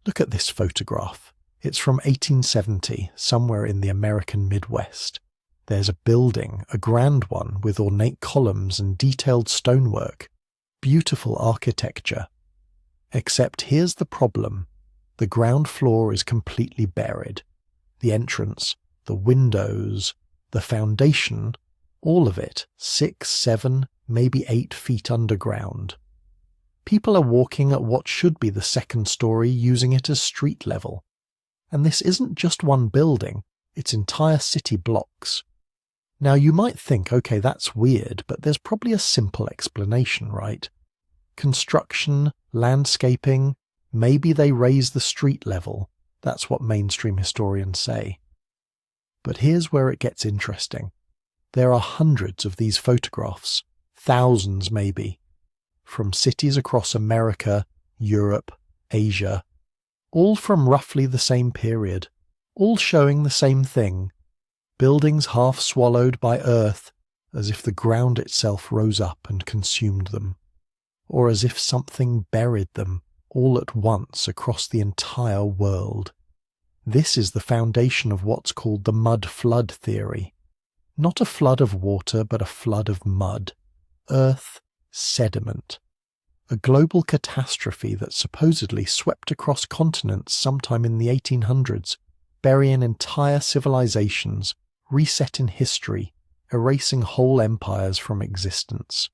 Look at this photograph. It's from 1870, somewhere in the American Midwest. There's a building, a grand one, with ornate columns and detailed stonework. Beautiful architecture. Except here's the problem. The ground floor is completely buried. The entrance, the windows, the foundation, all of it 6, 7, maybe 8 feet underground. People are walking at what should be the second story, using it as street level. And this isn't just one building, it's entire city blocks. Now you might think, okay, that's weird, but there's probably a simple explanation, right? Construction, landscaping, maybe they raise the street level. That's what mainstream historians say. But here's where it gets interesting. There are hundreds of these photographs, thousands maybe, from cities across America, Europe, Asia, all from roughly the same period, all showing the same thing. Buildings half swallowed by earth, as if the ground itself rose up and consumed them, or as if something buried them all at once across the entire world. This is the foundation of what's called the mud flood theory. Not a flood of water, but a flood of mud, earth, sediment. A global catastrophe that supposedly swept across continents sometime in the 1800s, burying entire civilizations, resetting history, erasing whole empires from existence.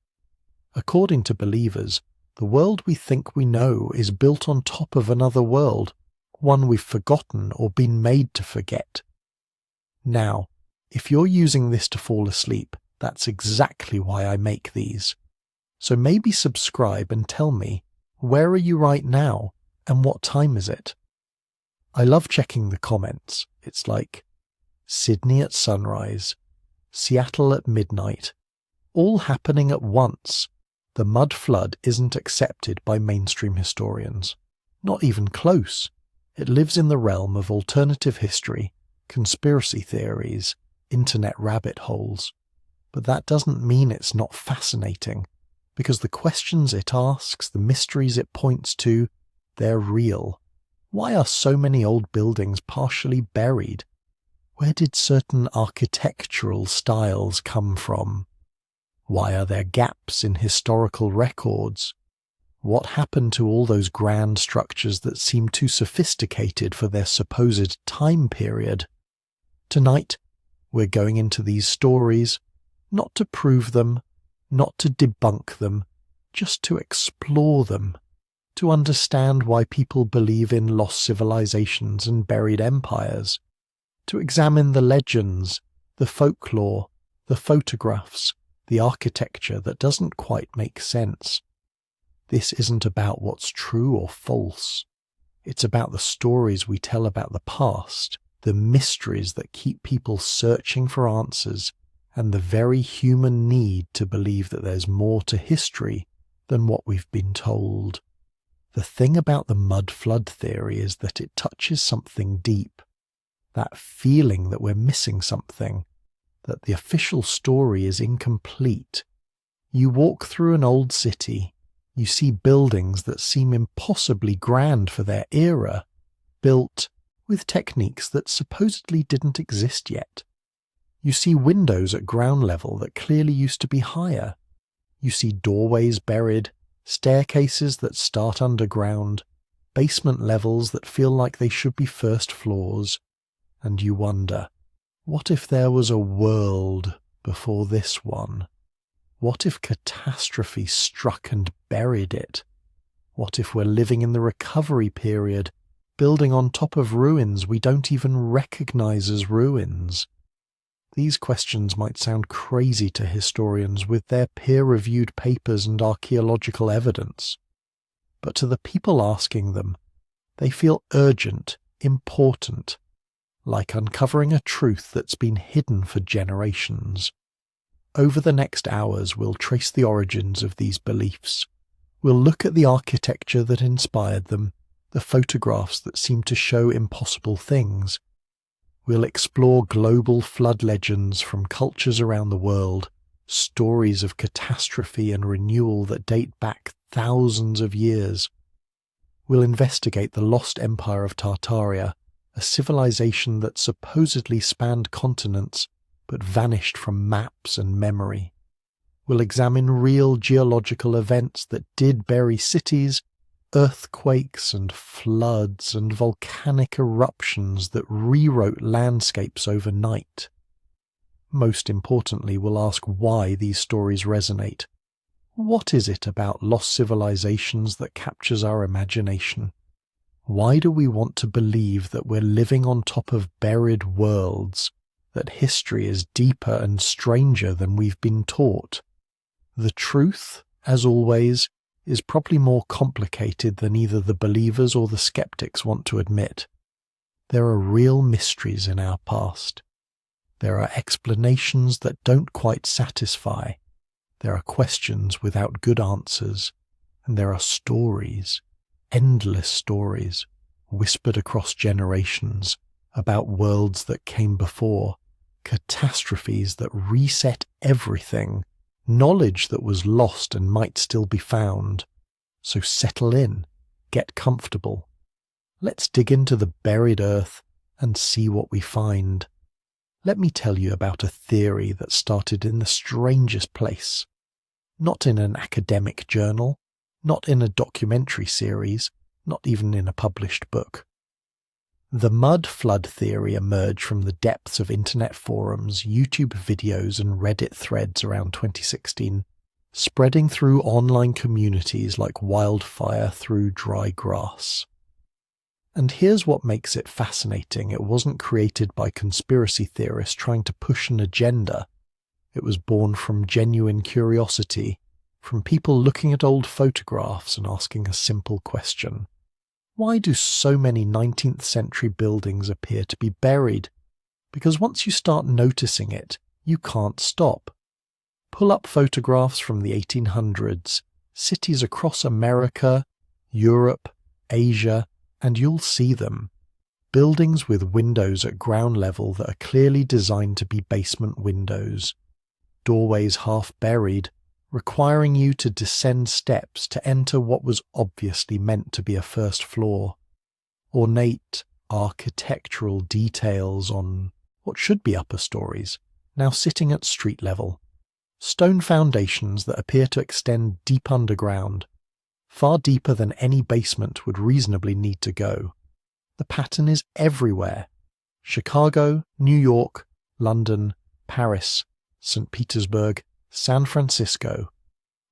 According to believers, the world we think we know is built on top of another world, one we've forgotten or been made to forget. Now, if you're using this to fall asleep, that's exactly why I make these. So maybe subscribe and tell me, where are you right now and what time is it? I love checking the comments. It's like Sydney at sunrise, Seattle at midnight, all happening at once. The mud flood isn't accepted by mainstream historians. Not even close. It lives in the realm of alternative history, conspiracy theories, internet rabbit holes. But that doesn't mean it's not fascinating, because the questions it asks, the mysteries it points to, they're real. Why are so many old buildings partially buried? Where did certain architectural styles come from? Why are there gaps in historical records? What happened to all those grand structures that seem too sophisticated for their supposed time period? Tonight, we're going into these stories, not to prove them, not to debunk them, just to explore them, to understand why people believe in lost civilizations and buried empires, to examine the legends, the folklore, the photographs, the architecture that doesn't quite make sense. This isn't about what's true or false. It's about the stories we tell about the past, the mysteries that keep people searching for answers, and the very human need to believe that there's more to history than what we've been told. The thing about the mud flood theory is that it touches something deep, that feeling that we're missing something, that the official story is incomplete. You walk through an old city, you see buildings that seem impossibly grand for their era, built with techniques that supposedly didn't exist yet. You see windows at ground level that clearly used to be higher. You see doorways buried, staircases that start underground, basement levels that feel like they should be first floors, and you wonder, what if there was a world before this one? What if catastrophe struck and buried it? What if we're living in the recovery period, building on top of ruins we don't even recognize as ruins? These questions might sound crazy to historians with their peer-reviewed papers and archaeological evidence. But to the people asking them, they feel urgent, important, like uncovering a truth that's been hidden for generations. Over the next hours, we'll trace the origins of these beliefs. We'll look at the architecture that inspired them, the photographs that seem to show impossible things. We'll explore global flood legends from cultures around the world, stories of catastrophe and renewal that date back thousands of years. we'll investigate the lost empire of Tartaria, a civilization that supposedly spanned continents but vanished from maps and memory. We'll examine real geological events that did bury cities, earthquakes and floods and volcanic eruptions that rewrote landscapes overnight. Most importantly, we'll ask why these stories resonate. What is it about lost civilizations that captures our imagination? Why do we want to believe that we're living on top of buried worlds, that history is deeper and stranger than we've been taught? The truth, as always, is probably more complicated than either the believers or the skeptics want to admit. There are real mysteries in our past. There are explanations that don't quite satisfy. There are questions without good answers. And there are stories, endless stories, whispered across generations, about worlds that came before, catastrophes that reset everything, knowledge that was lost and might still be found. So settle in, get comfortable. Let's dig into the buried earth and see what we find. Let me tell you about a theory that started in the strangest place. Not in an academic journal, not in a documentary series, not even in a published book. The mud flood theory emerged from the depths of internet forums, YouTube videos and Reddit threads around 2016, spreading through online communities like wildfire through dry grass. And here's what makes it fascinating. It wasn't created by conspiracy theorists trying to push an agenda. It was born from genuine curiosity, from people looking at old photographs and asking a simple question. Why do so many 19th century buildings appear to be buried? Because once you start noticing it, you can't stop. Pull up photographs from the 1800s, cities across America, Europe, Asia, and you'll see them. Buildings with windows at ground level that are clearly designed to be basement windows. Doorways half buried, requiring you to descend steps to enter what was obviously meant to be a first floor. Ornate architectural details on what should be upper stories, now sitting at street level. Stone foundations that appear to extend deep underground, far deeper than any basement would reasonably need to go. The pattern is everywhere. Chicago, New York, London, Paris, St. Petersburg, San Francisco.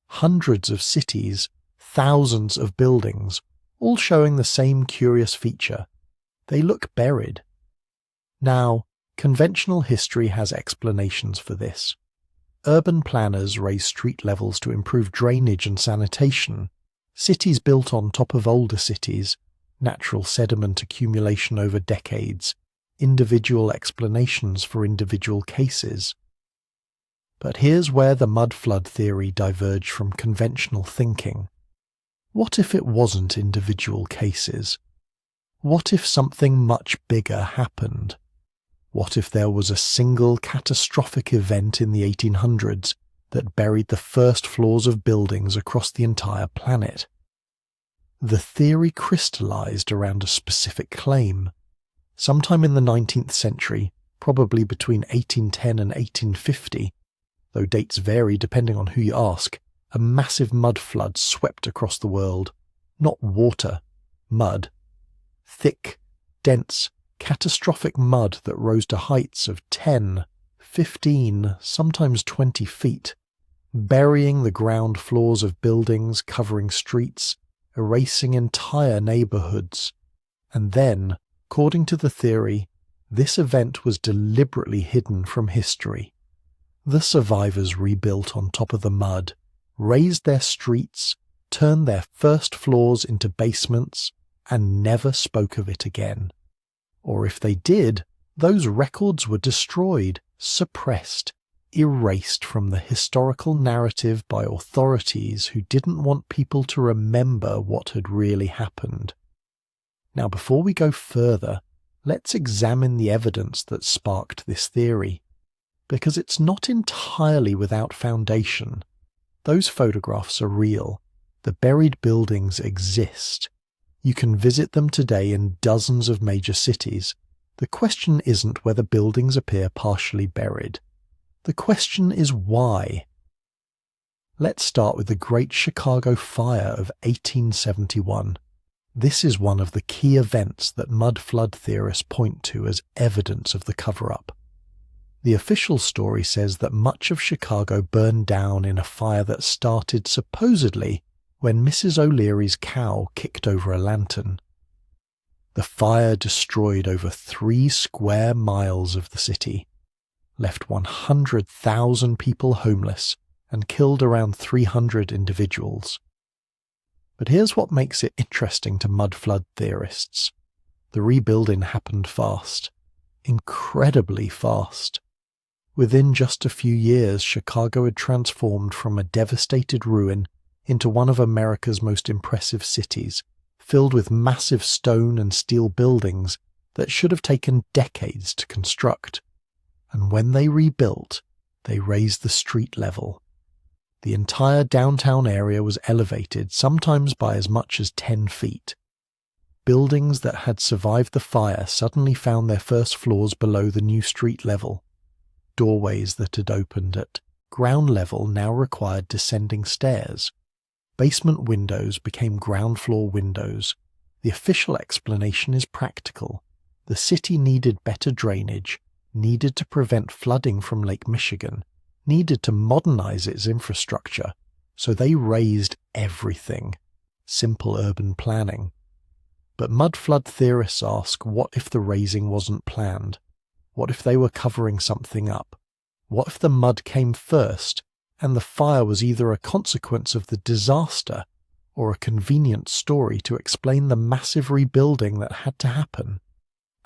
Hundreds of cities, thousands of buildings, all showing the same curious feature. They look buried. Now, conventional history has explanations for this. Urban planners raise street levels to improve drainage and sanitation. Cities built on top of older cities, natural sediment accumulation over decades, individual explanations for individual cases. But here's where the mud flood theory diverged from conventional thinking. What if it wasn't individual cases? What if something much bigger happened? What if there was a single catastrophic event in the 1800s that buried the first floors of buildings across the entire planet? The theory crystallized around a specific claim. Sometime in the 19th century, probably between 1810 and 1850, though dates vary depending on who you ask, a massive mud flood swept across the world. Not water, mud. Thick, dense, catastrophic mud that rose to heights of 10, 15, sometimes 20 feet, burying the ground floors of buildings, covering streets, erasing entire neighborhoods. And then, according to the theory, this event was deliberately hidden from history. The survivors rebuilt on top of the mud, raised their streets, turned their first floors into basements, and never spoke of it again. Or if they did, those records were destroyed, suppressed, erased from the historical narrative by authorities who didn't want people to remember what had really happened. Now, before we go further, let's examine the evidence that sparked this theory, because it's not entirely without foundation. Those photographs are real. The buried buildings exist. You can visit them today in dozens of major cities. The question isn't whether buildings appear partially buried. The question is why. Let's start with the Great Chicago Fire of 1871. This is one of the key events that mud flood theorists point to as evidence of the cover-up. The official story says that much of Chicago burned down in a fire that started supposedly when Mrs. O'Leary's cow kicked over a lantern. The fire destroyed over 3 square miles of the city, left 100,000 people homeless, and killed around 300 individuals. But here's what makes it interesting to mud flood theorists. The rebuilding happened fast. Incredibly fast. Within just a few years, Chicago had transformed from a devastated ruin into one of America's most impressive cities, filled with massive stone and steel buildings that should have taken decades to construct. And when they rebuilt, they raised the street level. The entire downtown area was elevated, sometimes by as much as 10 feet. Buildings that had survived the fire suddenly found their first floors below the new street level. Doorways that had opened at ground level now required descending stairs. Basement windows became ground floor windows. The official explanation is practical. The city needed better drainage, needed to prevent flooding from Lake Michigan, needed to modernize its infrastructure, so they raised everything. Simple urban planning. But mud flood theorists ask, what if the raising wasn't planned? What if they were covering something up? What if the mud came first, and the fire was either a consequence of the disaster or a convenient story to explain the massive rebuilding that had to happen?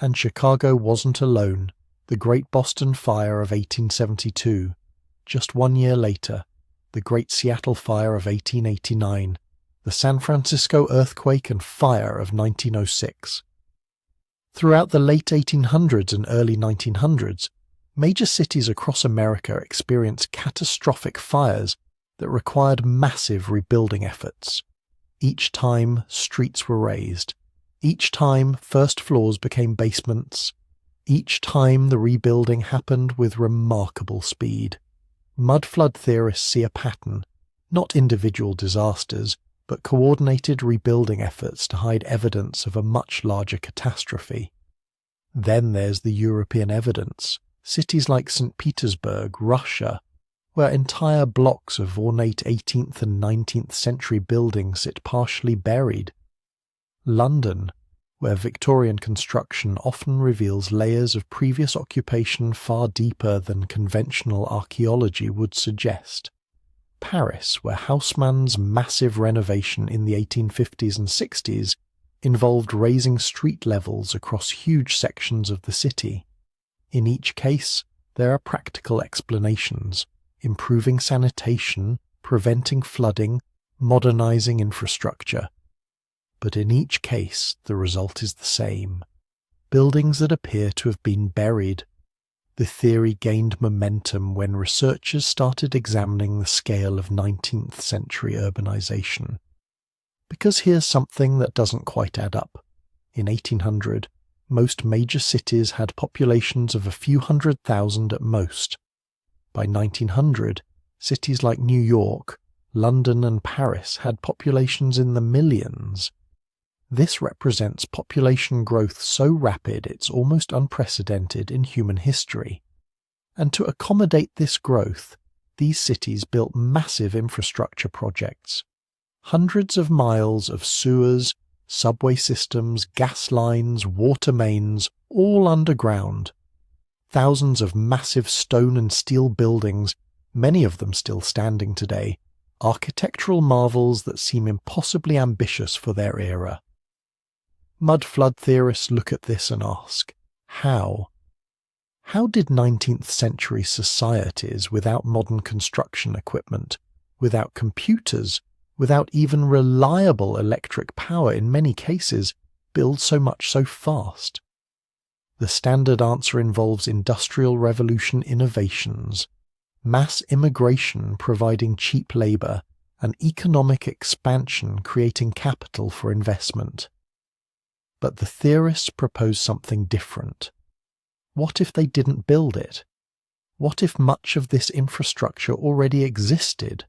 And Chicago wasn't alone. The Great Boston Fire of 1872, just 1 year later, the Great Seattle Fire of 1889, the San Francisco earthquake and fire of 1906. Throughout the late 1800s and early 1900s, major cities across America experienced catastrophic fires that required massive rebuilding efforts. Each time, streets were raised. Each time, first floors became basements. Each time, the rebuilding happened with remarkable speed. Mud flood theorists see a pattern, not individual disasters, but coordinated rebuilding efforts to hide evidence of a much larger catastrophe. Then there's the European evidence. Cities like St. Petersburg, Russia, where entire blocks of ornate 18th and 19th century buildings sit partially buried. London, where Victorian construction often reveals layers of previous occupation far deeper than conventional archaeology would suggest. Paris, where Haussmann's massive renovation in the 1850s and 60s involved raising street levels across huge sections of the city. In each case, there are practical explanations: improving sanitation, preventing flooding, modernizing infrastructure. But in each case, the result is the same: buildings that appear to have been buried. The theory gained momentum when researchers started examining the scale of 19th century urbanization. Because here's something that doesn't quite add up. In 1800, most major cities had populations of a few 100,000 at most. By 1900, cities like New York, London and Paris had populations in the millions. This represents population growth so rapid it's almost unprecedented in human history. And to accommodate this growth, these cities built massive infrastructure projects. Hundreds of miles of sewers, subway systems, gas lines, water mains, all underground. Thousands of massive stone and steel buildings, many of them still standing today, architectural marvels that seem impossibly ambitious for their era. Mud flood theorists look at this and ask, how? How did 19th century societies without modern construction equipment, without computers, without even reliable electric power in many cases, build so much so fast? The standard answer involves Industrial Revolution innovations, mass immigration providing cheap labor, and economic expansion creating capital for investment. But the theorists propose something different. What if they didn't build it? What if much of this infrastructure already existed?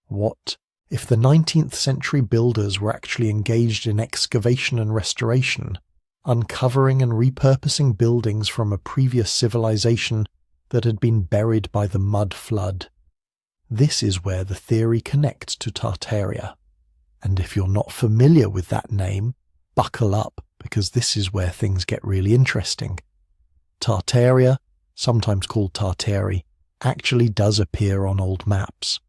What if the 19th century builders were actually engaged in excavation and restoration, uncovering and repurposing buildings from a previous civilization that had been buried by the mud flood? This is where the theory connects to Tartaria. And if you're not familiar with that name, buckle up, because this is where things get really interesting. Tartaria, sometimes called Tartari, actually does appear on old maps.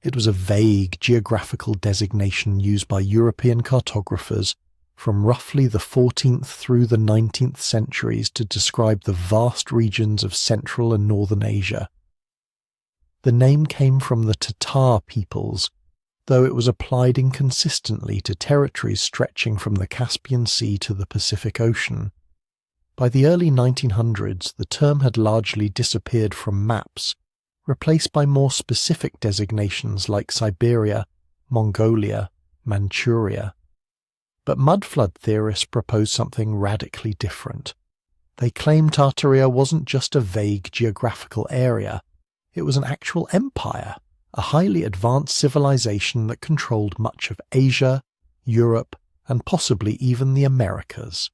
It was a vague geographical designation used by European cartographers from roughly the 14th through the 19th centuries to describe the vast regions of Central and Northern Asia. The name came from the Tatar peoples, though it was applied inconsistently to territories stretching from the Caspian Sea to the Pacific Ocean. By the early 1900s, the term had largely disappeared from maps, replaced by more specific designations like Siberia, Mongolia, Manchuria. But mudflood theorists propose something radically different. They claim Tartaria wasn't just a vague geographical area, it was an actual empire, a highly advanced civilization that controlled much of Asia, Europe, and possibly even the Americas.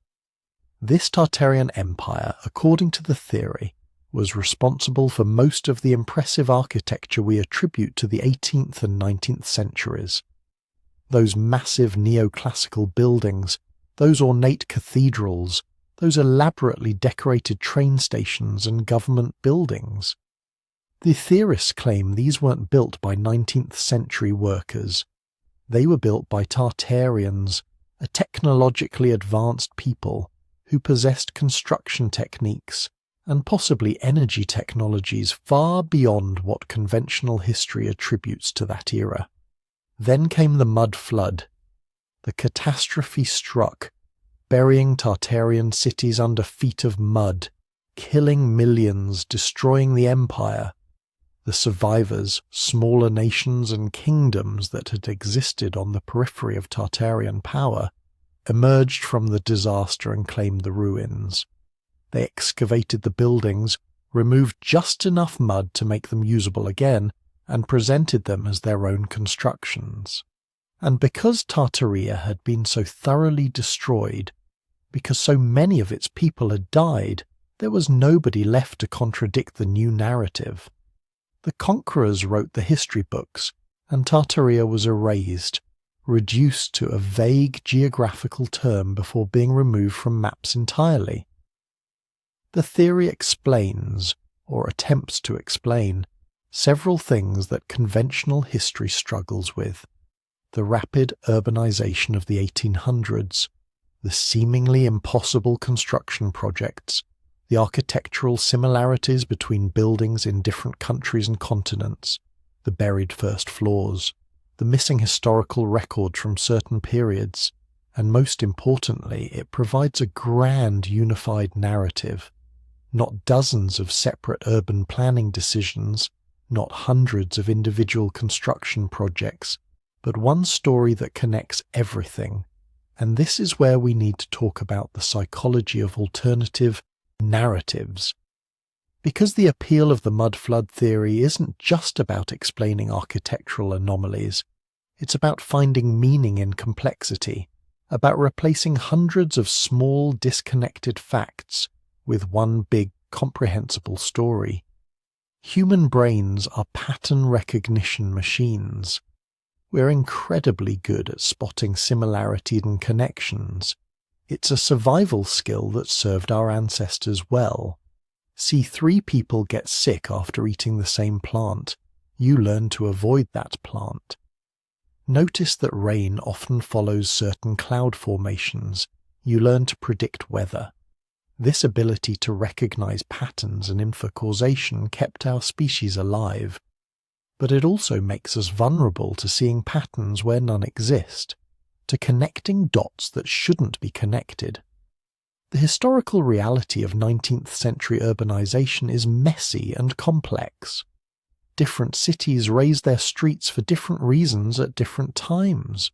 This Tartarian empire, according to the theory, was responsible for most of the impressive architecture we attribute to the 18th and 19th centuries. Those massive neoclassical buildings, those ornate cathedrals, those elaborately decorated train stations and government buildings. The theorists claim these weren't built by 19th century workers. They were built by Tartarians, a technologically advanced people who possessed construction techniques and possibly energy technologies far beyond what conventional history attributes to that era. Then came the mud flood. The catastrophe struck, burying Tartarian cities under feet of mud, killing millions, destroying the empire. The survivors, smaller nations and kingdoms that had existed on the periphery of Tartarian power, emerged from the disaster and claimed the ruins. They excavated the buildings, removed just enough mud to make them usable again, and presented them as their own constructions. And because Tartaria had been so thoroughly destroyed, because so many of its people had died, there was nobody left to contradict the new narrative. The conquerors wrote the history books, and Tartaria was erased, reduced to a vague geographical term before being removed from maps entirely. The theory explains, or attempts to explain, several things that conventional history struggles with: the rapid urbanization of the 1800s, the seemingly impossible construction projects, the architectural similarities between buildings in different countries and continents, the buried first floors, the missing historical record from certain periods, and most importantly, it provides a grand unified narrative. Not dozens of separate urban planning decisions, not hundreds of individual construction projects, but one story that connects everything. And this is where we need to talk about the psychology of alternative narratives. Because the appeal of the mudflood theory isn't just about explaining architectural anomalies, it's about finding meaning in complexity, about replacing hundreds of small disconnected facts with one big comprehensible story. Human brains are pattern recognition machines. We're incredibly good at spotting similarities and connections. It's a survival skill that served our ancestors well. See 3 people get sick after eating the same plant. You learn to avoid that plant. Notice that rain often follows certain cloud formations. You learn to predict weather. This ability to recognize patterns and infer causation kept our species alive. But it also makes us vulnerable to seeing patterns where none exist, to connecting dots that shouldn't be connected. The historical reality of 19th century urbanization is messy and complex. Different cities raised their streets for different reasons at different times.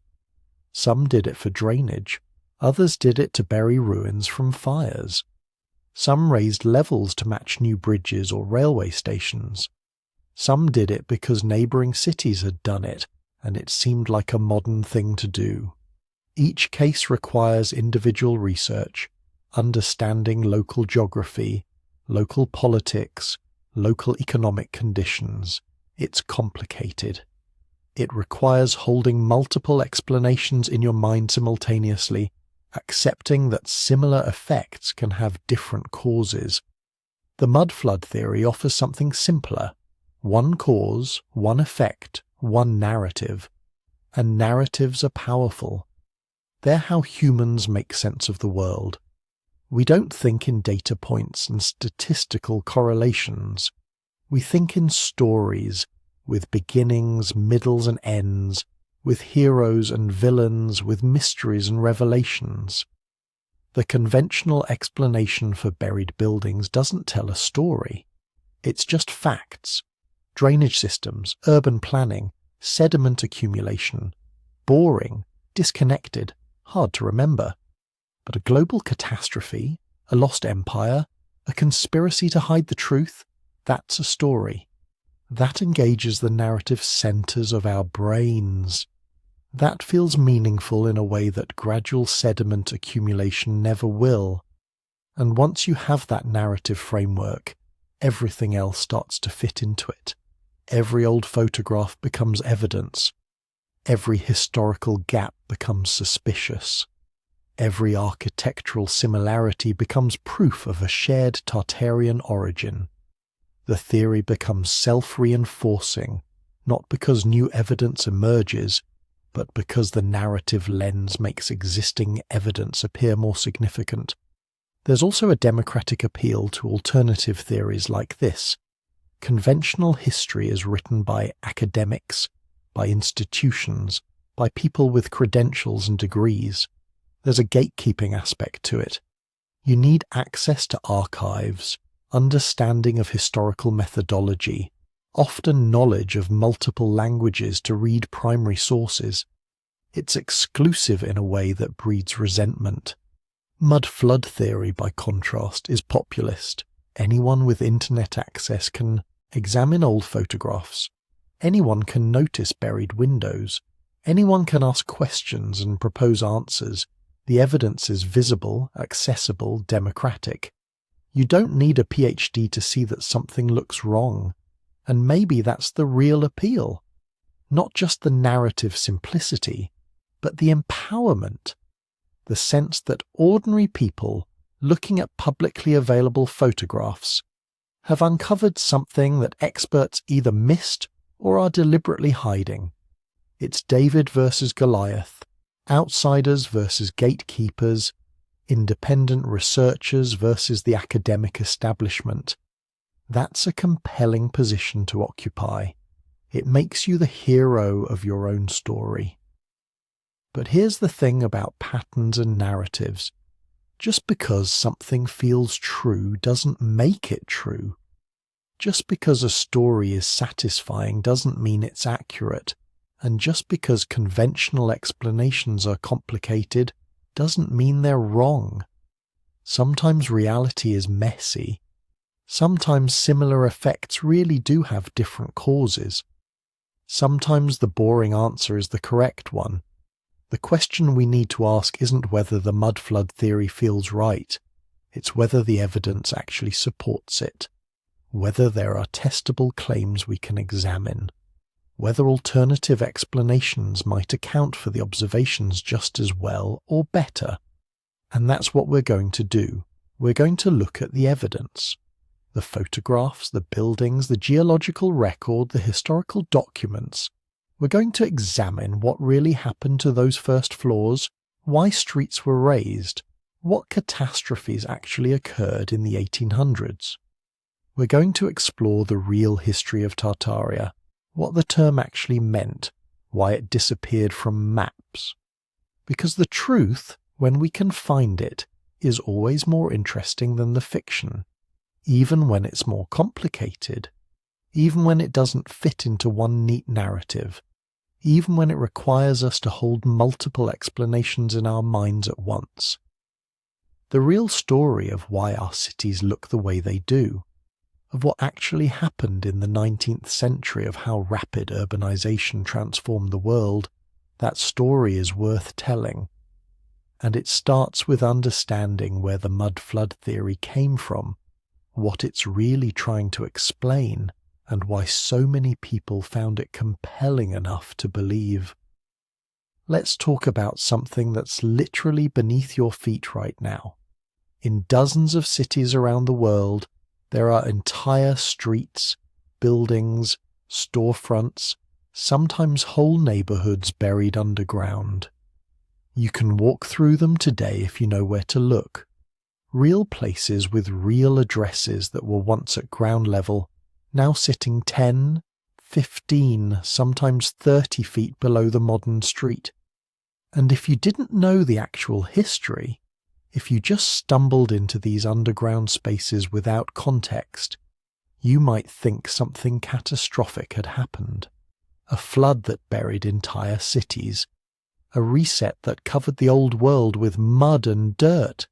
Some did it for drainage, Others did it to bury ruins from fires. Some raised levels to match new bridges or railway stations. Some did it because neighbouring cities had done it, and it seemed like a modern thing to do. Each case requires individual research, understanding local geography, local politics, local economic conditions. It's complicated. It requires holding multiple explanations in your mind simultaneously, accepting that similar effects can have different causes. The mud flood theory offers something simpler: one cause, one effect, one narrative. And narratives are powerful. They're how humans make sense of the world. We don't think in data points and statistical correlations. We think in stories, with beginnings, middles and ends, with heroes and villains, with mysteries and revelations. The conventional explanation for buried buildings doesn't tell a story. It's just facts. Drainage systems, urban planning, sediment accumulation. Boring, disconnected, hard to remember. But a global catastrophe, a lost empire, a conspiracy to hide the truth, that's a story. That engages the narrative centres of our brains. That feels meaningful in a way that gradual sediment accumulation never will. And once you have that narrative framework, everything else starts to fit into it. Every old photograph becomes evidence. Every historical gap becomes suspicious. Every architectural similarity becomes proof of a shared Tartarian origin. The theory becomes self-reinforcing, not because new evidence emerges, but because the narrative lens makes existing evidence appear more significant. There's also a democratic appeal to alternative theories like this. Conventional history is written by academics, by institutions, by people with credentials and degrees. There's a gatekeeping aspect to it. You need access to archives, understanding of historical methodology, often knowledge of multiple languages to read primary sources. It's exclusive in a way that breeds resentment. Mud flood theory, by contrast, is populist. Anyone with internet access can examine old photographs. Anyone can notice buried windows. Anyone can ask questions and propose answers. The evidence is visible, accessible, democratic. You don't need a PhD to see that something looks wrong. And maybe that's the real appeal. Not just the narrative simplicity, but the empowerment. The sense that ordinary people, looking at publicly available photographs, have uncovered something that experts either missed or are deliberately hiding. It's David versus Goliath, outsiders versus gatekeepers, independent researchers versus the academic establishment. That's a compelling position to occupy. It makes you the hero of your own story. But here's the thing about patterns and narratives. Just because something feels true doesn't make it true. Just because a story is satisfying doesn't mean it's accurate. And just because conventional explanations are complicated doesn't mean they're wrong. Sometimes reality is messy. Sometimes similar effects really do have different causes. Sometimes the boring answer is the correct one. The question we need to ask isn't whether the mud flood theory feels right. It's whether the evidence actually supports it. Whether there are testable claims we can examine. Whether alternative explanations might account for the observations just as well or better. And that's what we're going to do. We're going to look at the evidence. The photographs, the buildings, the geological record, the historical documents. We're going to examine what really happened to those first floors, why streets were raised, what catastrophes actually occurred in the 1800s. We're going to explore the real history of Tartaria, what the term actually meant, why it disappeared from maps. Because the truth, when we can find it, is always more interesting than the fiction, even when it's more complicated, even when it doesn't fit into one neat narrative, even when it requires us to hold multiple explanations in our minds at once. The real story of why our cities look the way they do, of what actually happened in the 19th century, of how rapid urbanization transformed the world, that story is worth telling. And it starts with understanding where the mud flood theory came from, what it's really trying to explain, and why so many people found it compelling enough to believe. Let's talk about something that's literally beneath your feet right now. In dozens of cities around the world, there are entire streets, buildings, storefronts, sometimes whole neighborhoods buried underground. You can walk through them today if you know where to look. Real places with real addresses that were once at ground level, now sitting 10, 15, sometimes 30 feet below the modern street. And if you didn't know the actual history, if you just stumbled into these underground spaces without context, you might think something catastrophic had happened. A flood that buried entire cities. A reset that covered the old world with mud and dirt.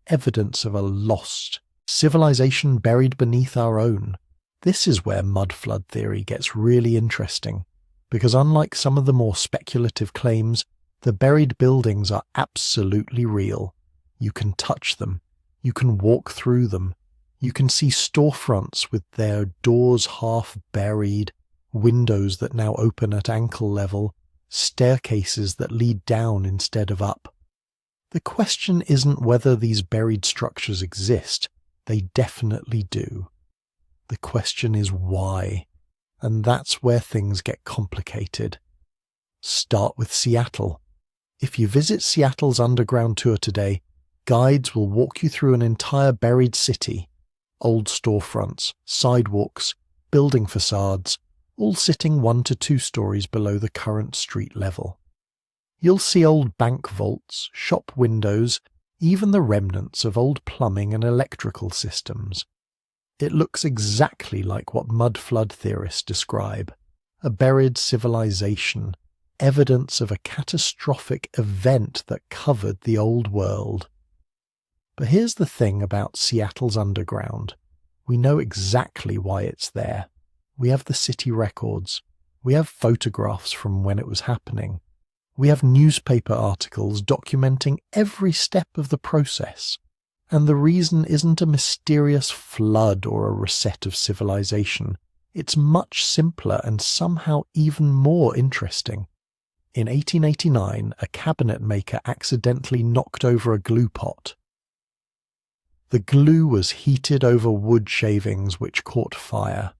Evidence of a lost civilization buried beneath our own. This is where mud flood theory gets really interesting, because unlike some of the more speculative claims, the buried buildings are absolutely real. You can touch them. You can walk through them. You can see storefronts with their doors half buried, windows that now open at ankle level, staircases that lead down instead of up. The question isn't whether these buried structures exist. They definitely do. The question is why, and that's where things get complicated. Start with Seattle. If you visit Seattle's underground tour today, guides will walk you through an entire buried city. Old storefronts, sidewalks, building facades, all sitting 1 to 2 stories below the current street level. You'll see old bank vaults, shop windows, even the remnants of old plumbing and electrical systems. It looks exactly like what mud flood theorists describe, a buried civilization, evidence of a catastrophic event that covered the old world. But here's the thing about Seattle's underground. We know exactly why it's there. We have the city records. We have photographs from when it was happening. We have newspaper articles documenting every step of the process. And the reason isn't a mysterious flood or a reset of civilization. It's much simpler and somehow even more interesting. In 1889, a cabinet maker accidentally knocked over a glue pot. The glue was heated over wood shavings which caught fire.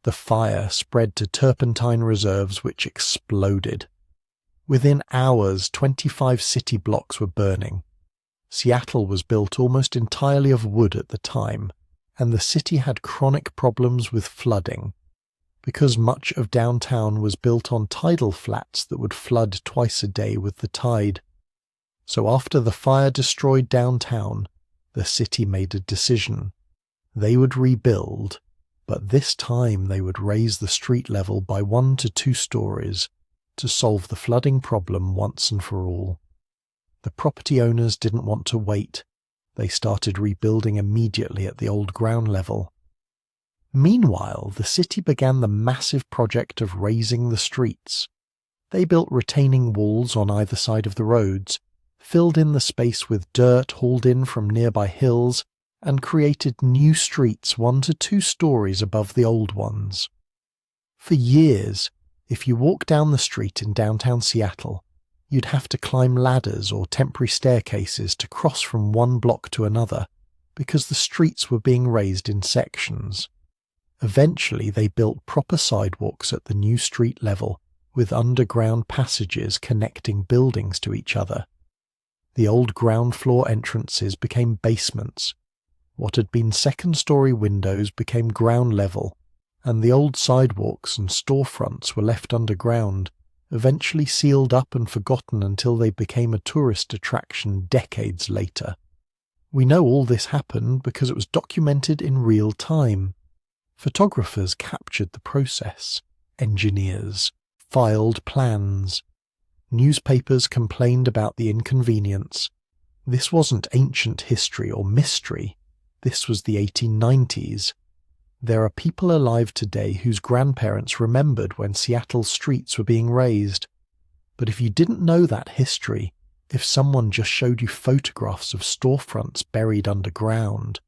The fire spread to turpentine reserves which exploded. Within hours, 25 city blocks were burning. Seattle was built almost entirely of wood at the time, and the city had chronic problems with flooding, because much of downtown was built on tidal flats that would flood twice a day with the tide. So after the fire destroyed downtown, the city made a decision. They would rebuild, but this time they would raise the street level by 1 to 2 stories to solve the flooding problem once and for all. The property owners didn't want to wait. They started rebuilding immediately at the old ground level. Meanwhile, the city began the massive project of raising the streets. They built retaining walls on either side of the roads, filled in the space with dirt hauled in from nearby hills, and created new streets 1 to 2 stories above the old ones. For years, if you walk down the street in downtown Seattle, you'd have to climb ladders or temporary staircases to cross from one block to another, because the streets were being raised in sections. Eventually, they built proper sidewalks at the new street level, with underground passages connecting buildings to each other. The old ground floor entrances became basements. What had been second-story windows became ground level, and the old sidewalks and storefronts were left underground, eventually sealed up and forgotten until they became a tourist attraction decades later. We know all this happened because it was documented in real time. Photographers captured the process. Engineers, filed plans. Newspapers complained about the inconvenience. This wasn't ancient history or mystery. This was the 1890s. There are people alive today whose grandparents remembered when Seattle's streets were being raised. But if you didn't know that history, if someone just showed you photographs of storefronts buried underground,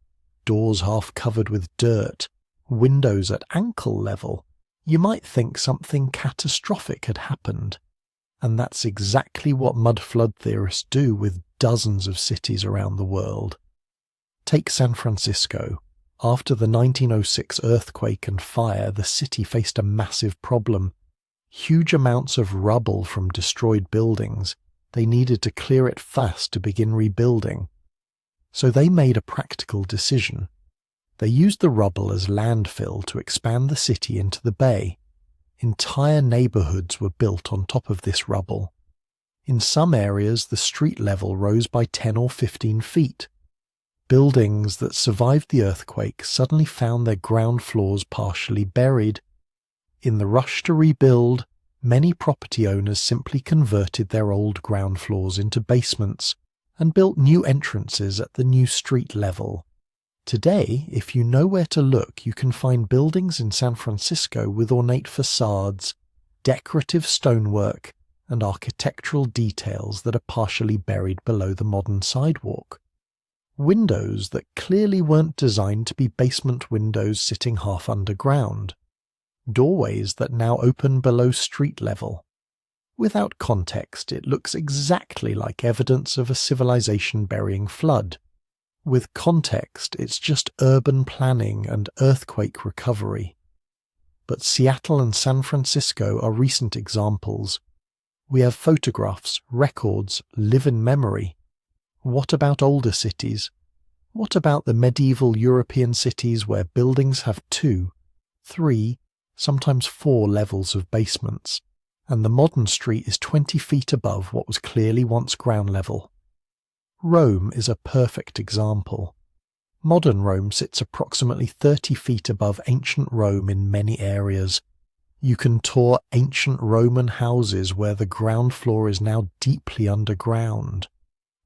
doors half covered with dirt, windows at ankle level, you might think something catastrophic had happened. And that's exactly what mud flood theorists do with dozens of cities around the world. Take San Francisco. After the 1906 earthquake and fire, the city faced a massive problem. Huge amounts of rubble from destroyed buildings. They needed to clear it fast to begin rebuilding. So they made a practical decision. They used the rubble as landfill to expand the city into the bay. Entire neighborhoods were built on top of this rubble. In some areas, the street level rose by 10 or 15 feet. Buildings that survived the earthquake suddenly found their ground floors partially buried. In the rush to rebuild, many property owners simply converted their old ground floors into basements and built new entrances at the new street level. Today, if you know where to look, you can find buildings in San Francisco with ornate facades, decorative stonework, and architectural details that are partially buried below the modern sidewalk. Windows that clearly weren't designed to be basement windows sitting half underground. Doorways that now open below street level. Without context, it looks exactly like evidence of a civilization burying flood. With context, it's just urban planning and earthquake recovery. But Seattle and San Francisco are recent examples. We have photographs, records, live in memory. What about older cities? What about the medieval European cities where buildings have 2, 3, sometimes 4 levels of basements, and the modern street is 20 feet above what was clearly once ground level? Rome is a perfect example. Modern Rome sits approximately 30 feet above ancient Rome in many areas. You can tour ancient Roman houses where the ground floor is now deeply underground.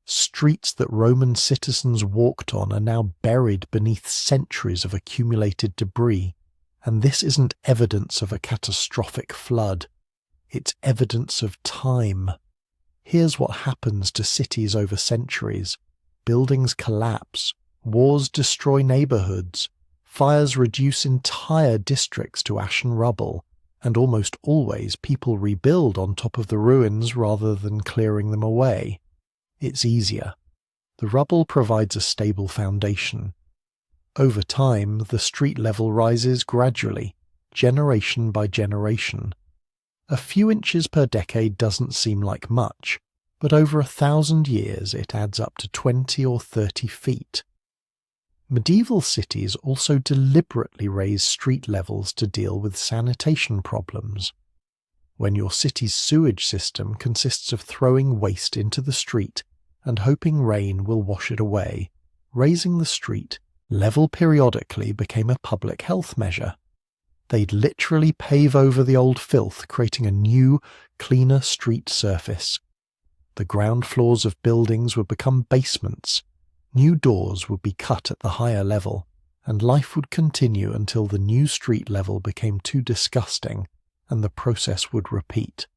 Streets that Roman citizens walked on are now buried beneath centuries of accumulated debris. And this isn't evidence of a catastrophic flood. It's evidence of time. Here's what happens to cities over centuries. Buildings collapse. Wars destroy neighborhoods. Fires reduce entire districts to ash and rubble. And almost always people rebuild on top of the ruins rather than clearing them away. It's easier. The rubble provides a stable foundation. Over time, the street level rises gradually, generation by generation. A few inches per decade doesn't seem like much, but over 1,000 years it adds up to 20 or 30 feet. Medieval cities also deliberately raise street levels to deal with sanitation problems. When your city's sewage system consists of throwing waste into the street and hoping rain will wash it away, raising the street level periodically became a public health measure. They'd literally pave over the old filth, creating a new, cleaner street surface. The ground floors of buildings would become basements. New doors would be cut at the higher level, and life would continue until the new street level became too disgusting, and the process would repeat.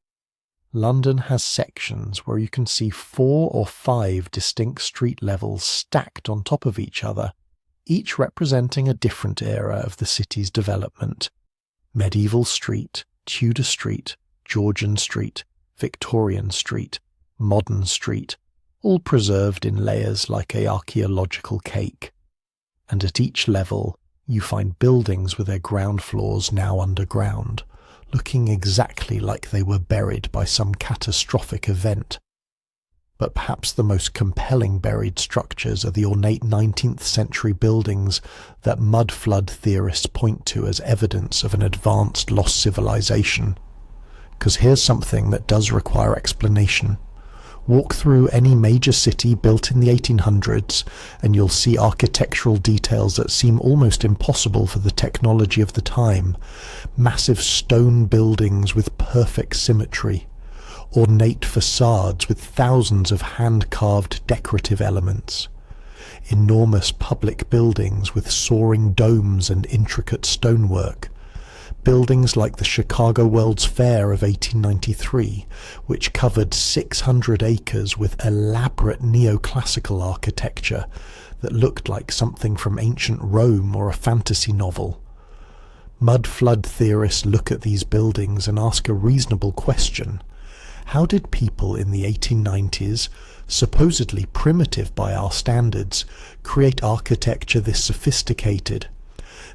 London has sections where you can see 4 or 5 distinct street levels stacked on top of each other, each representing a different era of the city's development. Medieval Street, Tudor Street, Georgian Street, Victorian Street, Modern Street, all preserved in layers like an archaeological cake. And at each level, you find buildings with their ground floors now underground, looking exactly like they were buried by some catastrophic event. But perhaps the most compelling buried structures are the ornate 19th century buildings that mud flood theorists point to as evidence of an advanced lost civilization. Because here's something that does require explanation. Walk through any major city built in the 1800s and you'll see architectural details that seem almost impossible for the technology of the time. Massive stone buildings with perfect symmetry. Ornate facades with thousands of hand-carved decorative elements. Enormous public buildings with soaring domes and intricate stonework. Buildings like the Chicago World's Fair of 1893, which covered 600 acres with elaborate neoclassical architecture that looked like something from ancient Rome or a fantasy novel. Mud flood theorists look at these buildings and ask a reasonable question. How did people in the 1890s, supposedly primitive by our standards, create architecture this sophisticated?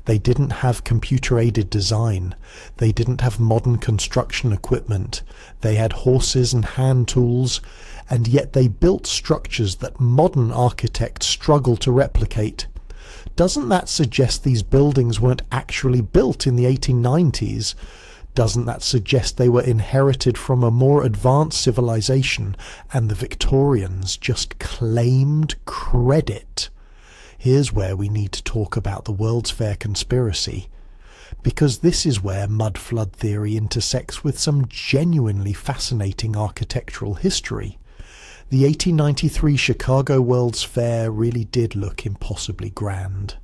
They didn't have computer-aided design. They didn't have modern construction equipment. They had horses and hand tools, and yet they built structures that modern architects struggle to replicate. Doesn't that suggest these buildings weren't actually built in the 1890s? Doesn't that suggest they were inherited from a more advanced civilization and the Victorians just claimed credit? Here's where we need to talk about the World's Fair conspiracy, because this is where mud flood theory intersects with some genuinely fascinating architectural history. The 1893 Chicago World's Fair really did look impossibly grand.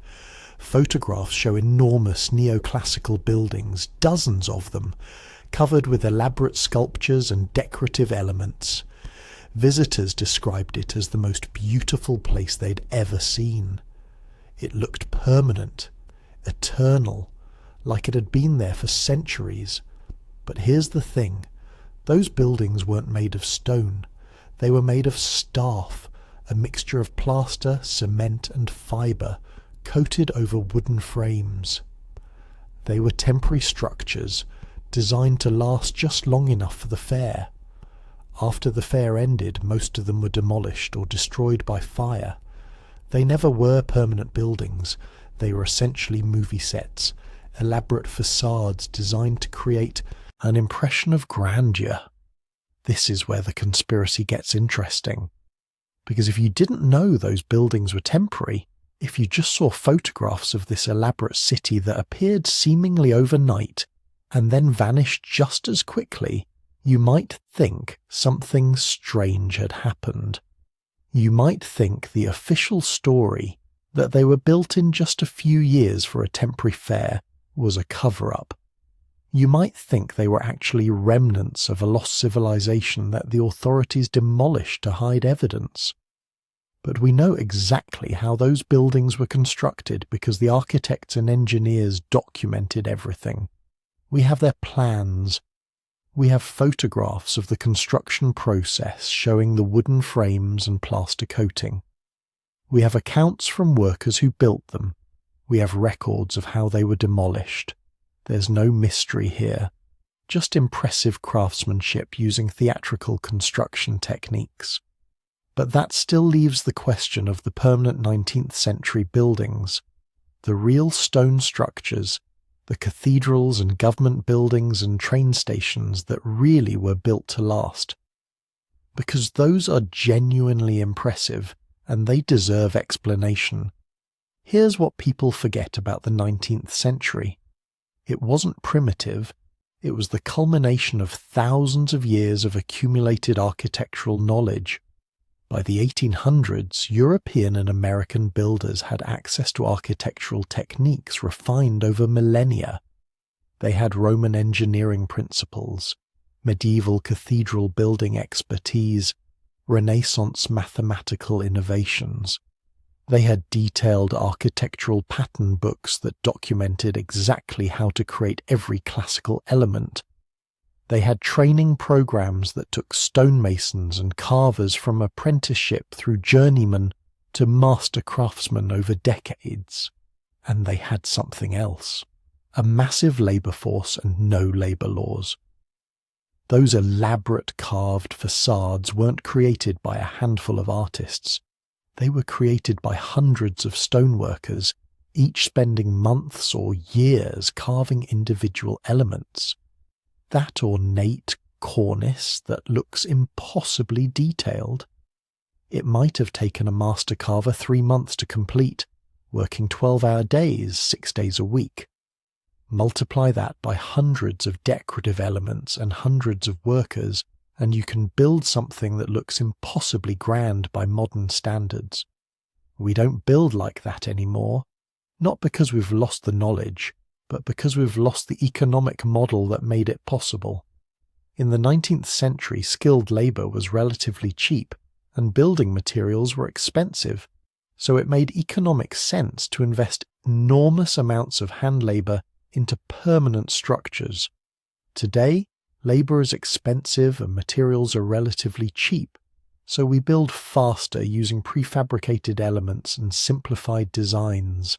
Photographs show enormous neoclassical buildings, dozens of them, covered with elaborate sculptures and decorative elements. Visitors described it as the most beautiful place they'd ever seen. It looked permanent, eternal, like it had been there for centuries. But here's the thing, those buildings weren't made of stone. They were made of staff, a mixture of plaster, cement and fibre, coated over wooden frames. They were temporary structures, designed to last just long enough for the fair. After the fair ended, most of them were demolished or destroyed by fire. They never were permanent buildings. They were essentially movie sets, elaborate facades designed to create an impression of grandeur. This is where the conspiracy gets interesting. Because if you didn't know those buildings were temporary, if you just saw photographs of this elaborate city that appeared seemingly overnight and then vanished just as quickly, you might think something strange had happened. You might think the official story that they were built in just a few years for a temporary fair was a cover-up. You might think they were actually remnants of a lost civilization that the authorities demolished to hide evidence. But we know exactly how those buildings were constructed because the architects and engineers documented everything. We have their plans. We have photographs of the construction process showing the wooden frames and plaster coating. We have accounts from workers who built them. We have records of how they were demolished. There's no mystery here, just impressive craftsmanship using theatrical construction techniques. But that still leaves the question of the permanent 19th century buildings, the real stone structures, the cathedrals and government buildings and train stations that really were built to last. Because those are genuinely impressive and they deserve explanation. Here's what people forget about the 19th century. It wasn't primitive, it was the culmination of thousands of years of accumulated architectural knowledge. By the 1800s, European and American builders had access to architectural techniques refined over millennia. They had Roman engineering principles, medieval cathedral building expertise, Renaissance mathematical innovations. They had detailed architectural pattern books that documented exactly how to create every classical element. They had training programs that took stonemasons and carvers from apprenticeship through journeyman to master craftsmen over decades. And they had something else, a massive labour force and no labour laws. Those elaborate carved facades weren't created by a handful of artists. They were created by hundreds of stoneworkers, each spending months or years carving individual elements. That ornate, cornice that looks impossibly detailed. It might have taken a master carver 3 months to complete, working 12-hour days, 6 days a week. Multiply that by hundreds of decorative elements and hundreds of workers, and you can build something that looks impossibly grand by modern standards. We don't build like that anymore, not because we've lost the knowledge, but because we've lost the economic model that made it possible. In the 19th century, skilled labour was relatively cheap, and building materials were expensive, so it made economic sense to invest enormous amounts of hand labour into permanent structures. Today, labour is expensive and materials are relatively cheap, so we build faster using prefabricated elements and simplified designs.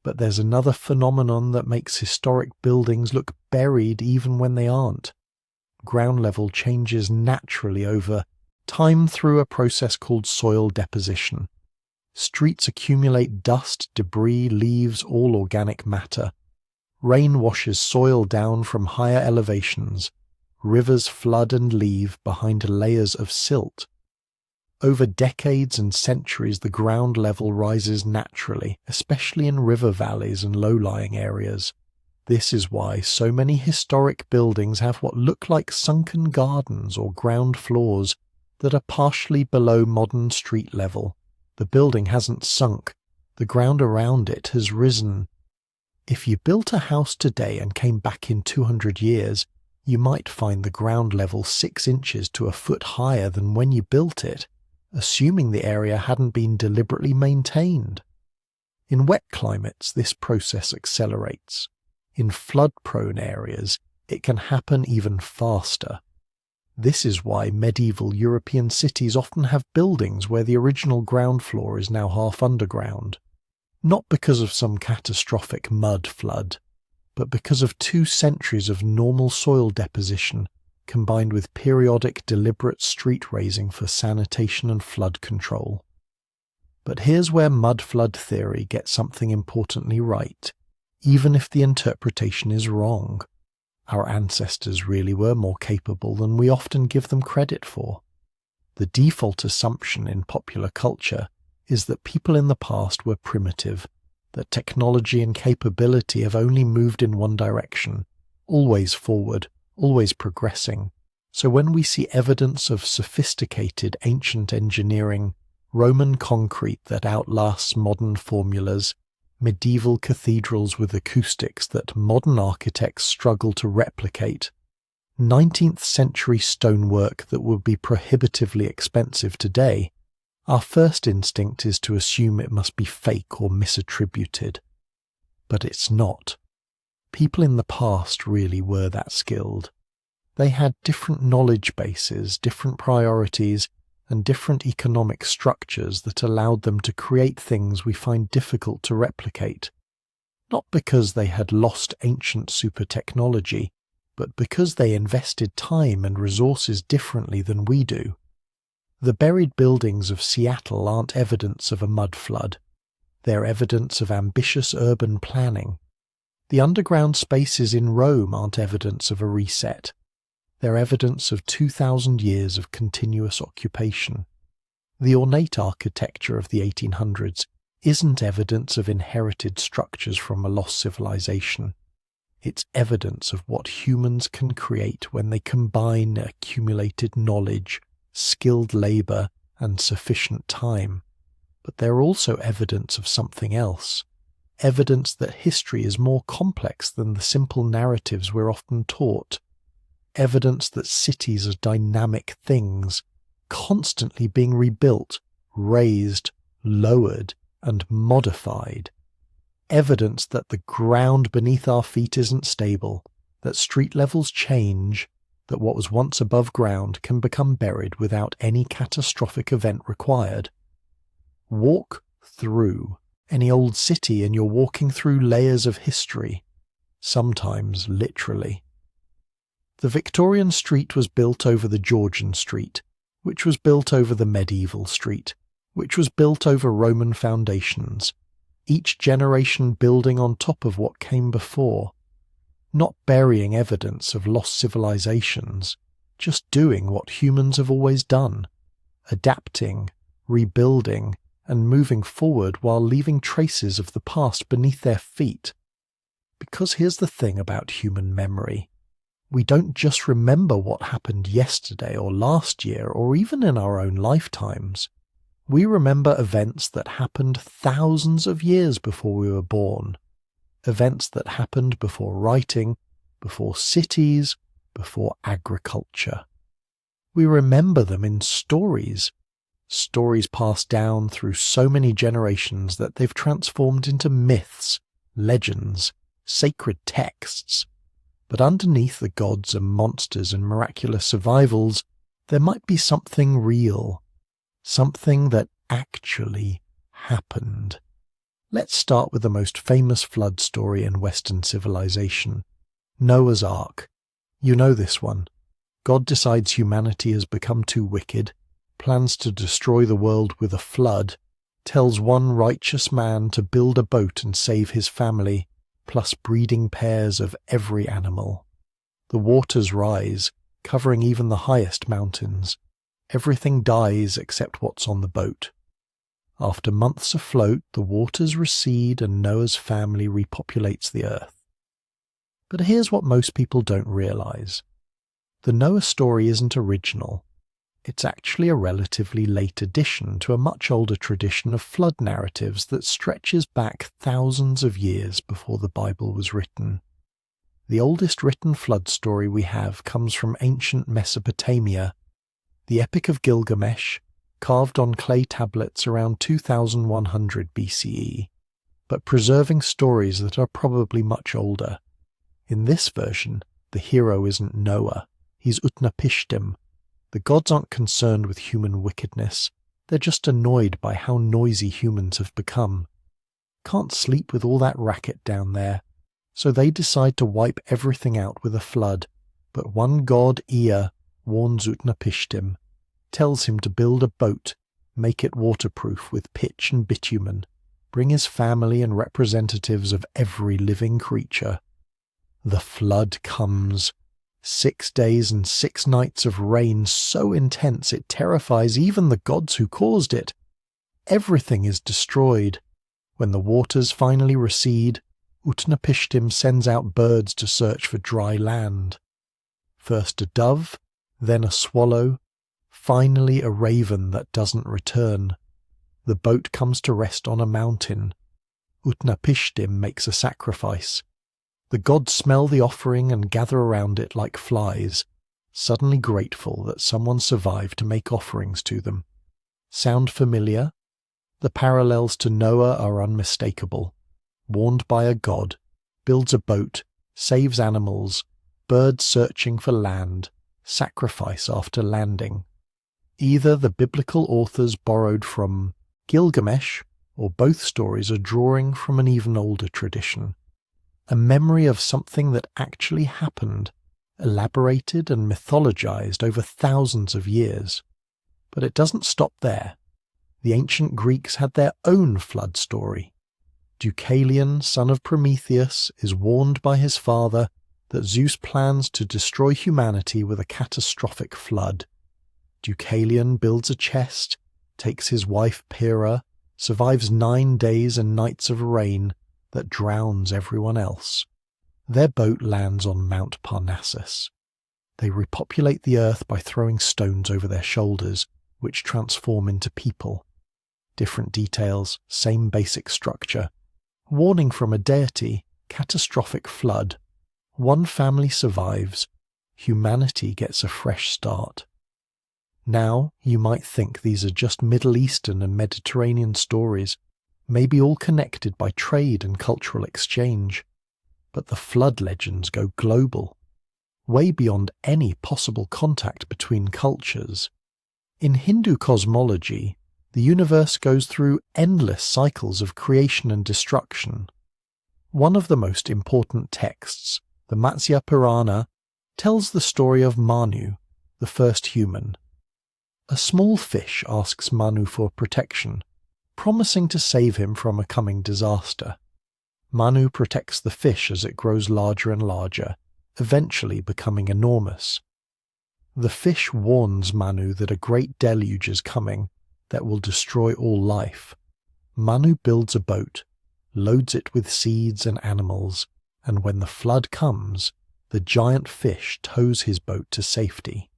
But there's another phenomenon that makes historic buildings look buried even when they aren't. Ground level changes naturally over time through a process called soil deposition. Streets accumulate dust, debris, leaves, all organic matter. Rain washes soil down from higher elevations. Rivers flood and leave behind layers of silt. Over decades and centuries, the ground level rises naturally, especially in river valleys and low-lying areas. This is why so many historic buildings have what look like sunken gardens or ground floors that are partially below modern street level. The building hasn't sunk, the ground around it has risen. If you built a house today and came back in 200 years, you might find the ground level 6 inches to a foot higher than when you built it, assuming the area hadn't been deliberately maintained. In wet climates, this process accelerates. In flood-prone areas, it can happen even faster. This is why medieval European cities often have buildings where the original ground floor is now half underground. Not because of some catastrophic mud flood, but because of 2 centuries of normal soil deposition combined with periodic deliberate street raising for sanitation and flood control. But here's where mud flood theory gets something importantly right, even if the interpretation is wrong. Our ancestors really were more capable than we often give them credit for. The default assumption in popular culture is that people in the past were primitive, that technology and capability have only moved in one direction, always forward, always progressing. So when we see evidence of sophisticated ancient engineering, Roman concrete that outlasts modern formulas, medieval cathedrals with acoustics that modern architects struggle to replicate, 19th century stonework that would be prohibitively expensive today, our first instinct is to assume it must be fake or misattributed. But it's not. People in the past really were that skilled. They had different knowledge bases, different priorities, and different economic structures that allowed them to create things we find difficult to replicate. Not because they had lost ancient super technology, but because they invested time and resources differently than we do. The buried buildings of Seattle aren't evidence of a mud flood. They're evidence of ambitious urban planning. The underground spaces in Rome aren't evidence of a reset. They're evidence of 2,000 years of continuous occupation. The ornate architecture of the 1800s isn't evidence of inherited structures from a lost civilization. It's evidence of what humans can create when they combine accumulated knowledge, skilled labour, and sufficient time. But they're also evidence of something else. Evidence that history is more complex than the simple narratives we're often taught. Evidence that cities are dynamic things, constantly being rebuilt, raised, lowered, and modified. Evidence that the ground beneath our feet isn't stable, that street levels change, that what was once above ground can become buried without any catastrophic event required. Walk through any old city and you're walking through layers of history, sometimes literally. The Victorian street was built over the Georgian street, which was built over the medieval street, which was built over Roman foundations, each generation building on top of what came before. not burying evidence of lost civilizations, just doing what humans have always done, adapting, rebuilding, and moving forward while leaving traces of the past beneath their feet. Because here's the thing about human memory. We don't just remember what happened yesterday or last year or even in our own lifetimes. We remember events that happened thousands of years before we were born. Events that happened before writing, before cities, before agriculture. We remember them in stories. Stories passed down through so many generations that they've transformed into myths, legends, sacred texts. But underneath the gods and monsters and miraculous survivals, there might be something real. Something that actually happened. Let's start with the most famous flood story in Western civilization, Noah's Ark. You know this one. God decides humanity has become too wicked, plans to destroy the world with a flood, tells one righteous man to build a boat and save his family, plus breeding pairs of every animal. The waters rise, covering even the highest mountains. Everything dies except what's on the boat. After months afloat, the waters recede and Noah's family repopulates the earth. But here's what most people don't realize. The Noah story isn't original. It's actually a relatively late addition to a much older tradition of flood narratives that stretches back thousands of years before the Bible was written. The oldest written flood story we have comes from ancient Mesopotamia, the Epic of Gilgamesh, carved on clay tablets around 2100 BCE, but preserving stories that are probably much older. In this version, the hero isn't Noah, he's Utnapishtim. The gods aren't concerned with human wickedness, they're just annoyed by how noisy humans have become. Can't sleep with all that racket down there, so they decide to wipe everything out with a flood, but one god, Ea, warns Utnapishtim, tells him to build a boat, make it waterproof with pitch and bitumen, bring his family and representatives of every living creature. The flood comes. 6 days and 6 nights of rain so intense it terrifies even the gods who caused it. Everything is destroyed. When the waters finally recede, Utnapishtim sends out birds to search for dry land. First a dove, then a swallow, finally a raven that doesn't return. The boat comes to rest on a mountain. Utnapishtim makes a sacrifice. The gods smell the offering and gather around it like flies, suddenly grateful that someone survived to make offerings to them. Sound familiar? The parallels to Noah are unmistakable. Warned by a god, builds a boat, saves animals, birds searching for land, sacrifice after landing. Either the biblical authors borrowed from Gilgamesh, or both stories are drawing from an even older tradition. A memory of something that actually happened, elaborated and mythologized over thousands of years. But it doesn't stop there. The ancient Greeks had their own flood story. Deucalion, son of Prometheus, is warned by his father that Zeus plans to destroy humanity with a catastrophic flood. Deucalion builds a chest, takes his wife Pyrrha, survives 9 days and nights of rain that drowns everyone else. Their boat lands on Mount Parnassus. They repopulate the earth by throwing stones over their shoulders, which transform into people. Different details, same basic structure. Warning from a deity, catastrophic flood. One family survives. Humanity gets a fresh start. Now, you might think these are just Middle Eastern and Mediterranean stories, maybe all connected by trade and cultural exchange. But the flood legends go global, way beyond any possible contact between cultures. In Hindu cosmology, the universe goes through endless cycles of creation and destruction. One of the most important texts, the Matsya Purana, tells the story of Manu, the first human. A small fish asks Manu for protection, promising to save him from a coming disaster. Manu protects the fish as it grows larger and larger, eventually becoming enormous. The fish warns Manu that a great deluge is coming that will destroy all life. Manu builds a boat, loads it with seeds and animals, and when the flood comes, the giant fish tows his boat to safety.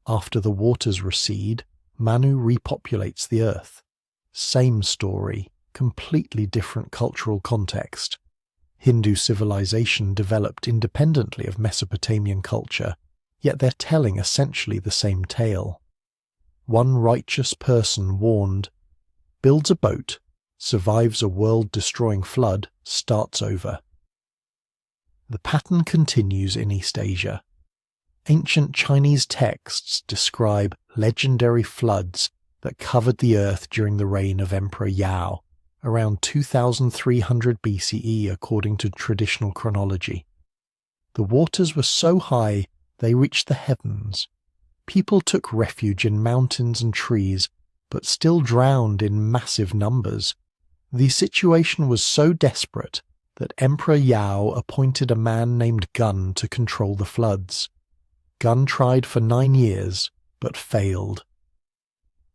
After the waters recede, Manu repopulates the earth. Same story, completely different cultural context. Hindu civilization developed independently of Mesopotamian culture, yet they're telling essentially the same tale. One righteous person warned, builds a boat, survives a world-destroying flood, starts over. The pattern continues in East Asia. Ancient Chinese texts describe legendary floods that covered the earth during the reign of Emperor Yao, around 2300 BCE according to traditional chronology. The waters were so high they reached the heavens. People took refuge in mountains and trees, but still drowned in massive numbers. The situation was so desperate that Emperor Yao appointed a man named Gun to control the floods. Gun tried for 9 years, but failed.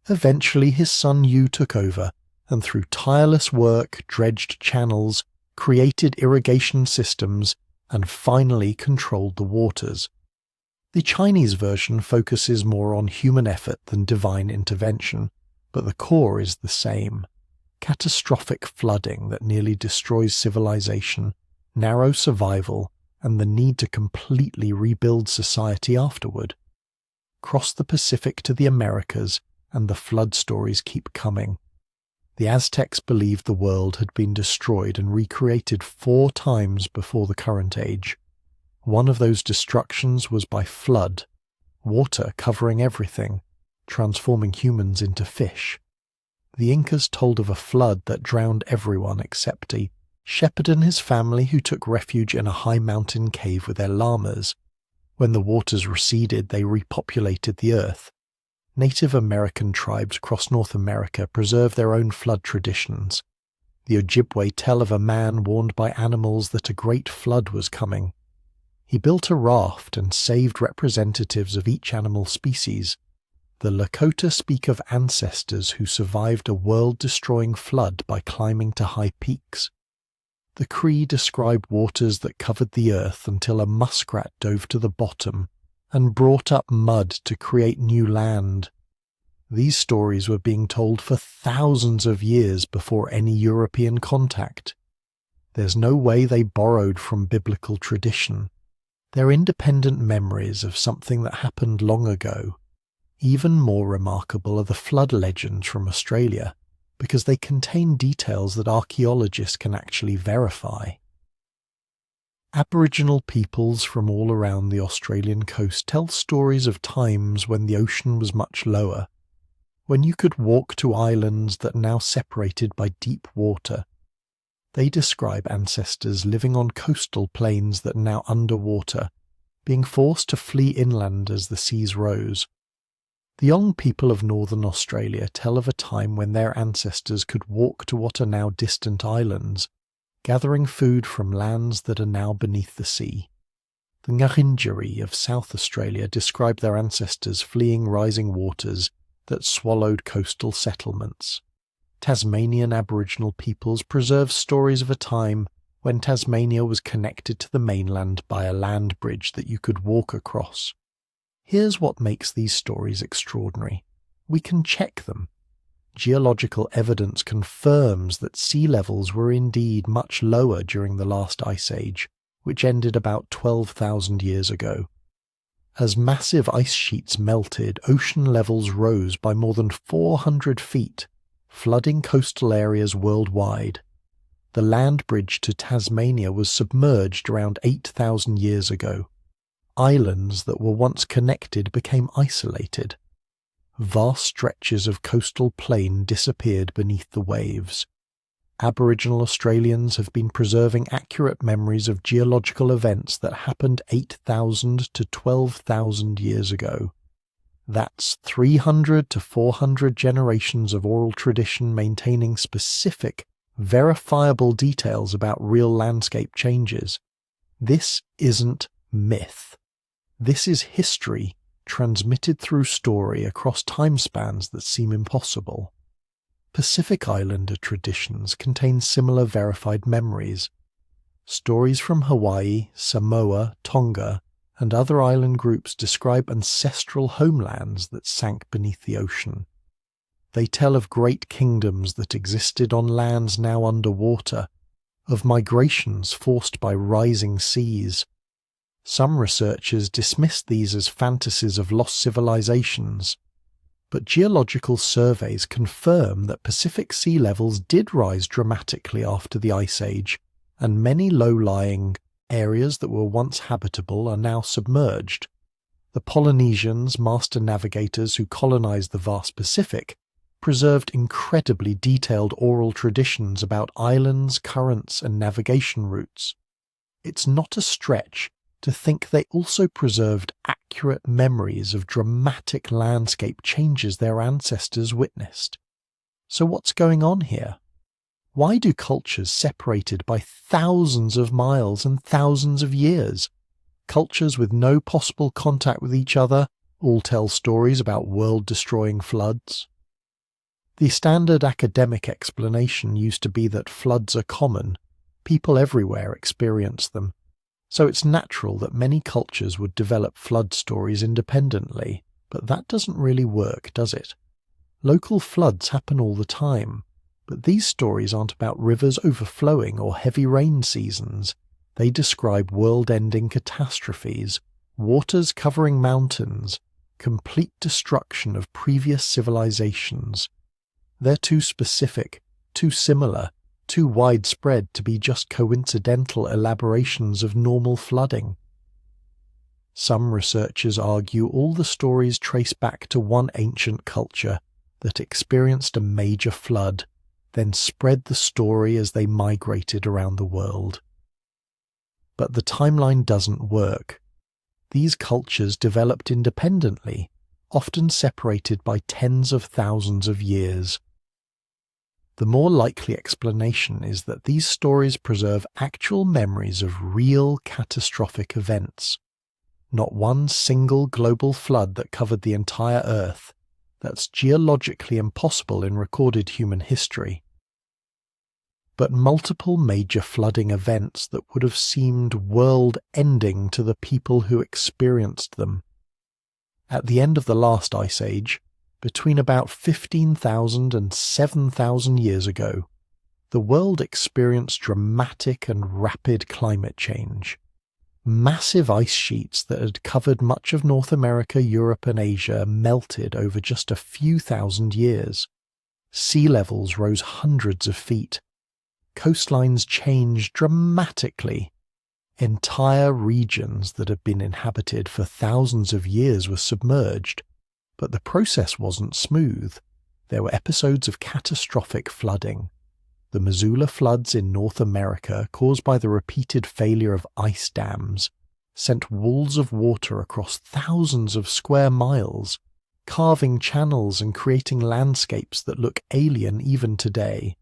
Eventually his son Yu took over, and through tireless work dredged channels, created irrigation systems, and finally controlled the waters. The Chinese version focuses more on human effort than divine intervention, but the core is the same. Catastrophic flooding that nearly destroys civilization, narrow survival, and the need to completely rebuild society afterward. Cross the Pacific to the Americas, and the flood stories keep coming. The Aztecs believed the world had been destroyed and recreated 4 times before the current age. One of those destructions was by flood, water covering everything, transforming humans into fish. The Incas told of a flood that drowned everyone except a shepherd and his family who took refuge in a high mountain cave with their llamas. When the waters receded, they repopulated the earth. Native American tribes across North America preserve their own flood traditions. The Ojibwe tell of a man warned by animals that a great flood was coming. He built a raft and saved representatives of each animal species. The Lakota speak of ancestors who survived a world-destroying flood by climbing to high peaks. The Cree describe waters that covered the earth until a muskrat dove to the bottom and brought up mud to create new land. These stories were being told for thousands of years before any European contact. There's no way they borrowed from biblical tradition. They're independent memories of something that happened long ago. Even more remarkable are the flood legends from Australia, because they contain details that archaeologists can actually verify. Aboriginal peoples from all around the Australian coast tell stories of times when the ocean was much lower, when you could walk to islands that are now separated by deep water. They describe ancestors living on coastal plains that are now underwater, being forced to flee inland as the seas rose. The Yolngu people of northern Australia tell of a time when their ancestors could walk to what are now distant islands, gathering food from lands that are now beneath the sea. The Ngurindjeri of South Australia describe their ancestors fleeing rising waters that swallowed coastal settlements. Tasmanian Aboriginal peoples preserve stories of a time when Tasmania was connected to the mainland by a land bridge that you could walk across. Here's what makes these stories extraordinary. We can check them. Geological evidence confirms that sea levels were indeed much lower during the last ice age, which ended about 12,000 years ago. As massive ice sheets melted, ocean levels rose by more than 400 feet, flooding coastal areas worldwide. The land bridge to Tasmania was submerged around 8,000 years ago. Islands that were once connected became isolated. Vast stretches of coastal plain disappeared beneath the waves. Aboriginal Australians have been preserving accurate memories of geological events that happened 8,000 to 12,000 years ago. That's 300 to 400 generations of oral tradition maintaining specific, verifiable details about real landscape changes. This isn't myth. This is history transmitted through story across time spans that seem impossible. Pacific Islander traditions contain similar verified memories. Stories from Hawaii, Samoa, Tonga, and other island groups describe ancestral homelands that sank beneath the ocean. They tell of great kingdoms that existed on lands now underwater, of migrations forced by rising seas. Some researchers dismissed these as fantasies of lost civilizations, but geological surveys confirm that Pacific sea levels did rise dramatically after the Ice Age, and many low-lying areas that were once habitable are now submerged. The Polynesians, master navigators who colonized the vast Pacific, preserved incredibly detailed oral traditions about islands, currents, and navigation routes. It's not a stretch to think they also preserved accurate memories of dramatic landscape changes their ancestors witnessed. So what's going on here? Why do cultures separated by thousands of miles and thousands of years, cultures with no possible contact with each other, all tell stories about world-destroying floods? The standard academic explanation used to be that floods are common. People everywhere experience them. So it's natural that many cultures would develop flood stories independently, but that doesn't really work, does it? Local floods happen all the time, but these stories aren't about rivers overflowing or heavy rain seasons. They describe world-ending catastrophes, waters covering mountains, complete destruction of previous civilizations. They're too specific, too similar, too widespread to be just coincidental elaborations of normal flooding. Some researchers argue all the stories trace back to one ancient culture that experienced a major flood, then spread the story as they migrated around the world. But the timeline doesn't work. These cultures developed independently, often separated by tens of thousands of years. The more likely explanation is that these stories preserve actual memories of real catastrophic events, not one single global flood that covered the entire Earth. That's geologically impossible in recorded human history. But multiple major flooding events that would have seemed world-ending to the people who experienced them. At the end of the last Ice Age, between about 15,000 and 7,000 years ago, the world experienced dramatic and rapid climate change. Massive ice sheets that had covered much of North America, Europe, and Asia melted over just a few thousand years. Sea levels rose hundreds of feet. Coastlines changed dramatically. Entire regions that had been inhabited for thousands of years were submerged. But the process wasn't smooth. There were episodes of catastrophic flooding. The Missoula floods in North America, caused by the repeated failure of ice dams, sent walls of water across thousands of square miles, carving channels and creating landscapes that look alien even today.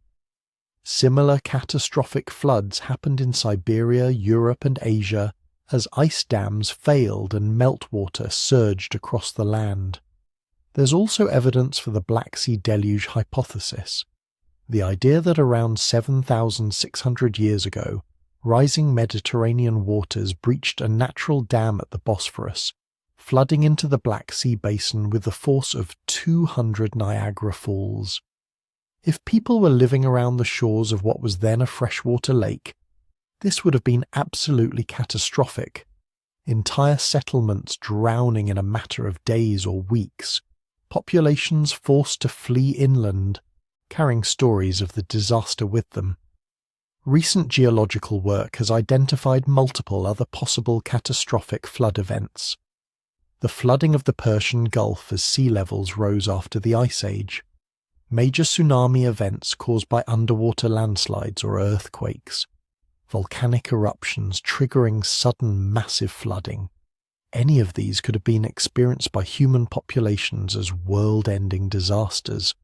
Similar catastrophic floods happened in Siberia, Europe, and Asia as ice dams failed and meltwater surged across the land. There's also evidence for the Black Sea deluge hypothesis, the idea that around 7,600 years ago, rising Mediterranean waters breached a natural dam at the Bosphorus, flooding into the Black Sea basin with the force of 200 Niagara Falls. If people were living around the shores of what was then a freshwater lake, this would have been absolutely catastrophic. Entire settlements drowning in a matter of days or weeks. Populations forced to flee inland, carrying stories of the disaster with them. Recent geological work has identified multiple other possible catastrophic flood events. The flooding of the Persian Gulf as sea levels rose after the Ice Age. Major tsunami events caused by underwater landslides or earthquakes. Volcanic eruptions triggering sudden massive flooding. Any of these could have been experienced by human populations as world-ending disasters.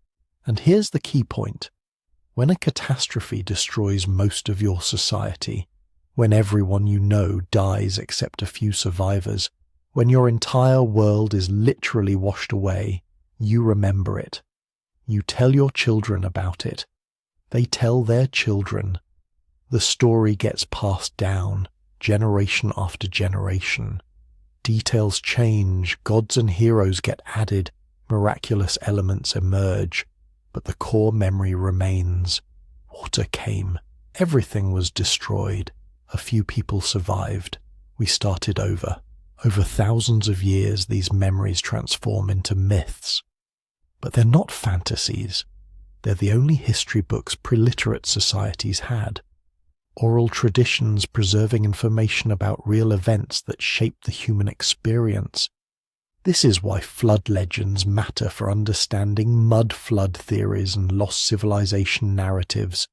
And here's the key point. When a catastrophe destroys most of your society, when everyone you know dies except a few survivors, when your entire world is literally washed away, you remember it. You tell your children about it. They tell their children. The story gets passed down, generation after generation. Details change, gods and heroes get added, miraculous elements emerge, but the core memory remains. Water came. Everything was destroyed. A few people survived. We started over. Over thousands of years, these memories transform into myths. But they're not fantasies. They're the only history books preliterate societies had. Oral traditions preserving information about real events that shaped the human experience. This is why flood legends matter for understanding mud flood theories and lost civilization narratives.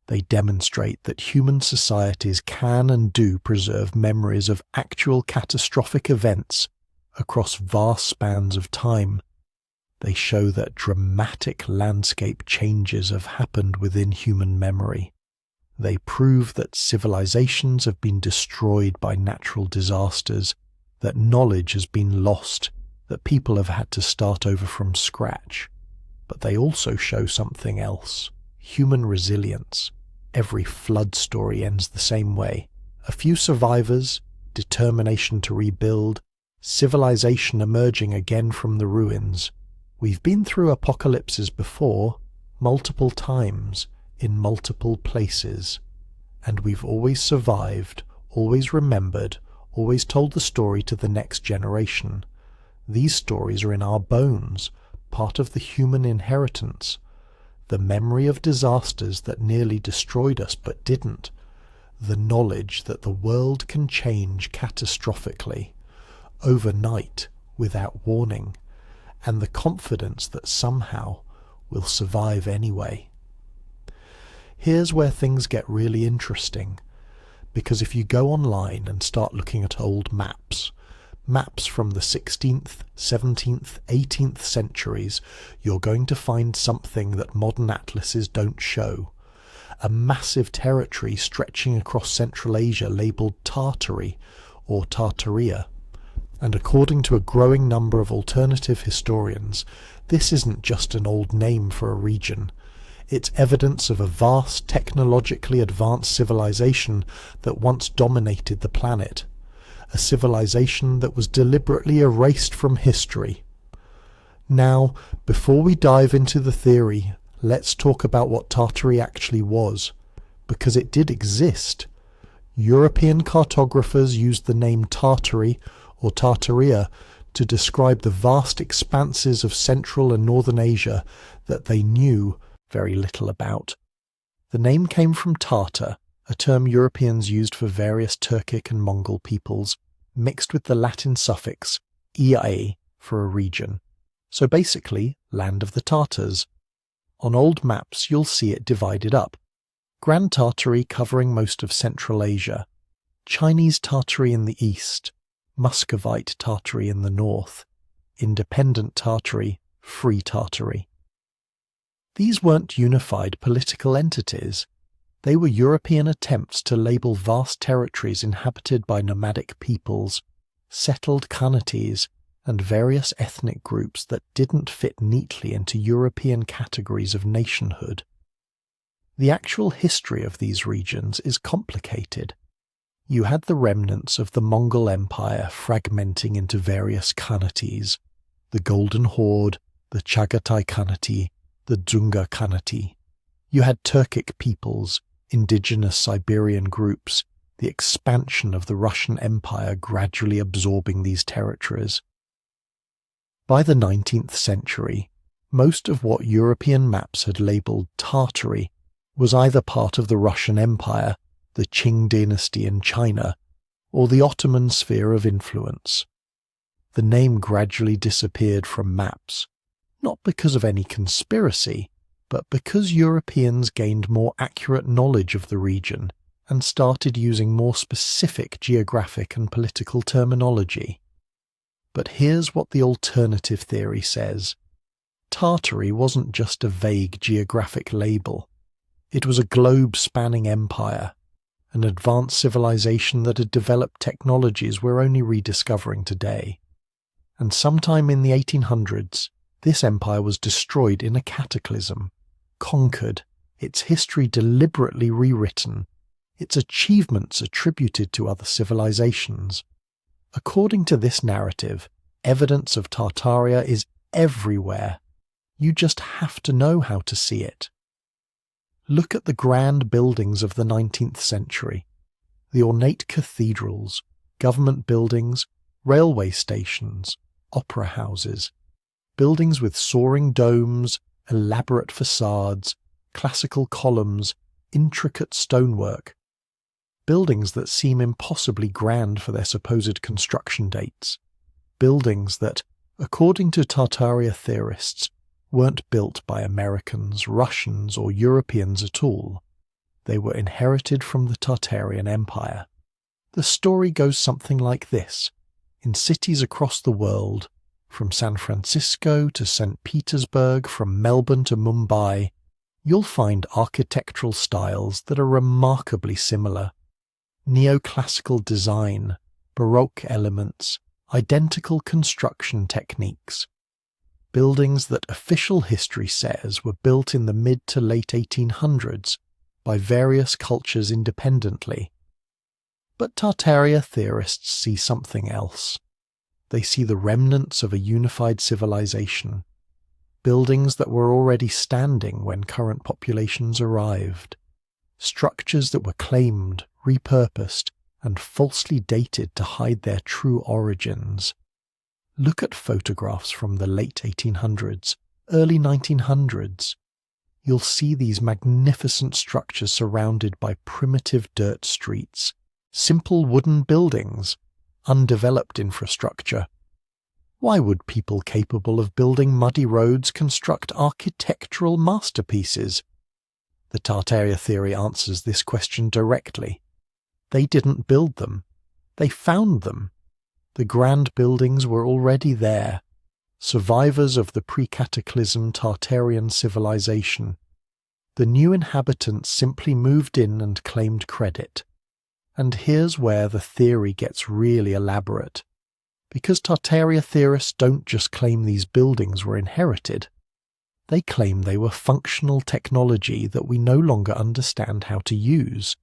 They demonstrate that human societies can and do preserve memories of actual catastrophic events across vast spans of time. They show that dramatic landscape changes have happened within human memory. They prove that civilizations have been destroyed by natural disasters, that knowledge has been lost, that people have had to start over from scratch. But they also show something else: human resilience. Every flood story ends the same way. A few survivors, determination to rebuild, civilization emerging again from the ruins. We've been through apocalypses before, multiple times, in multiple places, and we've always survived, always remembered, always told the story to the next generation. These stories are in our bones, part of the human inheritance. The memory of disasters that nearly destroyed us but didn't. The knowledge that the world can change catastrophically, overnight, without warning, and the confidence that somehow we'll survive anyway. Here's where things get really interesting, because if you go online and start looking at old maps from the 16th, 17th, 18th centuries, you're going to find something that modern atlases don't show. A massive territory stretching across Central Asia labelled Tartary or Tartaria. And according to a growing number of alternative historians, this isn't just an old name for a region. It's evidence of a vast, technologically advanced civilization that once dominated the planet. A civilization that was deliberately erased from history. Now, before we dive into the theory, let's talk about what Tartary actually was, because it did exist. European cartographers used the name Tartary or Tartaria to describe the vast expanses of Central and Northern Asia that they knew very little about. The name came from Tartar, a term Europeans used for various Turkic and Mongol peoples, mixed with the Latin suffix "ia" for a region. So basically, land of the Tartars. On old maps you'll see it divided up. Grand Tartary covering most of Central Asia, Chinese Tartary in the east, Muscovite Tartary in the north, Independent Tartary, Free Tartary. These weren't unified political entities. They were European attempts to label vast territories inhabited by nomadic peoples, settled khanates, and various ethnic groups that didn't fit neatly into European categories of nationhood. The actual history of these regions is complicated. You had the remnants of the Mongol Empire fragmenting into various khanates, the Golden Horde, the Chagatai Khanate, the Dzunga Khanate. You had Turkic peoples, indigenous Siberian groups, the expansion of the Russian Empire gradually absorbing these territories. By the 19th century, most of what European maps had labelled Tartary was either part of the Russian Empire, the Qing dynasty in China, or the Ottoman sphere of influence. The name gradually disappeared from maps, not because of any conspiracy, but because Europeans gained more accurate knowledge of the region and started using more specific geographic and political terminology. But here's what the alternative theory says. Tartary wasn't just a vague geographic label. It was a globe-spanning empire, an advanced civilization that had developed technologies we're only rediscovering today. And sometime in the 1800s, this empire was destroyed in a cataclysm, conquered, its history deliberately rewritten, its achievements attributed to other civilizations. According to this narrative, evidence of Tartaria is everywhere. You just have to know how to see it. Look at the grand buildings of the 19th century, the ornate cathedrals, government buildings, railway stations, opera houses, buildings with soaring domes, elaborate facades, classical columns, intricate stonework, buildings that seem impossibly grand for their supposed construction dates, buildings that, according to Tartaria theorists, weren't built by Americans, Russians, or Europeans at all. They were inherited from the Tartarian Empire. The story goes something like this. In cities across the world, from San Francisco to St. Petersburg, from Melbourne to Mumbai, you'll find architectural styles that are remarkably similar. Neoclassical design, Baroque elements, identical construction techniques. Buildings that official history says were built in the mid to late 1800s by various cultures independently. But Tartaria theorists see something else. They see the remnants of a unified civilization, buildings that were already standing when current populations arrived, structures that were claimed, repurposed, and falsely dated to hide their true origins. Look at photographs from the late 1800s, early 1900s. You'll see these magnificent structures surrounded by primitive dirt streets, simple wooden buildings, undeveloped infrastructure. Why would people capable of building muddy roads construct architectural masterpieces? The Tartaria theory answers this question directly. They didn't build them. They found them. The grand buildings were already there, survivors of the pre-cataclysm Tartarian civilization. The new inhabitants simply moved in and claimed credit. And here's where the theory gets really elaborate. Because Tartaria theorists don't just claim these buildings were inherited. They claim they were functional technology that we no longer understand how to use.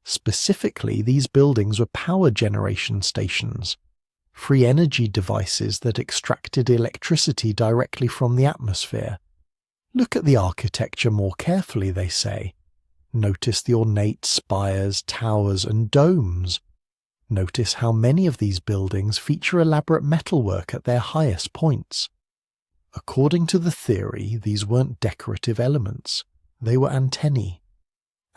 Specifically, these buildings were power generation stations, free energy devices that extracted electricity directly from the atmosphere. Look at the architecture more carefully, they say. Notice the ornate spires, towers, and domes. Notice how many of these buildings feature elaborate metalwork at their highest points. According to the theory, these weren't decorative elements. They were antennae.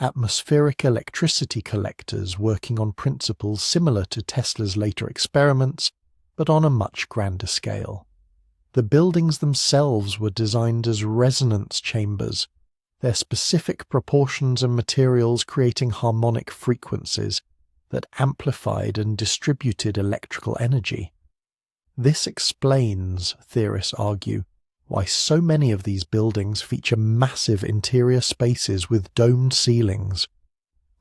Atmospheric electricity collectors working on principles similar to Tesla's later experiments, but on a much grander scale. The buildings themselves were designed as resonance chambers, their specific proportions and materials creating harmonic frequencies that amplified and distributed electrical energy. This explains, theorists argue, why so many of these buildings feature massive interior spaces with domed ceilings.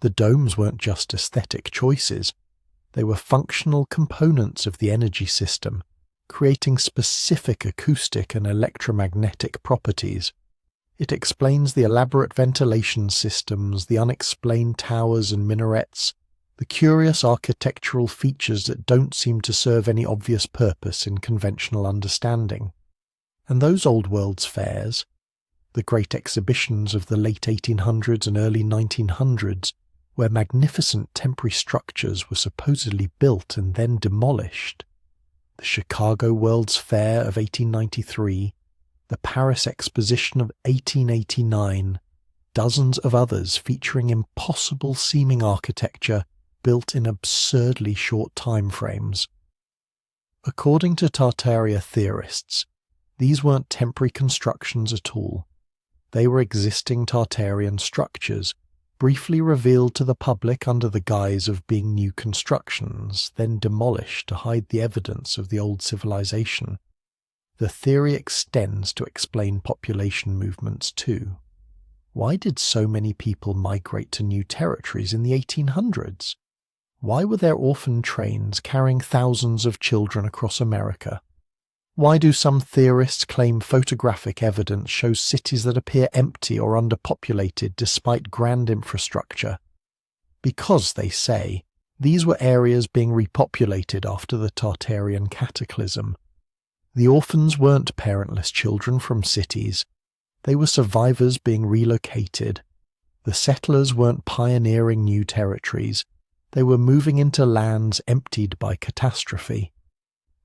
The domes weren't just aesthetic choices. They were functional components of the energy system, creating specific acoustic and electromagnetic properties. It explains the elaborate ventilation systems, the unexplained towers and minarets, the curious architectural features that don't seem to serve any obvious purpose in conventional understanding. And those old world's fairs, the great exhibitions of the late 1800s and early 1900s, where magnificent temporary structures were supposedly built and then demolished, the Chicago World's Fair of 1893, the Paris Exposition of 1889, dozens of others featuring impossible-seeming architecture built in absurdly short time frames. According to Tartaria theorists, these weren't temporary constructions at all. They were existing Tartarian structures, briefly revealed to the public under the guise of being new constructions, then demolished to hide the evidence of the old civilization. the theory extends to explain population movements too. Why did so many people migrate to new territories in the 1800s? Why were there orphan trains carrying thousands of children across America? Why do some theorists claim photographic evidence shows cities that appear empty or underpopulated despite grand infrastructure? Because, they say, these were areas being repopulated after the Tartarian cataclysm. The orphans weren't parentless children from cities. They were survivors being relocated. The settlers weren't pioneering new territories. They were moving into lands emptied by catastrophe.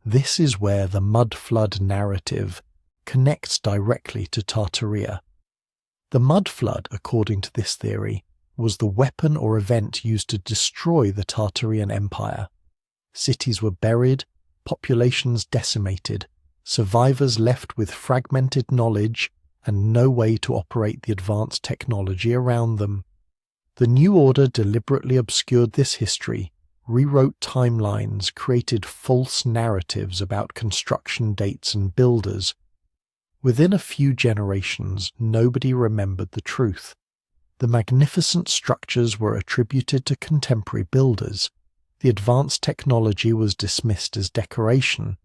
This is where the mud flood narrative connects directly to Tartaria. The mud flood, according to this theory, was the weapon or event used to destroy the Tartarian Empire. Cities were buried, populations decimated, survivors left with fragmented knowledge and no way to operate the advanced technology around them. The New Order deliberately obscured this history, rewrote timelines, created false narratives about construction dates and builders. Within a few generations, nobody remembered the truth. The magnificent structures were attributed to contemporary builders. The advanced technology was dismissed as decoration.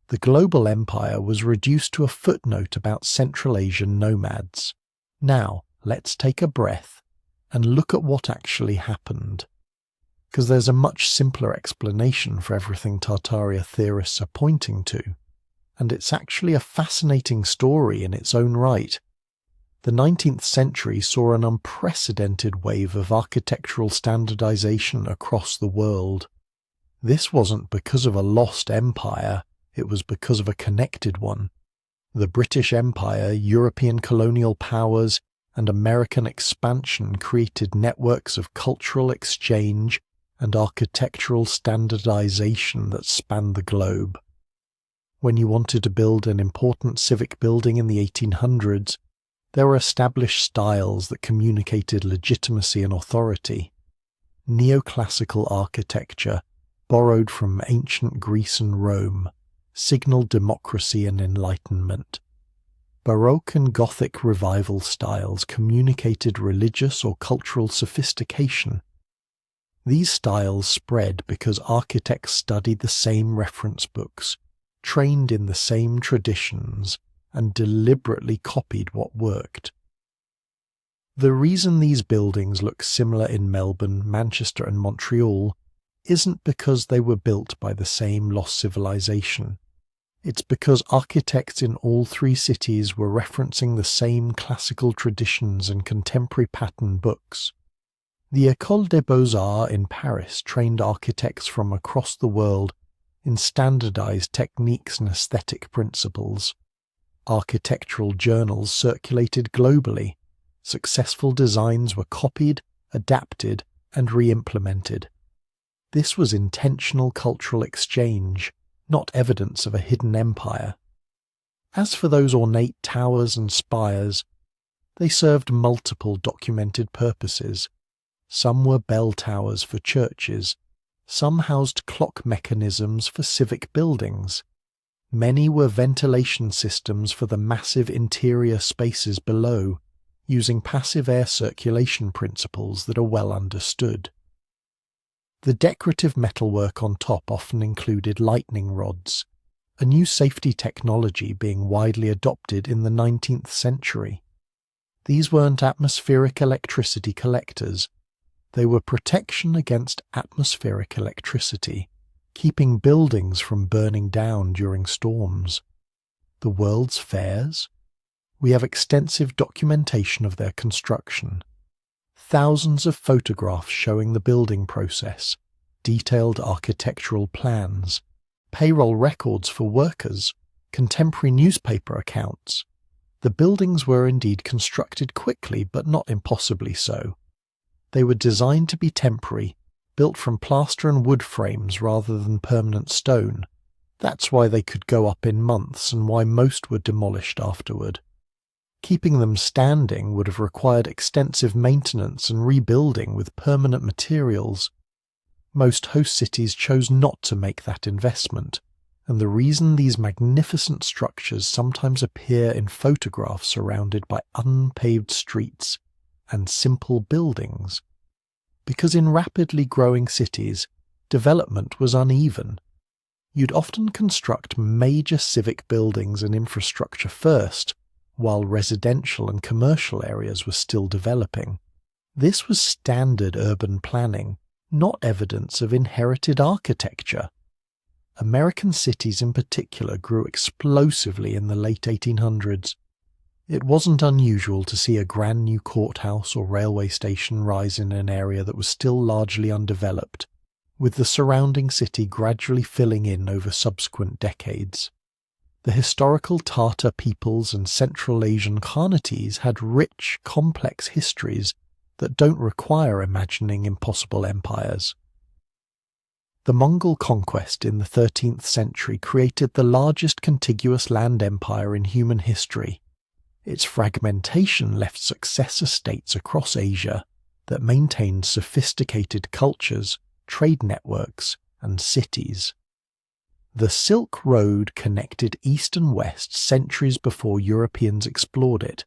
The global empire was reduced to a footnote about Central Asian nomads. Now, let's take a breath and look at what actually happened. Because there's a much simpler explanation for everything Tartaria theorists are pointing to, and it's actually a fascinating story in its own right. The 19th century saw an unprecedented wave of architectural standardization across the world. This wasn't because of a lost empire, it was because of a connected one. The British Empire, European colonial powers, and American expansion created networks of cultural exchange and architectural standardization that spanned the globe. When you wanted to build an important civic building in the 1800s, there were established styles that communicated legitimacy and authority. Neoclassical architecture, borrowed from ancient Greece and Rome, signaled democracy and enlightenment. Baroque and Gothic revival styles communicated religious or cultural sophistication. These styles spread because architects studied the same reference books, trained in the same traditions, and deliberately copied what worked. The reason these buildings look similar in Melbourne, Manchester, and Montreal isn't because they were built by the same lost civilization. It's because architects in all three cities were referencing the same classical traditions and contemporary pattern books. The École des Beaux-Arts in Paris trained architects from across the world in standardized techniques and aesthetic principles. Architectural journals circulated globally. Successful designs were copied, adapted, and re-implemented. This was intentional cultural exchange, not evidence of a hidden empire. As for those ornate towers and spires, they served multiple documented purposes. Some were bell towers for churches, some housed clock mechanisms for civic buildings. Many were ventilation systems for the massive interior spaces below, using passive air circulation principles that are well understood. The decorative metalwork on top often included lightning rods, a new safety technology being widely adopted in the 19th century. These weren't atmospheric electricity collectors. They were protection against atmospheric electricity, keeping buildings from burning down during storms. The world's fairs? We have extensive documentation of their construction. Thousands of photographs showing the building process, detailed architectural plans, payroll records for workers, contemporary newspaper accounts. The buildings were indeed constructed quickly, but not impossibly so. They were designed to be temporary, built from plaster and wood frames rather than permanent stone. That's why they could go up in months and why most were demolished afterward. Keeping them standing would have required extensive maintenance and rebuilding with permanent materials. Most host cities chose not to make that investment, and the reason these magnificent structures sometimes appear in photographs surrounded by unpaved streets and simple buildings. Because in rapidly growing cities, development was uneven. You'd often construct major civic buildings and infrastructure first, while residential and commercial areas were still developing. This was standard urban planning, not evidence of inherited architecture. American cities in particular grew explosively in the late 1800s. It wasn't unusual to see a brand new courthouse or railway station rise in an area that was still largely undeveloped, with the surrounding city gradually filling in over subsequent decades. The historical Tartar peoples and Central Asian Khanates had rich, complex histories that don't require imagining impossible empires. The Mongol conquest in the 13th century created the largest contiguous land empire in human history. Its fragmentation left successor states across Asia that maintained sophisticated cultures, trade networks, and cities. The Silk Road connected East and West centuries before Europeans explored it.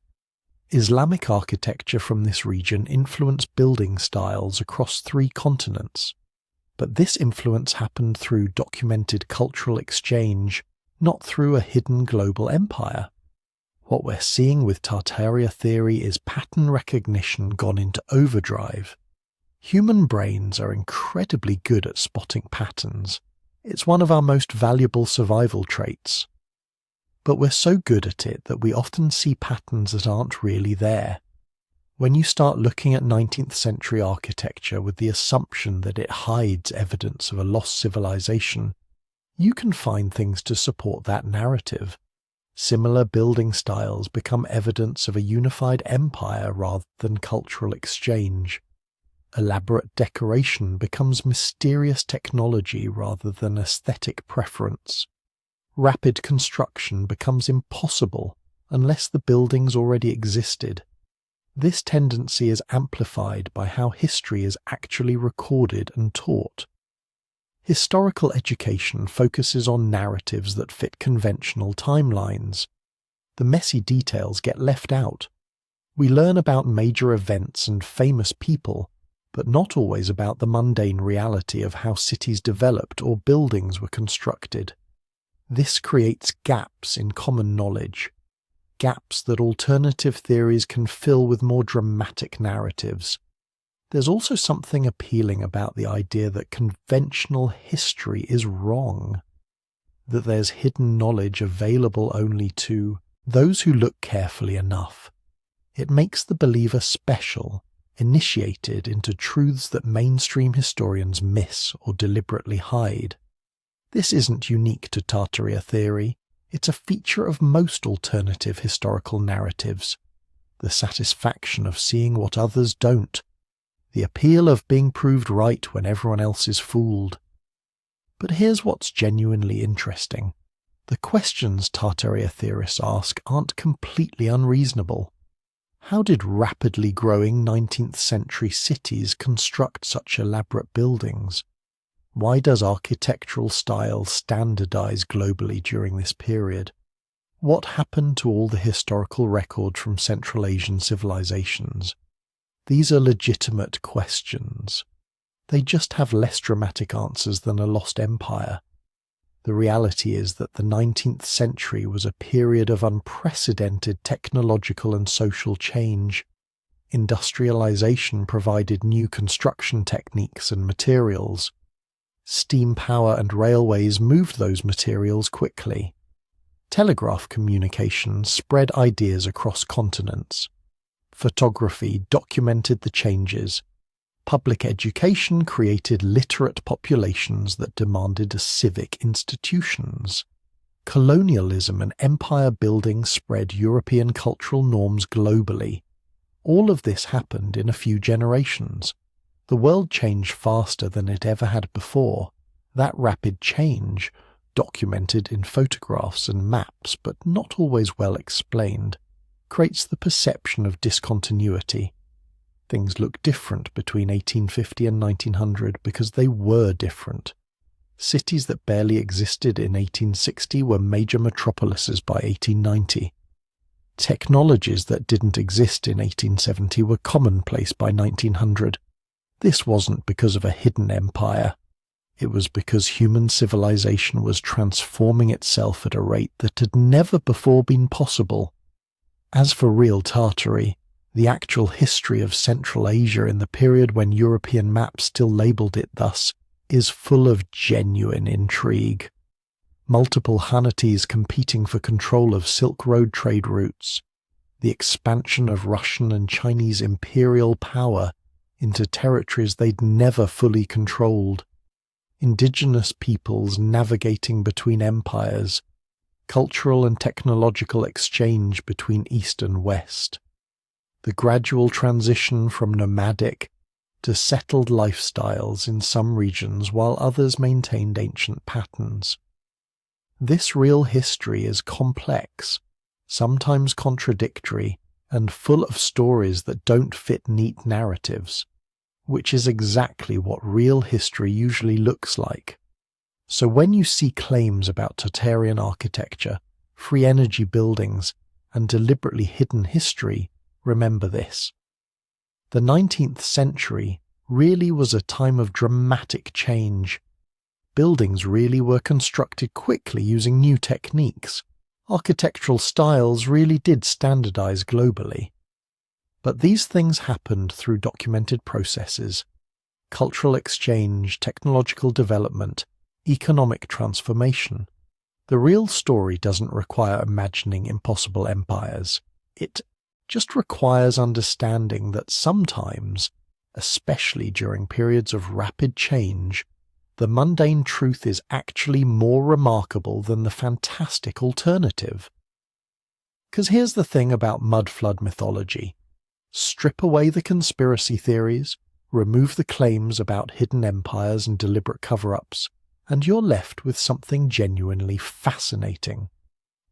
Islamic architecture from this region influenced building styles across 3 continents. But this influence happened through documented cultural exchange, not through a hidden global empire. What we're seeing with Tartaria theory is pattern recognition gone into overdrive. Human brains are incredibly good at spotting patterns. It's one of our most valuable survival traits. But we're so good at it that we often see patterns that aren't really there. When you start looking at 19th century architecture with the assumption that it hides evidence of a lost civilization, you can find things to support that narrative. Similar building styles become evidence of a unified empire rather than cultural exchange. Elaborate decoration becomes mysterious technology rather than aesthetic preference. Rapid construction becomes impossible unless the buildings already existed. This tendency is amplified by how history is actually recorded and taught. Historical education focuses on narratives that fit conventional timelines. The messy details get left out. We learn about major events and famous people, but not always about the mundane reality of how cities developed or buildings were constructed. This creates gaps in common knowledge. Gaps that alternative theories can fill with more dramatic narratives. There's also something appealing about the idea that conventional history is wrong, that there's hidden knowledge available only to those who look carefully enough. It makes the believer special, initiated into truths that mainstream historians miss or deliberately hide. This isn't unique to Tartaria theory. It's a feature of most alternative historical narratives. The satisfaction of seeing what others don't. The appeal of being proved right when everyone else is fooled. But here's what's genuinely interesting. The questions Tartaria theorists ask aren't completely unreasonable. How did rapidly growing 19th century cities construct such elaborate buildings? Why does architectural style standardize globally during this period? What happened to all the historical record from Central Asian civilizations? These are legitimate questions. They just have less dramatic answers than a lost empire. The reality is that the 19th century was a period of unprecedented technological and social change. Industrialization provided new construction techniques and materials. Steam power and railways moved those materials quickly. Telegraph communication spread ideas across continents. Photography documented the changes. Public education created literate populations that demanded civic institutions. Colonialism and empire building spread European cultural norms globally. All of this happened in a few generations. The world changed faster than it ever had before. That rapid change, documented in photographs and maps but not always well explained, creates the perception of discontinuity. Things look different between 1850 and 1900 because they were different. Cities that barely existed in 1860 were major metropolises by 1890. Technologies that didn't exist in 1870 were commonplace by 1900. This wasn't because of a hidden empire. It was because human civilization was transforming itself at a rate that had never before been possible. As for real Tartary, the actual history of Central Asia in the period when European maps still labelled it thus, is full of genuine intrigue. Multiple Hanates competing for control of Silk Road trade routes, the expansion of Russian and Chinese imperial power into territories they'd never fully controlled, indigenous peoples navigating between empires, cultural and technological exchange between East and West, the gradual transition from nomadic to settled lifestyles in some regions while others maintained ancient patterns. This real history is complex, sometimes contradictory, and full of stories that don't fit neat narratives, which is exactly what real history usually looks like. So when you see claims about Tartarian architecture, free energy buildings, and deliberately hidden history, remember this. The 19th century really was a time of dramatic change. Buildings really were constructed quickly using new techniques. Architectural styles really did standardize globally. But these things happened through documented processes: cultural exchange, technological development, economic transformation. The real story doesn't require imagining impossible empires. It just requires understanding that sometimes, especially during periods of rapid change, the mundane truth is actually more remarkable than the fantastic alternative. Because here's the thing about mud flood mythology. Strip away the conspiracy theories, remove the claims about hidden empires and deliberate cover-ups, and you're left with something genuinely fascinating.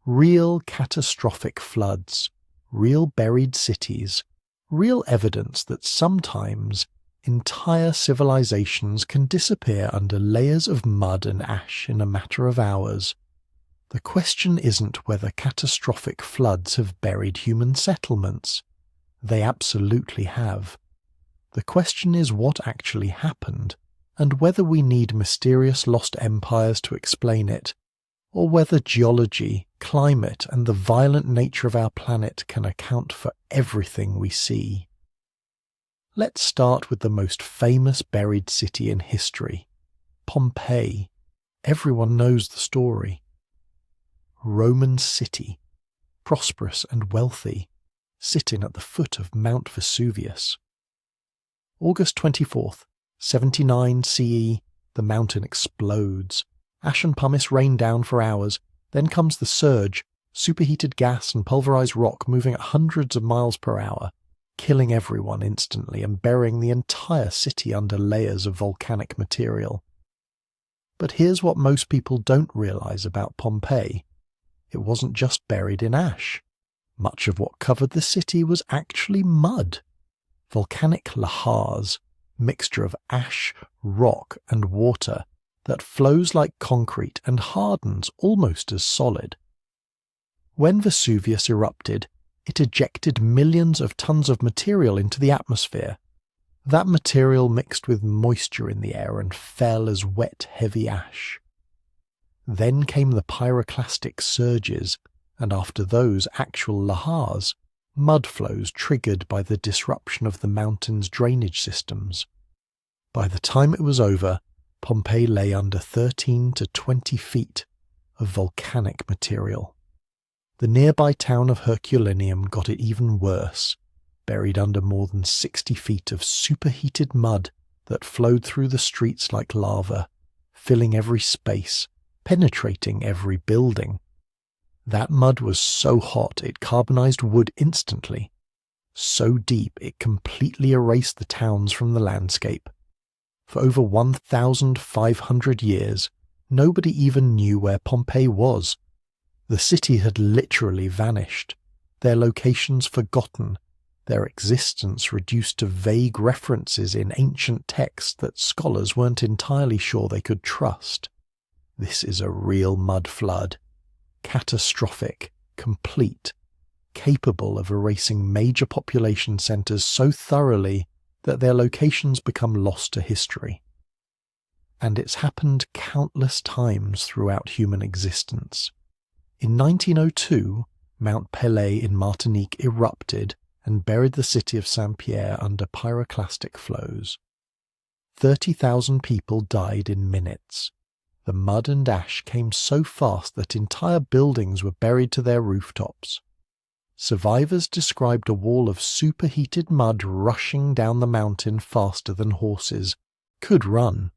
Real catastrophic floods, real buried cities, real evidence that sometimes entire civilizations can disappear under layers of mud and ash in a matter of hours. The question isn't whether catastrophic floods have buried human settlements. They absolutely have. The question is what actually happened, and whether we need mysterious lost empires to explain it, or whether geology, climate, and the violent nature of our planet can account for everything we see. Let's start with the most famous buried city in history, Pompeii. Everyone knows the story. Roman city, prosperous and wealthy, sitting at the foot of Mount Vesuvius. August 24th, 79 CE, the mountain explodes. Ash and pumice rain down for hours, then comes the surge, superheated gas and pulverized rock moving at hundreds of miles per hour, killing everyone instantly and burying the entire city under layers of volcanic material. But here's what most people don't realize about Pompeii. It wasn't just buried in ash. Much of what covered the city was actually mud. Volcanic lahars, mixture of ash, rock and water, that flows like concrete and hardens almost as solid. When Vesuvius erupted, it ejected millions of tons of material into the atmosphere. That material mixed with moisture in the air and fell as wet, heavy ash. Then came the pyroclastic surges, and after those actual lahars, mud flows triggered by the disruption of the mountain's drainage systems. By the time it was over, Pompeii lay under 13 to 20 feet of volcanic material. The nearby town of Herculaneum got it even worse, buried under more than 60 feet of superheated mud that flowed through the streets like lava, filling every space, penetrating every building. That mud was so hot it carbonized wood instantly, so deep it completely erased the towns from the landscape. For over 1,500 years, nobody even knew where Pompeii was. The city had literally vanished, their locations forgotten, their existence reduced to vague references in ancient texts that scholars weren't entirely sure they could trust. This is a real mud flood. Catastrophic, complete, capable of erasing major population centres so thoroughly that their locations become lost to history. And it's happened countless times throughout human existence. In 1902, Mount Pelée in Martinique erupted and buried the city of Saint-Pierre under pyroclastic flows. 30,000 people died in minutes. The mud and ash came so fast that entire buildings were buried to their rooftops. Survivors described a wall of superheated mud rushing down the mountain faster than horses could run.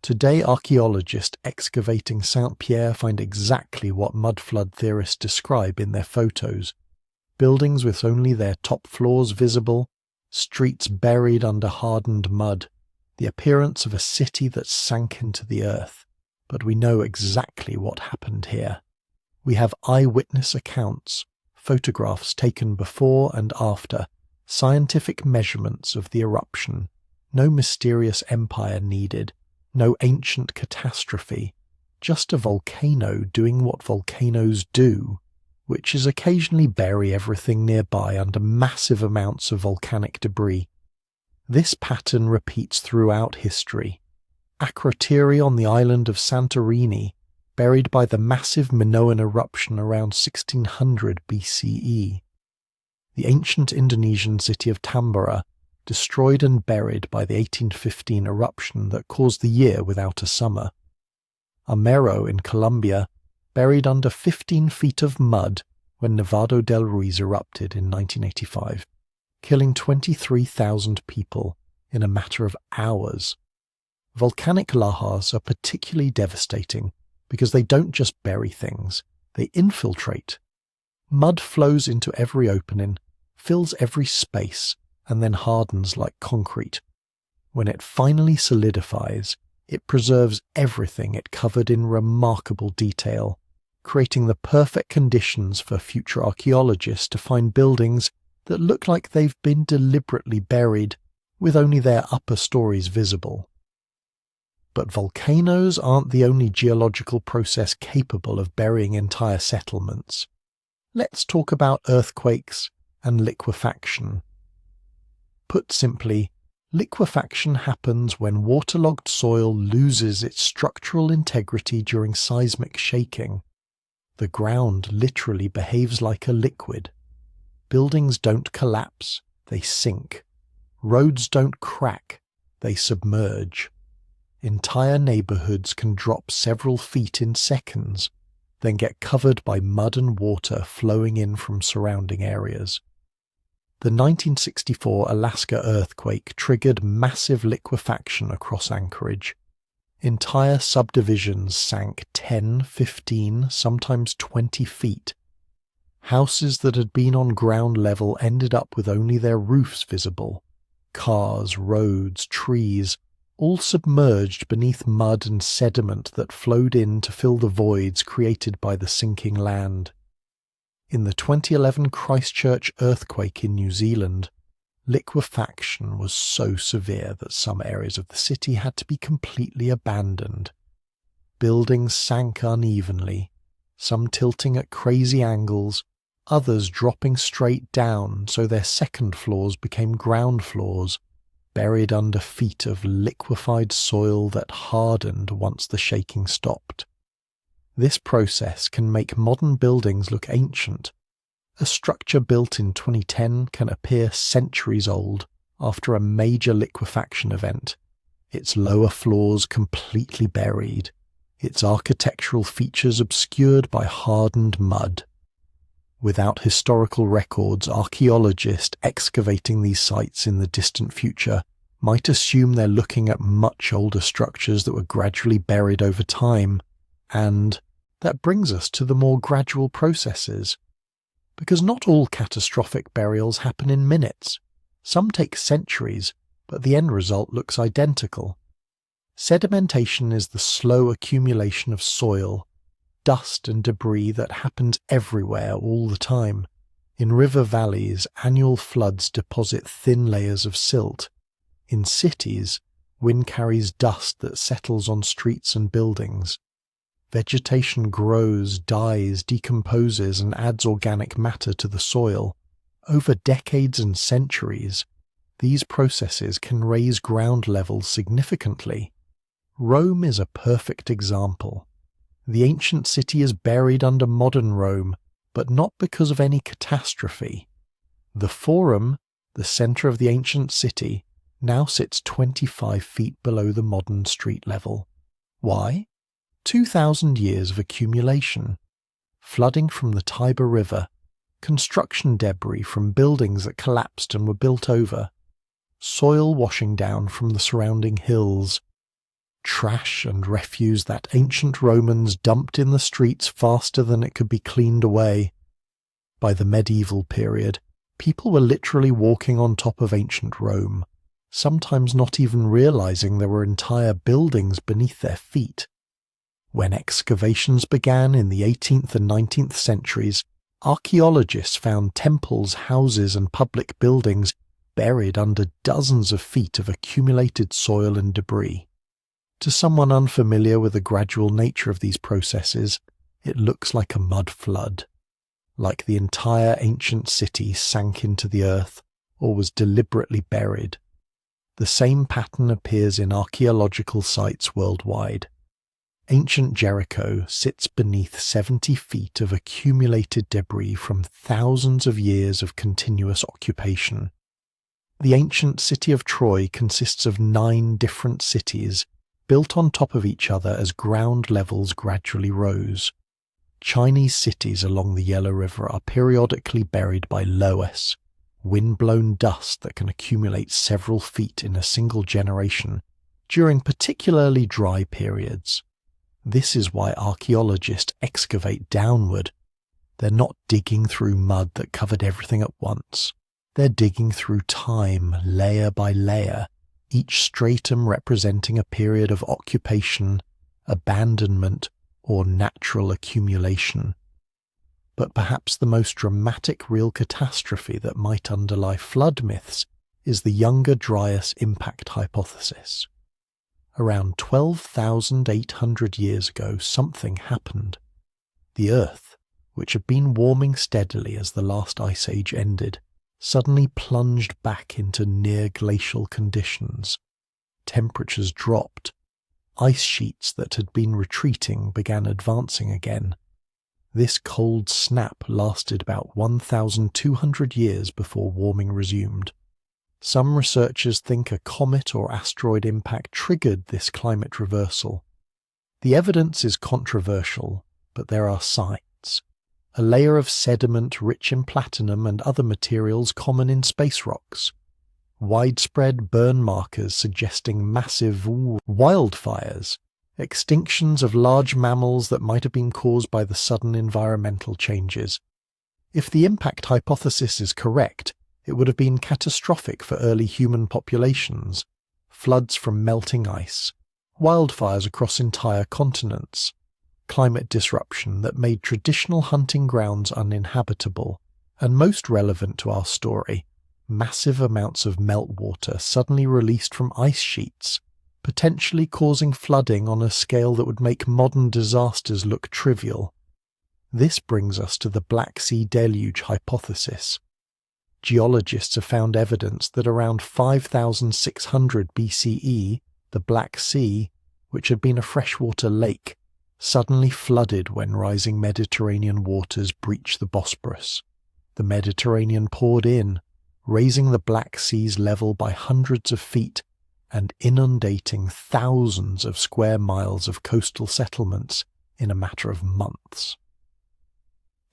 Today, archaeologists excavating Saint-Pierre find exactly what mud flood theorists describe in their photos. Buildings with only their top floors visible, streets buried under hardened mud, the appearance of a city that sank into the earth. But we know exactly what happened here. We have eyewitness accounts, photographs taken before and after, scientific measurements of the eruption, no mysterious empire needed, no ancient catastrophe, just a volcano doing what volcanoes do, which is occasionally bury everything nearby under massive amounts of volcanic debris. This pattern repeats throughout history. Akrotiri on the island of Santorini, buried by the massive Minoan eruption around 1600 BCE. The ancient Indonesian city of Tambora, destroyed and buried by the 1815 eruption that caused the year without a summer. Armero in Colombia, buried under 15 feet of mud when Nevado del Ruiz erupted in 1985, killing 23,000 people in a matter of hours. Volcanic lahars are particularly devastating because they don't just bury things, they infiltrate. Mud flows into every opening, fills every space, and then hardens like concrete. When it finally solidifies, it preserves everything it covered in remarkable detail, creating the perfect conditions for future archaeologists to find buildings that look like they've been deliberately buried, with only their upper stories visible. But volcanoes aren't the only geological process capable of burying entire settlements. Let's talk about earthquakes and liquefaction. Put simply, liquefaction happens when waterlogged soil loses its structural integrity during seismic shaking. The ground literally behaves like a liquid. Buildings don't collapse, they sink. Roads don't crack, they submerge. Entire neighborhoods can drop several feet in seconds, then get covered by mud and water flowing in from surrounding areas. The 1964 Alaska earthquake triggered massive liquefaction across Anchorage. Entire subdivisions sank 10, 15, sometimes 20 feet. Houses that had been on ground level ended up with only their roofs visible. Cars, roads, trees, all submerged beneath mud and sediment that flowed in to fill the voids created by the sinking land. In the 2011 Christchurch earthquake in New Zealand, liquefaction was so severe that some areas of the city had to be completely abandoned. Buildings sank unevenly, some tilting at crazy angles, others dropping straight down so their second floors became ground floors, buried under feet of liquefied soil that hardened once the shaking stopped. This process can make modern buildings look ancient. A structure built in 2010 can appear centuries old after a major liquefaction event, its lower floors completely buried, its architectural features obscured by hardened mud. Without historical records, archaeologists excavating these sites in the distant future might assume they're looking at much older structures that were gradually buried over time, and that brings us to the more gradual processes. Because not all catastrophic burials happen in minutes. Some take centuries, but the end result looks identical. Sedimentation is the slow accumulation of soil, dust and debris that happens everywhere all the time. In river valleys, annual floods deposit thin layers of silt. In cities, wind carries dust that settles on streets and buildings. Vegetation grows, dies, decomposes, and adds organic matter to the soil. Over decades and centuries, these processes can raise ground levels significantly. Rome is a perfect example. The ancient city is buried under modern Rome, but not because of any catastrophe. The Forum, the centre of the ancient city, now sits 25 feet below the modern street level. Why? 2,000 years of accumulation. Flooding from the Tiber River, construction debris from buildings that collapsed and were built over, soil washing down from the surrounding hills, trash and refuse that ancient Romans dumped in the streets faster than it could be cleaned away. By the medieval period, people were literally walking on top of ancient Rome, sometimes not even realizing there were entire buildings beneath their feet. When excavations began in the 18th and 19th centuries, archaeologists found temples, houses, and public buildings buried under dozens of feet of accumulated soil and debris. To someone unfamiliar with the gradual nature of these processes, it looks like a mud flood, like the entire ancient city sank into the earth or was deliberately buried. The same pattern appears in archaeological sites worldwide. Ancient Jericho sits beneath 70 feet of accumulated debris from thousands of years of continuous occupation. The ancient city of Troy consists of 9 different cities built on top of each other as ground levels gradually rose. Chinese cities along the Yellow River are periodically buried by loess, wind-blown dust that can accumulate several feet in a single generation during particularly dry periods. This is why archaeologists excavate downward. They're not digging through mud that covered everything at once. They're digging through time, layer by layer, each stratum representing a period of occupation, abandonment, or natural accumulation. But perhaps the most dramatic real catastrophe that might underlie flood myths is the Younger Dryas impact hypothesis. Around 12,800 years ago, something happened. The Earth, which had been warming steadily as the last ice age ended, suddenly plunged back into near-glacial conditions. Temperatures dropped. Ice sheets that had been retreating began advancing again. This cold snap lasted about 1,200 years before warming resumed. Some researchers think a comet or asteroid impact triggered this climate reversal. The evidence is controversial, but there are signs. A layer of sediment rich in platinum and other materials common in space rocks. Widespread burn markers suggesting massive wildfires. Extinctions of large mammals that might have been caused by the sudden environmental changes. If the impact hypothesis is correct, it would have been catastrophic for early human populations. Floods from melting ice, wildfires across entire continents, climate disruption that made traditional hunting grounds uninhabitable, and most relevant to our story, massive amounts of meltwater suddenly released from ice sheets, potentially causing flooding on a scale that would make modern disasters look trivial. This brings us to the Black Sea deluge hypothesis. Geologists have found evidence that around 5,600 BCE, the Black Sea, which had been a freshwater lake, suddenly flooded when rising Mediterranean waters breached the Bosporus. The Mediterranean poured in, raising the Black Sea's level by hundreds of feet and inundating thousands of square miles of coastal settlements in a matter of months.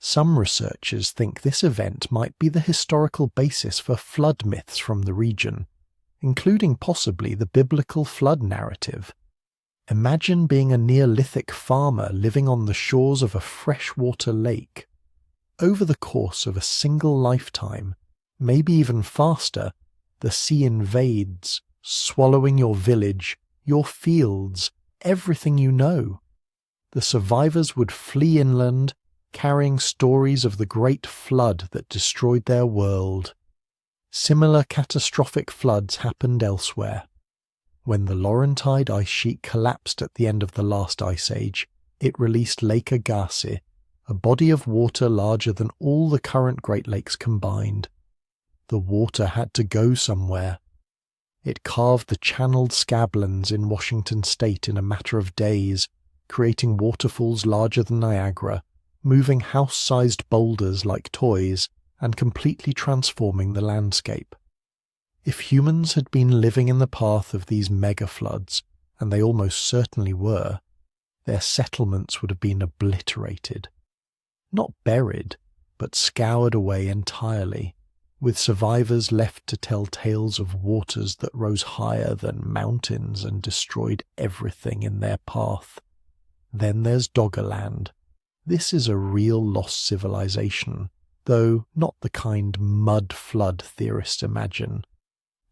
Some researchers think this event might be the historical basis for flood myths from the region, including possibly the biblical flood narrative. Imagine being a Neolithic farmer living on the shores of a freshwater lake. Over the course of a single lifetime, maybe even faster, the sea invades, swallowing your village, your fields, everything you know. The survivors would flee inland, carrying stories of the great flood that destroyed their world. Similar catastrophic floods happened elsewhere. When the Laurentide ice sheet collapsed at the end of the last ice age, it released Lake Agassiz, a body of water larger than all the current Great Lakes combined. The water had to go somewhere. It carved the channeled scablands in Washington state in a matter of days, creating waterfalls larger than Niagara, moving house-sized boulders like toys, and completely transforming the landscape. If humans had been living in the path of these mega-floods, and they almost certainly were, their settlements would have been obliterated. Not buried, but scoured away entirely, with survivors left to tell tales of waters that rose higher than mountains and destroyed everything in their path. Then there's Doggerland. This is a real lost civilization, though not the kind mud flood theorists imagine.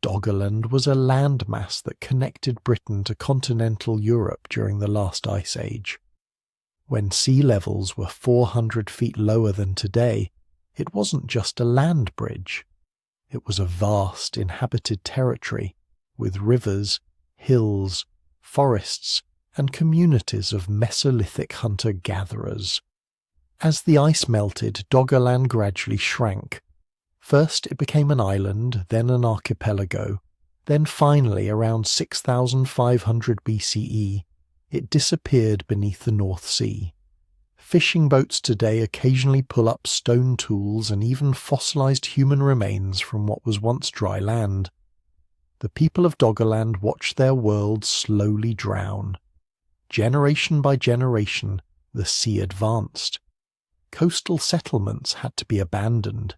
Doggerland was a landmass that connected Britain to continental Europe during the last ice age. When sea levels were 400 feet lower than today, it wasn't just a land bridge. It was a vast inhabited territory with rivers, hills, forests, and communities of Mesolithic hunter-gatherers. As the ice melted, Doggerland gradually shrank. First it became an island, then an archipelago, then finally around 6,500 BCE, it disappeared beneath the North Sea. Fishing boats today occasionally pull up stone tools and even fossilized human remains from what was once dry land. The people of Doggerland watched their world slowly drown. Generation by generation, the sea advanced. Coastal settlements had to be abandoned.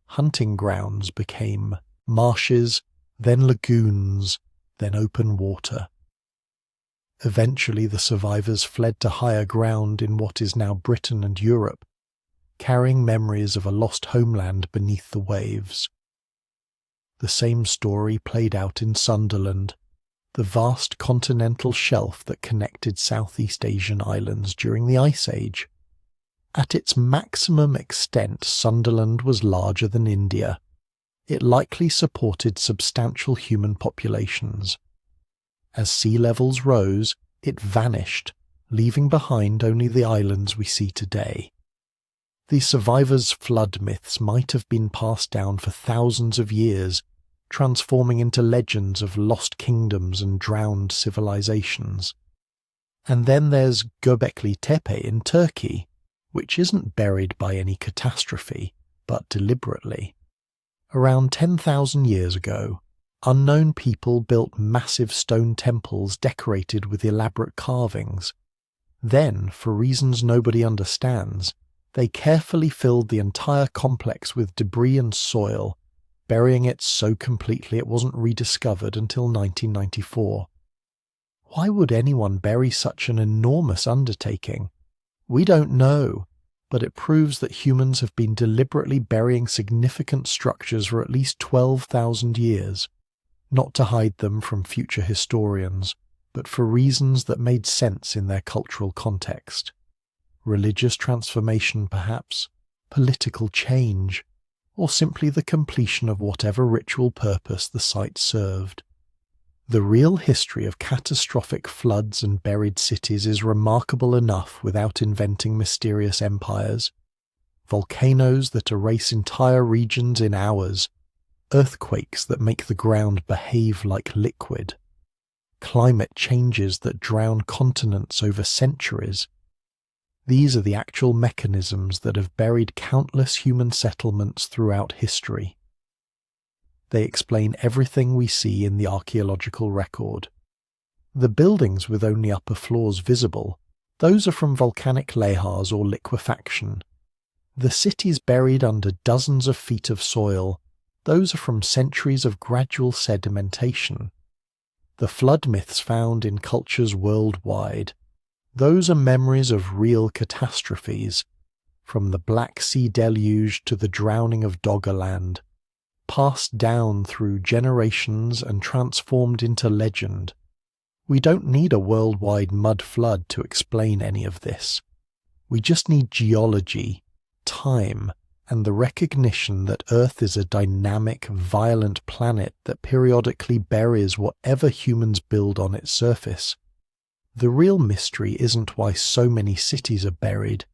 Hunting grounds became marshes, then lagoons, then open water. Eventually the survivors fled to higher ground in what is now Britain and Europe, carrying memories of a lost homeland beneath the waves. The same story played out in Sunderland, the vast continental shelf that connected Southeast Asian islands during the Ice Age. At its maximum extent, Sunderland was larger than India. It likely supported substantial human populations. As sea levels rose, it vanished, leaving behind only the islands we see today. The survivors' flood myths might have been passed down for thousands of years, transforming into legends of lost kingdoms and drowned civilizations. And then there's Göbekli Tepe in Turkey, which isn't buried by any catastrophe, but deliberately. Around 10,000 years ago, unknown people built massive stone temples decorated with elaborate carvings. Then, for reasons nobody understands, they carefully filled the entire complex with debris and soil, burying it so completely it wasn't rediscovered until 1994. Why would anyone bury such an enormous undertaking? We don't know, but it proves that humans have been deliberately burying significant structures for at least 12,000 years. Not to hide them from future historians, but for reasons that made sense in their cultural context. Religious transformation, perhaps, political change, or simply the completion of whatever ritual purpose the site served. The real history of catastrophic floods and buried cities is remarkable enough without inventing mysterious empires. Volcanoes that erase entire regions in hours, earthquakes that make the ground behave like liquid, climate changes that drown continents over centuries. These are the actual mechanisms that have buried countless human settlements throughout history. They explain everything we see in the archaeological record. The buildings with only upper floors visible, those are from volcanic lahars or liquefaction. The cities buried under dozens of feet of soil, those are from centuries of gradual sedimentation. The flood myths found in cultures worldwide, those are memories of real catastrophes, from the Black Sea deluge to the drowning of Doggerland, passed down through generations and transformed into legend. We don't need a worldwide mud flood to explain any of this. We just need geology, time, and the recognition that Earth is a dynamic, violent planet that periodically buries whatever humans build on its surface. The real mystery isn't why so many cities are buried,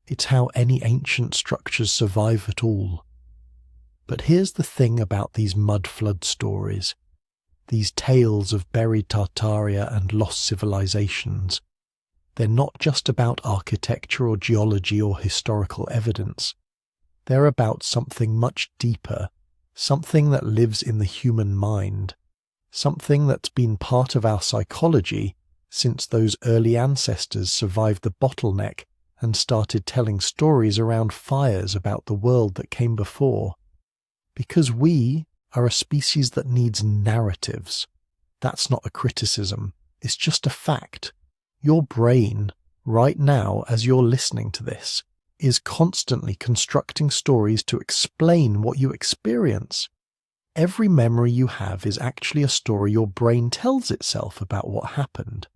it's how any ancient structures survive at all. But here's the thing about these mud flood stories, these tales of buried Tartaria and lost civilizations. They're not just about architecture or geology or historical evidence. They're about something much deeper, something that lives in the human mind, something that's been part of our psychology since those early ancestors survived the bottleneck and started telling stories around fires about the world that came before. Because we are a species that needs narratives. That's not a criticism, it's just a fact. Your brain, right now as you're listening to this, is constantly constructing stories to explain what you experience. Every memory you have is actually a story your brain tells itself about what happened.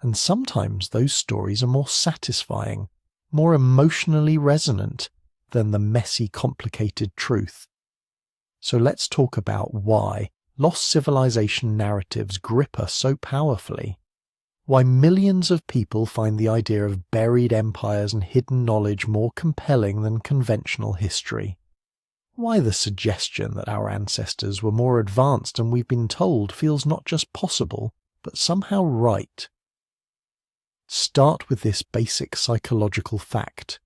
And sometimes those stories are more satisfying, more emotionally resonant than the messy, complicated truth. So let's talk about why lost civilization narratives grip us so powerfully. Why millions of people find the idea of buried empires and hidden knowledge more compelling than conventional history. Why the suggestion that our ancestors were more advanced than we've been told feels not just possible, but somehow right. Start with this basic psychological fact.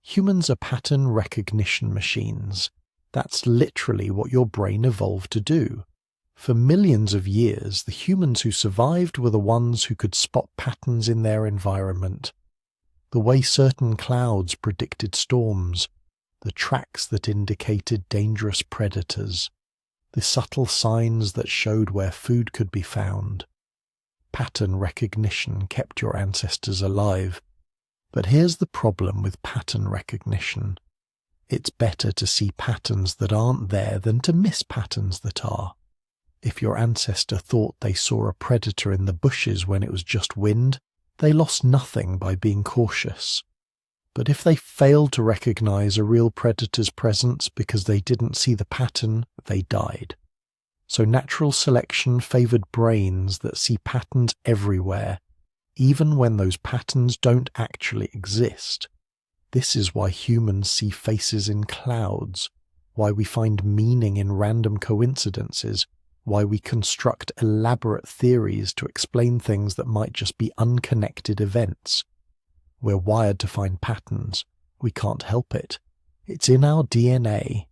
Humans are pattern recognition machines. That's literally what your brain evolved to do. For millions of years, the humans who survived were the ones who could spot patterns in their environment. The way certain clouds predicted storms, the tracks that indicated dangerous predators, the subtle signs that showed where food could be found. Pattern recognition kept your ancestors alive. But here's the problem with pattern recognition. It's better to see patterns that aren't there than to miss patterns that are. If your ancestor thought they saw a predator in the bushes when it was just wind, they lost nothing by being cautious. But if they failed to recognize a real predator's presence because they didn't see the pattern, they died. So natural selection favored brains that see patterns everywhere, even when those patterns don't actually exist. This is why humans see faces in clouds, why we find meaning in random coincidences, why we construct elaborate theories to explain things that might just be unconnected events. We're wired to find patterns. We can't help it. It's in our DNA,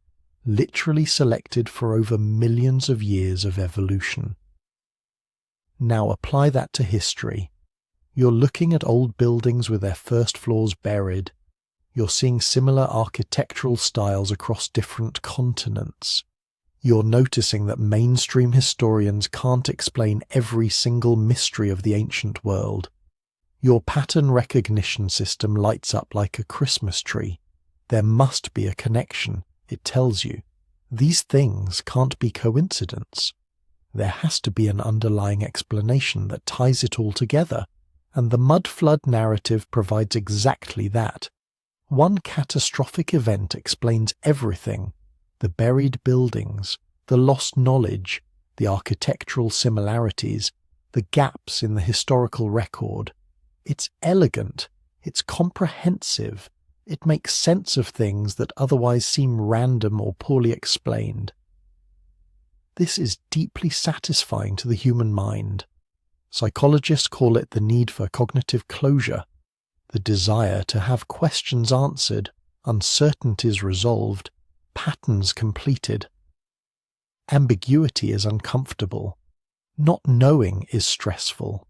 literally selected for over millions of years of evolution. Now apply that to history. You're looking at old buildings with their first floors buried. You're seeing similar architectural styles across different continents. You're noticing that mainstream historians can't explain every single mystery of the ancient world. Your pattern recognition system lights up like a Christmas tree. There must be a connection, it tells you. These things can't be coincidence. There has to be an underlying explanation that ties it all together, and the mud flood narrative provides exactly that. One catastrophic event explains everything: the buried buildings, the lost knowledge, the architectural similarities, the gaps in the historical record. It's elegant, it's comprehensive, it makes sense of things that otherwise seem random or poorly explained. This is deeply satisfying to the human mind. Psychologists call it the need for cognitive closure, the desire to have questions answered, uncertainties resolved, patterns completed. Ambiguity is uncomfortable. Not knowing is stressful.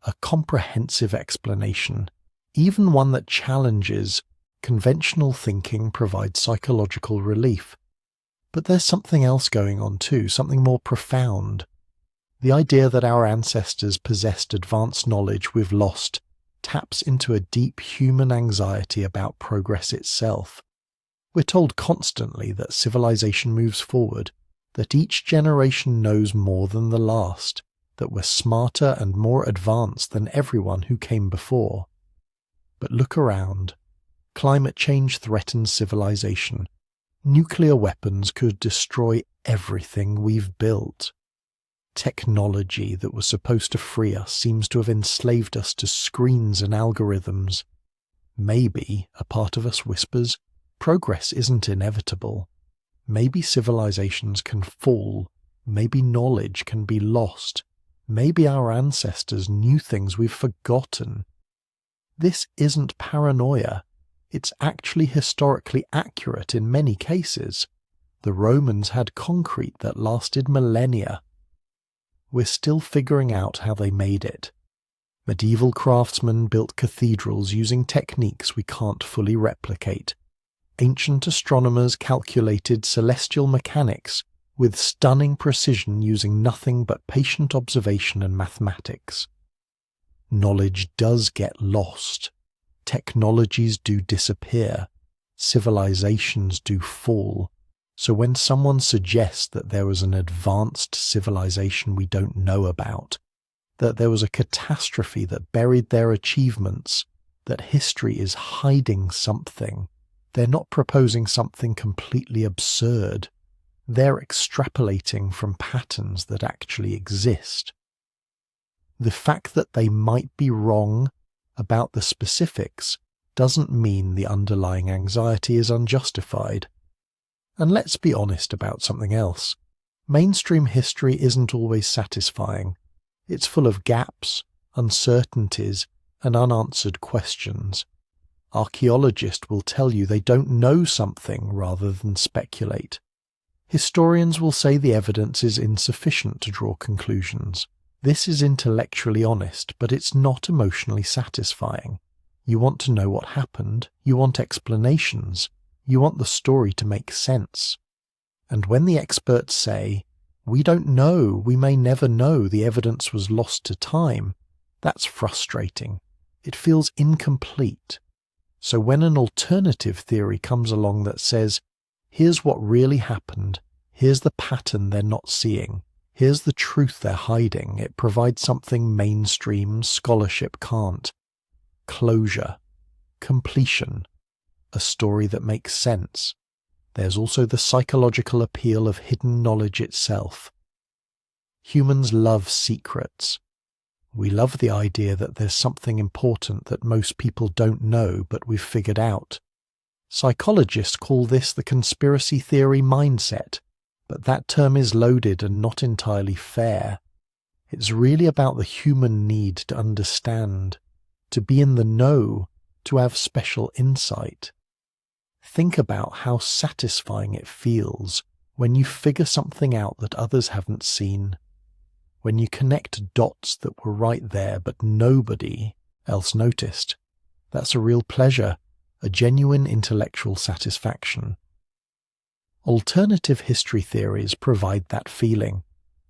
A comprehensive explanation, even one that challenges conventional thinking, provides psychological relief. But there's something else going on too, something more profound. The idea that our ancestors possessed advanced knowledge we've lost taps into a deep human anxiety about progress itself. We're told constantly that civilization moves forward, that each generation knows more than the last, that we're smarter and more advanced than everyone who came before. But look around. Climate change threatens civilization. Nuclear weapons could destroy everything we've built. Technology that was supposed to free us seems to have enslaved us to screens and algorithms. Maybe a part of us whispers, progress isn't inevitable. Maybe civilizations can fall. Maybe knowledge can be lost. Maybe our ancestors knew things we've forgotten. This isn't paranoia. It's actually historically accurate in many cases. The Romans had concrete that lasted millennia. We're still figuring out how they made it. Medieval craftsmen built cathedrals using techniques we can't fully replicate. Ancient astronomers calculated celestial mechanics with stunning precision using nothing but patient observation and mathematics. Knowledge does get lost. Technologies do disappear. Civilizations do fall. So when someone suggests that there was an advanced civilization we don't know about, that there was a catastrophe that buried their achievements, that history is hiding something, they're not proposing something completely absurd. They're extrapolating from patterns that actually exist. The fact that they might be wrong about the specifics doesn't mean the underlying anxiety is unjustified. And let's be honest about something else. Mainstream history isn't always satisfying. It's full of gaps, uncertainties, and unanswered questions. Archaeologists will tell you they don't know something rather than speculate. Historians will say the evidence is insufficient to draw conclusions. This is intellectually honest, but it's not emotionally satisfying. You want to know what happened, you want explanations, you want the story to make sense. And when the experts say, "We don't know, we may never know, the evidence was lost to time," that's frustrating. It feels incomplete. So when an alternative theory comes along that says, "Here's what really happened, here's the pattern they're not seeing, here's the truth they're hiding," it provides something mainstream scholarship can't. Closure. Completion. A story that makes sense. There's also the psychological appeal of hidden knowledge itself. Humans love secrets. We love the idea that there's something important that most people don't know but we've figured out. Psychologists call this the conspiracy theory mindset, but that term is loaded and not entirely fair. It's really about the human need to understand, to be in the know, to have special insight. Think about how satisfying it feels when you figure something out that others haven't seen, when you connect dots that were right there but nobody else noticed. That's a real pleasure, a genuine intellectual satisfaction. Alternative history theories provide that feeling.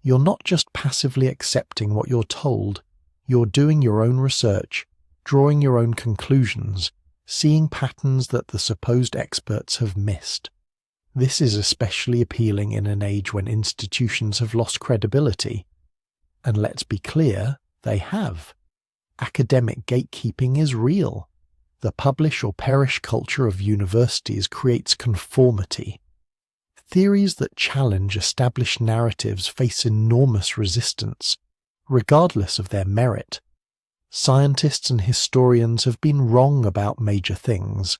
You're not just passively accepting what you're told, you're doing your own research, drawing your own conclusions, seeing patterns that the supposed experts have missed. This is especially appealing in an age when institutions have lost credibility. And let's be clear, they have. Academic gatekeeping is real. The publish or perish culture of universities creates conformity. Theories that challenge established narratives face enormous resistance, regardless of their merit. Scientists and historians have been wrong about major things,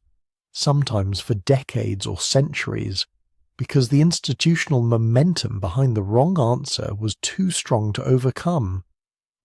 sometimes for decades or centuries, because the institutional momentum behind the wrong answer was too strong to overcome.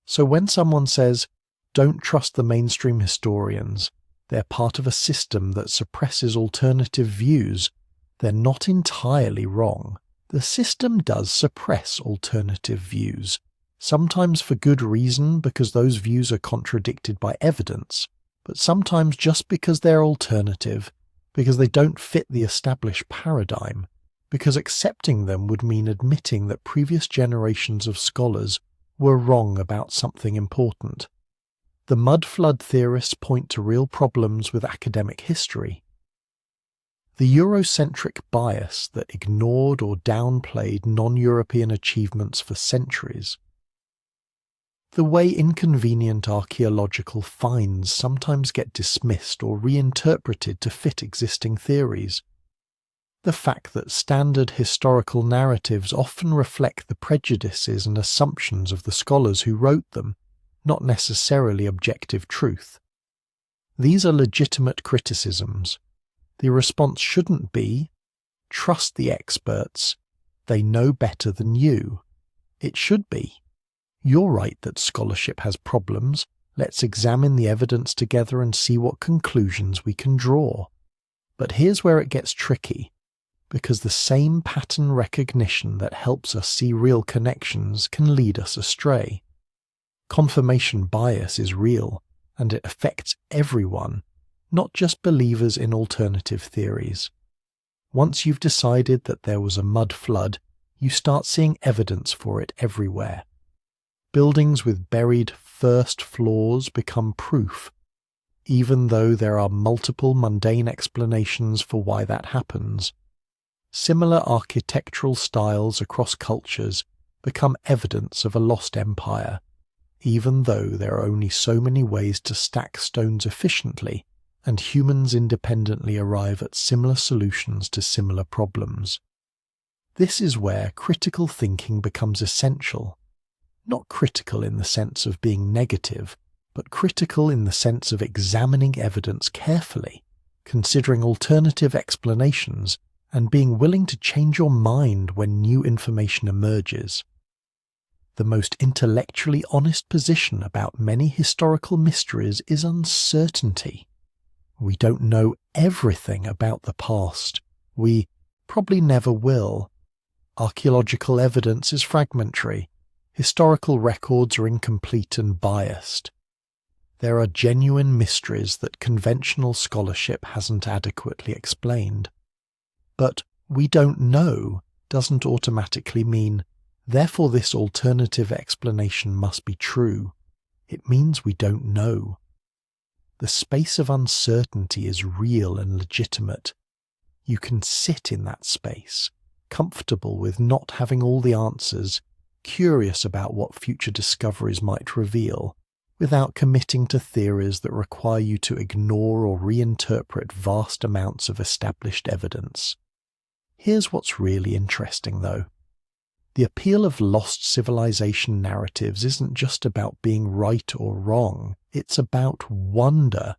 So when someone says, "Don't trust the mainstream historians, they're part of a system that suppresses alternative views," they're not entirely wrong. The system does suppress alternative views, sometimes for good reason because those views are contradicted by evidence, but sometimes just because they're alternative, because they don't fit the established paradigm, because accepting them would mean admitting that previous generations of scholars were wrong about something important. The mudflood theorists point to real problems with academic history. The Eurocentric bias that ignored or downplayed non-European achievements for centuries. The way inconvenient archaeological finds sometimes get dismissed or reinterpreted to fit existing theories. The fact that standard historical narratives often reflect the prejudices and assumptions of the scholars who wrote them, not necessarily objective truth. These are legitimate criticisms. The response shouldn't be, trust the experts, they know better than you. It should be, you're right that scholarship has problems, let's examine the evidence together and see what conclusions we can draw. But here's where it gets tricky, because the same pattern recognition that helps us see real connections can lead us astray. Confirmation bias is real, and it affects everyone, not just believers in alternative theories. Once you've decided that there was a mud flood, you start seeing evidence for it everywhere. Buildings with buried first floors become proof, even though there are multiple mundane explanations for why that happens. Similar architectural styles across cultures become evidence of a lost empire, even though there are only so many ways to stack stones efficiently, and humans independently arrive at similar solutions to similar problems. This is where critical thinking becomes essential. Not critical in the sense of being negative, but critical in the sense of examining evidence carefully, considering alternative explanations, and being willing to change your mind when new information emerges. The most intellectually honest position about many historical mysteries is uncertainty. We don't know everything about the past. We probably never will. Archaeological evidence is fragmentary. Historical records are incomplete and biased. There are genuine mysteries that conventional scholarship hasn't adequately explained. But we don't know doesn't automatically mean, therefore this alternative explanation must be true. It means we don't know. The space of uncertainty is real and legitimate. You can sit in that space, comfortable with not having all the answers, curious about what future discoveries might reveal, without committing to theories that require you to ignore or reinterpret vast amounts of established evidence. Here's what's really interesting, though. The appeal of lost civilization narratives isn't just about being right or wrong, it's about wonder.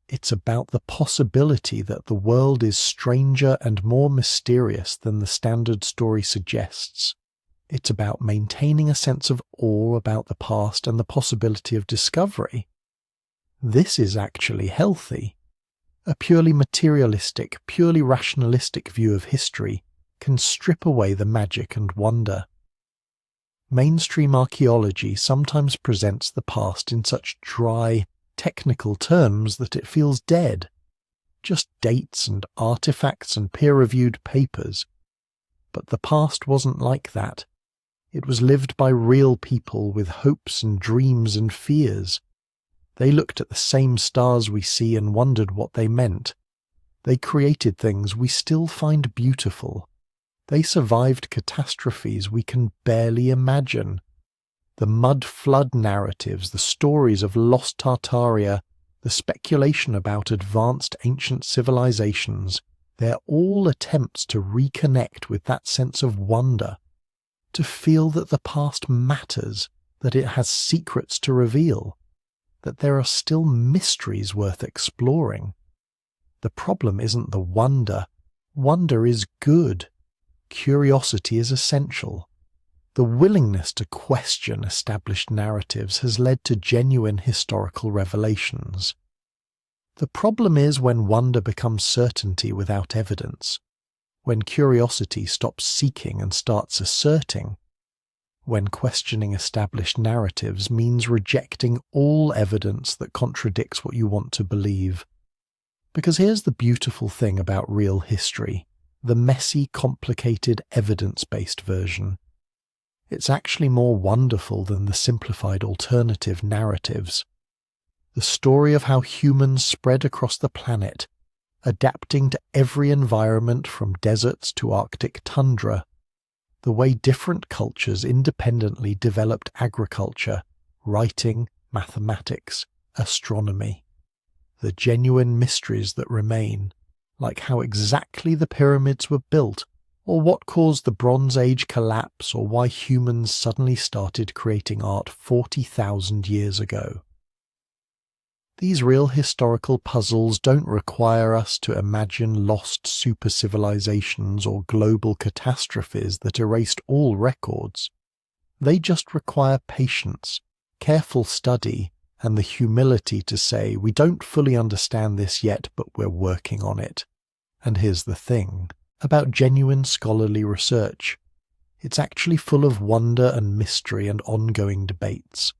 It's about the possibility that the world is stranger and more mysterious than the standard story suggests. It's about maintaining a sense of awe about the past and the possibility of discovery. This is actually healthy. A purely materialistic, purely rationalistic view of history can strip away the magic and wonder. Mainstream archaeology sometimes presents the past in such dry, technical terms that it feels dead. Just dates and artifacts and peer-reviewed papers. But the past wasn't like that. It was lived by real people with hopes and dreams and fears. They looked at the same stars we see and wondered what they meant. They created things we still find beautiful. They survived catastrophes we can barely imagine. The mud flood narratives, the stories of lost Tartaria, the speculation about advanced ancient civilizations, they're all attempts to reconnect with that sense of wonder, to feel that the past matters, that it has secrets to reveal, that there are still mysteries worth exploring. The problem isn't the wonder. Wonder is good. Curiosity is essential. The willingness to question established narratives has led to genuine historical revelations. The problem is when wonder becomes certainty without evidence, when curiosity stops seeking and starts asserting, when questioning established narratives means rejecting all evidence that contradicts what you want to believe. Because here's the beautiful thing about real history, the messy, complicated, evidence-based version. It's actually more wonderful than the simplified alternative narratives. The story of how humans spread across the planet, adapting to every environment from deserts to Arctic tundra, the way different cultures independently developed agriculture, writing, mathematics, astronomy, the genuine mysteries that remain, like how exactly the pyramids were built, or what caused the Bronze Age collapse, or why humans suddenly started creating art 40,000 years ago. These real historical puzzles don't require us to imagine lost super-civilizations or global catastrophes that erased all records. They just require patience, careful study, and the humility to say, we don't fully understand this yet, but we're working on it. And here's the thing about genuine scholarly research. It's actually full of wonder and mystery and ongoing debates.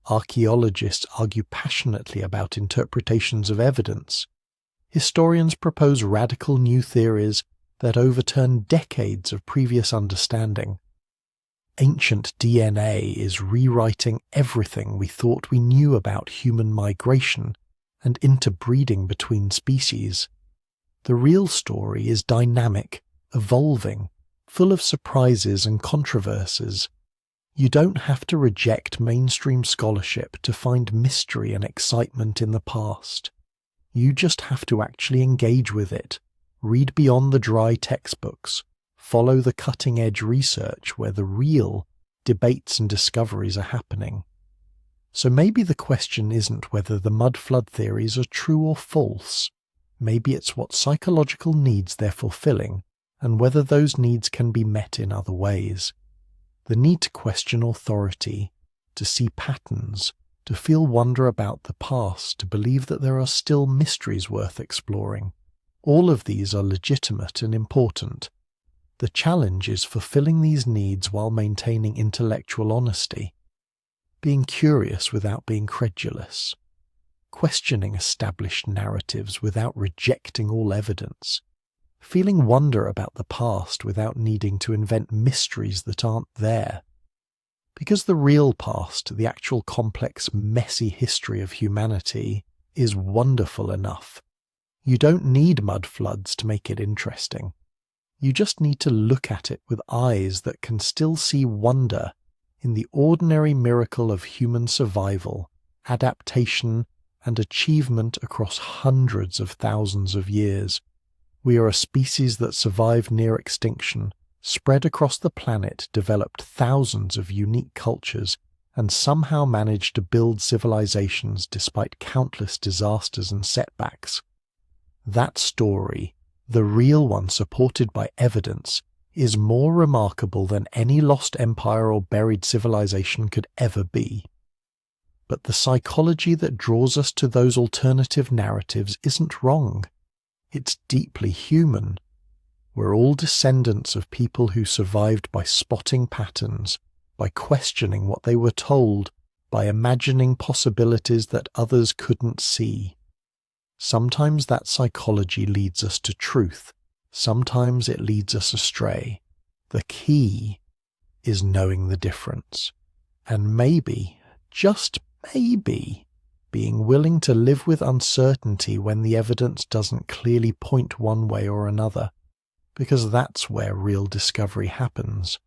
Archaeologists argue passionately about interpretations of evidence. Historians propose radical new theories that overturn decades of previous understanding. Ancient DNA is rewriting everything we thought we knew about human migration and interbreeding between species. The real story is dynamic, evolving, full of surprises and controversies. You don't have to reject mainstream scholarship to find mystery and excitement in the past. You just have to actually engage with it, read beyond the dry textbooks, follow the cutting-edge research where the real debates and discoveries are happening. So maybe the question isn't whether the mud flood theories are true or false. Maybe it's what psychological needs they're fulfilling, and whether those needs can be met in other ways. The need to question authority, to see patterns, to feel wonder about the past, to believe that there are still mysteries worth exploring. All of these are legitimate and important. The challenge is fulfilling these needs while maintaining intellectual honesty, being curious without being credulous, questioning established narratives without rejecting all evidence, feeling wonder about the past without needing to invent mysteries that aren't there. Because the real past, the actual complex, messy history of humanity, is wonderful enough. You don't need mud floods to make it interesting. You just need to look at it with eyes that can still see wonder in the ordinary miracle of human survival, adaptation, and achievement across hundreds of thousands of years. We are a species that survived near extinction, spread across the planet, developed thousands of unique cultures, and somehow managed to build civilizations despite countless disasters and setbacks. That story, the real one supported by evidence, is more remarkable than any lost empire or buried civilization could ever be. But the psychology that draws us to those alternative narratives isn't wrong. It's deeply human. We're all descendants of people who survived by spotting patterns, by questioning what they were told, by imagining possibilities that others couldn't see. Sometimes that psychology leads us to truth. Sometimes it leads us astray. The key is knowing the difference. And maybe, just maybe, being willing to live with uncertainty when the evidence doesn't clearly point one way or another, because that's where real discovery happens.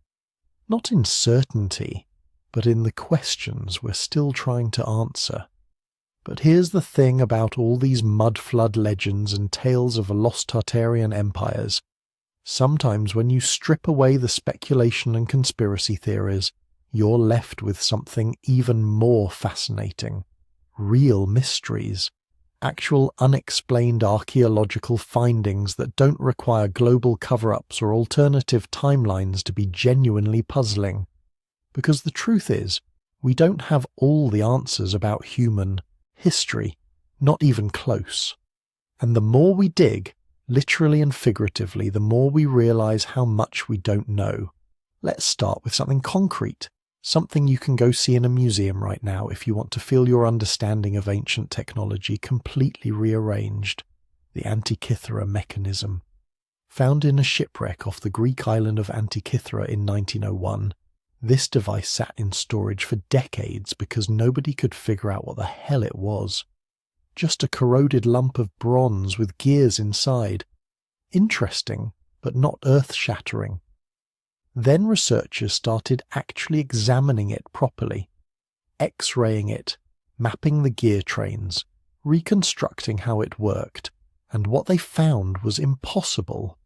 Not in certainty, but in the questions we're still trying to answer. But here's the thing about all these mud flood legends and tales of lost Tartarian empires. Sometimes when you strip away the speculation and conspiracy theories, you're left with something even more fascinating. Real mysteries. Actual unexplained archaeological findings that don't require global cover-ups or alternative timelines to be genuinely puzzling. Because the truth is, we don't have all the answers about human history, not even close. And the more we dig, literally and figuratively, the more we realize how much we don't know. Let's start with something concrete, something you can go see in a museum right now if you want to feel your understanding of ancient technology completely rearranged. The Antikythera mechanism. Found in a shipwreck off the Greek island of Antikythera in 1901, this device sat in storage for decades because nobody could figure out what the hell it was. Just a corroded lump of bronze with gears inside. Interesting, but not earth-shattering. Then researchers started actually examining it properly, X-raying it, mapping the gear trains, reconstructing how it worked, and what they found was impossible.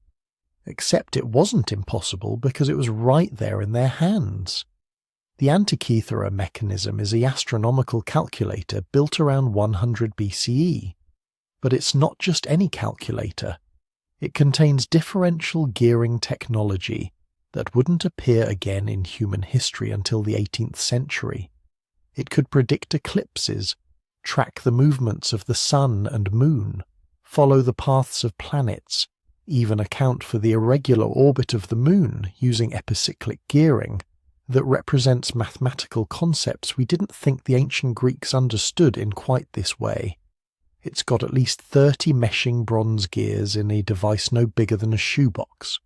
Except it wasn't impossible because it was right there in their hands. The Antikythera mechanism is a astronomical calculator built around 100 BCE. But it's not just any calculator. It contains differential gearing technology that wouldn't appear again in human history until the 18th century. It could predict eclipses, track the movements of the sun and moon, follow the paths of planets, even account for the irregular orbit of the moon using epicyclic gearing that represents mathematical concepts we didn't think the ancient Greeks understood in quite this way. It's got at least 30 meshing bronze gears in a device no bigger than a shoebox.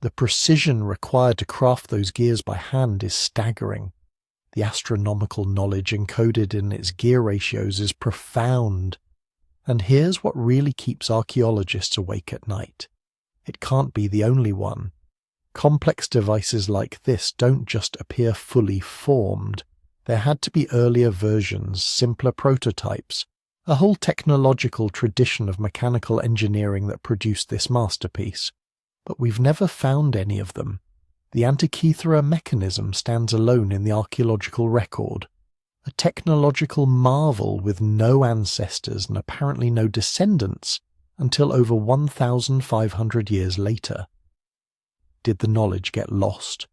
The precision required to craft those gears by hand is staggering. The astronomical knowledge encoded in its gear ratios is profound. And here's what really keeps archaeologists awake at night. It can't be the only one. Complex devices like this don't just appear fully formed. There had to be earlier versions, simpler prototypes, a whole technological tradition of mechanical engineering that produced this masterpiece. But we've never found any of them. The Antikythera mechanism stands alone in the archaeological record, a technological marvel with no ancestors and apparently no descendants until over 1,500 years later. Did the knowledge get lost?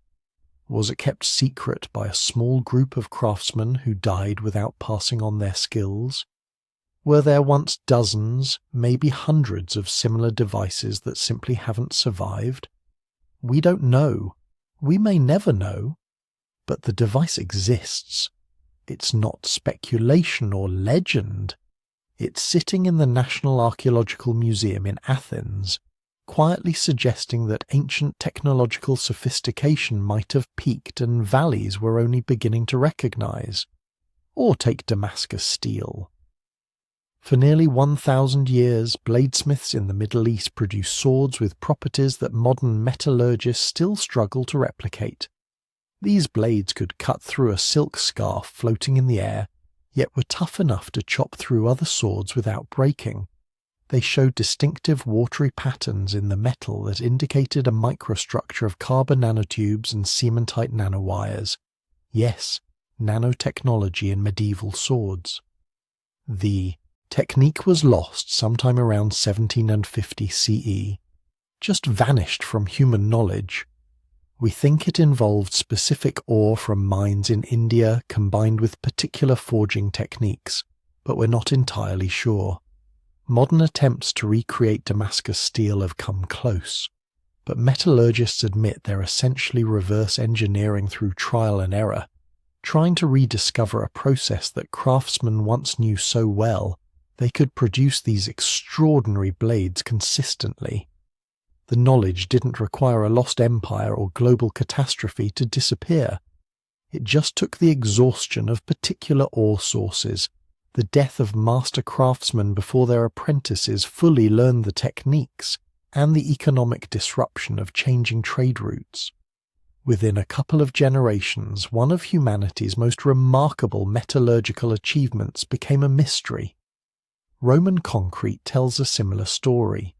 Was it kept secret by a small group of craftsmen who died without passing on their skills? Were there once dozens, maybe hundreds of similar devices that simply haven't survived? We don't know. We may never know. But the device exists. It's not speculation or legend. It's sitting in the National Archaeological Museum in Athens, quietly suggesting that ancient technological sophistication might have peaked and valleys were only beginning to recognize. Or take Damascus steel. For nearly 1,000 years, bladesmiths in the Middle East produced swords with properties that modern metallurgists still struggle to replicate. These blades could cut through a silk scarf floating in the air, yet were tough enough to chop through other swords without breaking. They showed distinctive watery patterns in the metal that indicated a microstructure of carbon nanotubes and cementite nanowires. Yes, nanotechnology in medieval swords. The technique was lost sometime around 1750 CE, just vanished from human knowledge. We think it involved specific ore from mines in India combined with particular forging techniques, but we're not entirely sure. Modern attempts to recreate Damascus steel have come close, but metallurgists admit they're essentially reverse engineering through trial and error, trying to rediscover a process that craftsmen once knew so well they could produce these extraordinary blades consistently. The knowledge didn't require a lost empire or global catastrophe to disappear. It just took the exhaustion of particular ore sources, the death of master craftsmen before their apprentices fully learned the techniques, and the economic disruption of changing trade routes. Within a couple of generations, one of humanity's most remarkable metallurgical achievements became a mystery. Roman concrete tells a similar story.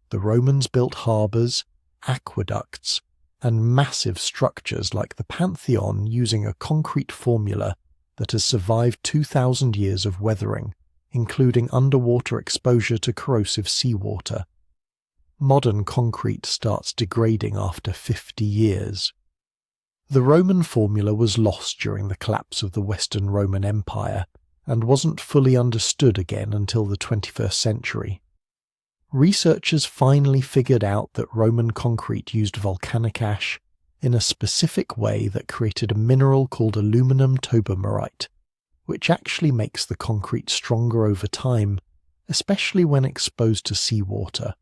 The Romans built harbours, aqueducts, and massive structures like the Pantheon using a concrete formula that has survived 2,000 years of weathering, including underwater exposure to corrosive seawater. Modern concrete starts degrading after 50 years. The Roman formula was lost during the collapse of the Western Roman Empire and wasn't fully understood again until the 21st century. Researchers finally figured out that Roman concrete used volcanic ash in a specific way that created a mineral called aluminum tobermarite, which actually makes the concrete stronger over time, especially when exposed to seawater.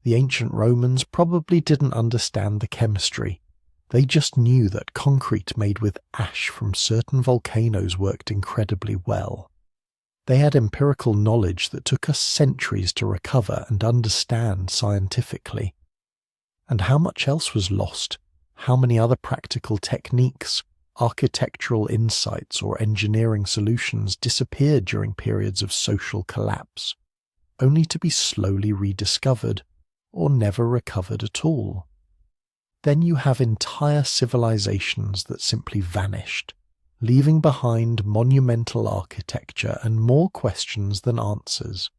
The ancient Romans probably didn't understand the chemistry. They just knew that concrete made with ash from certain volcanoes worked incredibly well. They had empirical knowledge that took us centuries to recover and understand scientifically. And how much else was lost? How many other practical techniques, architectural insights, or engineering solutions disappeared during periods of social collapse? only to be slowly rediscovered, or never recovered at all. Then you have entire civilizations that simply vanished, leaving behind monumental architecture and more questions than answers.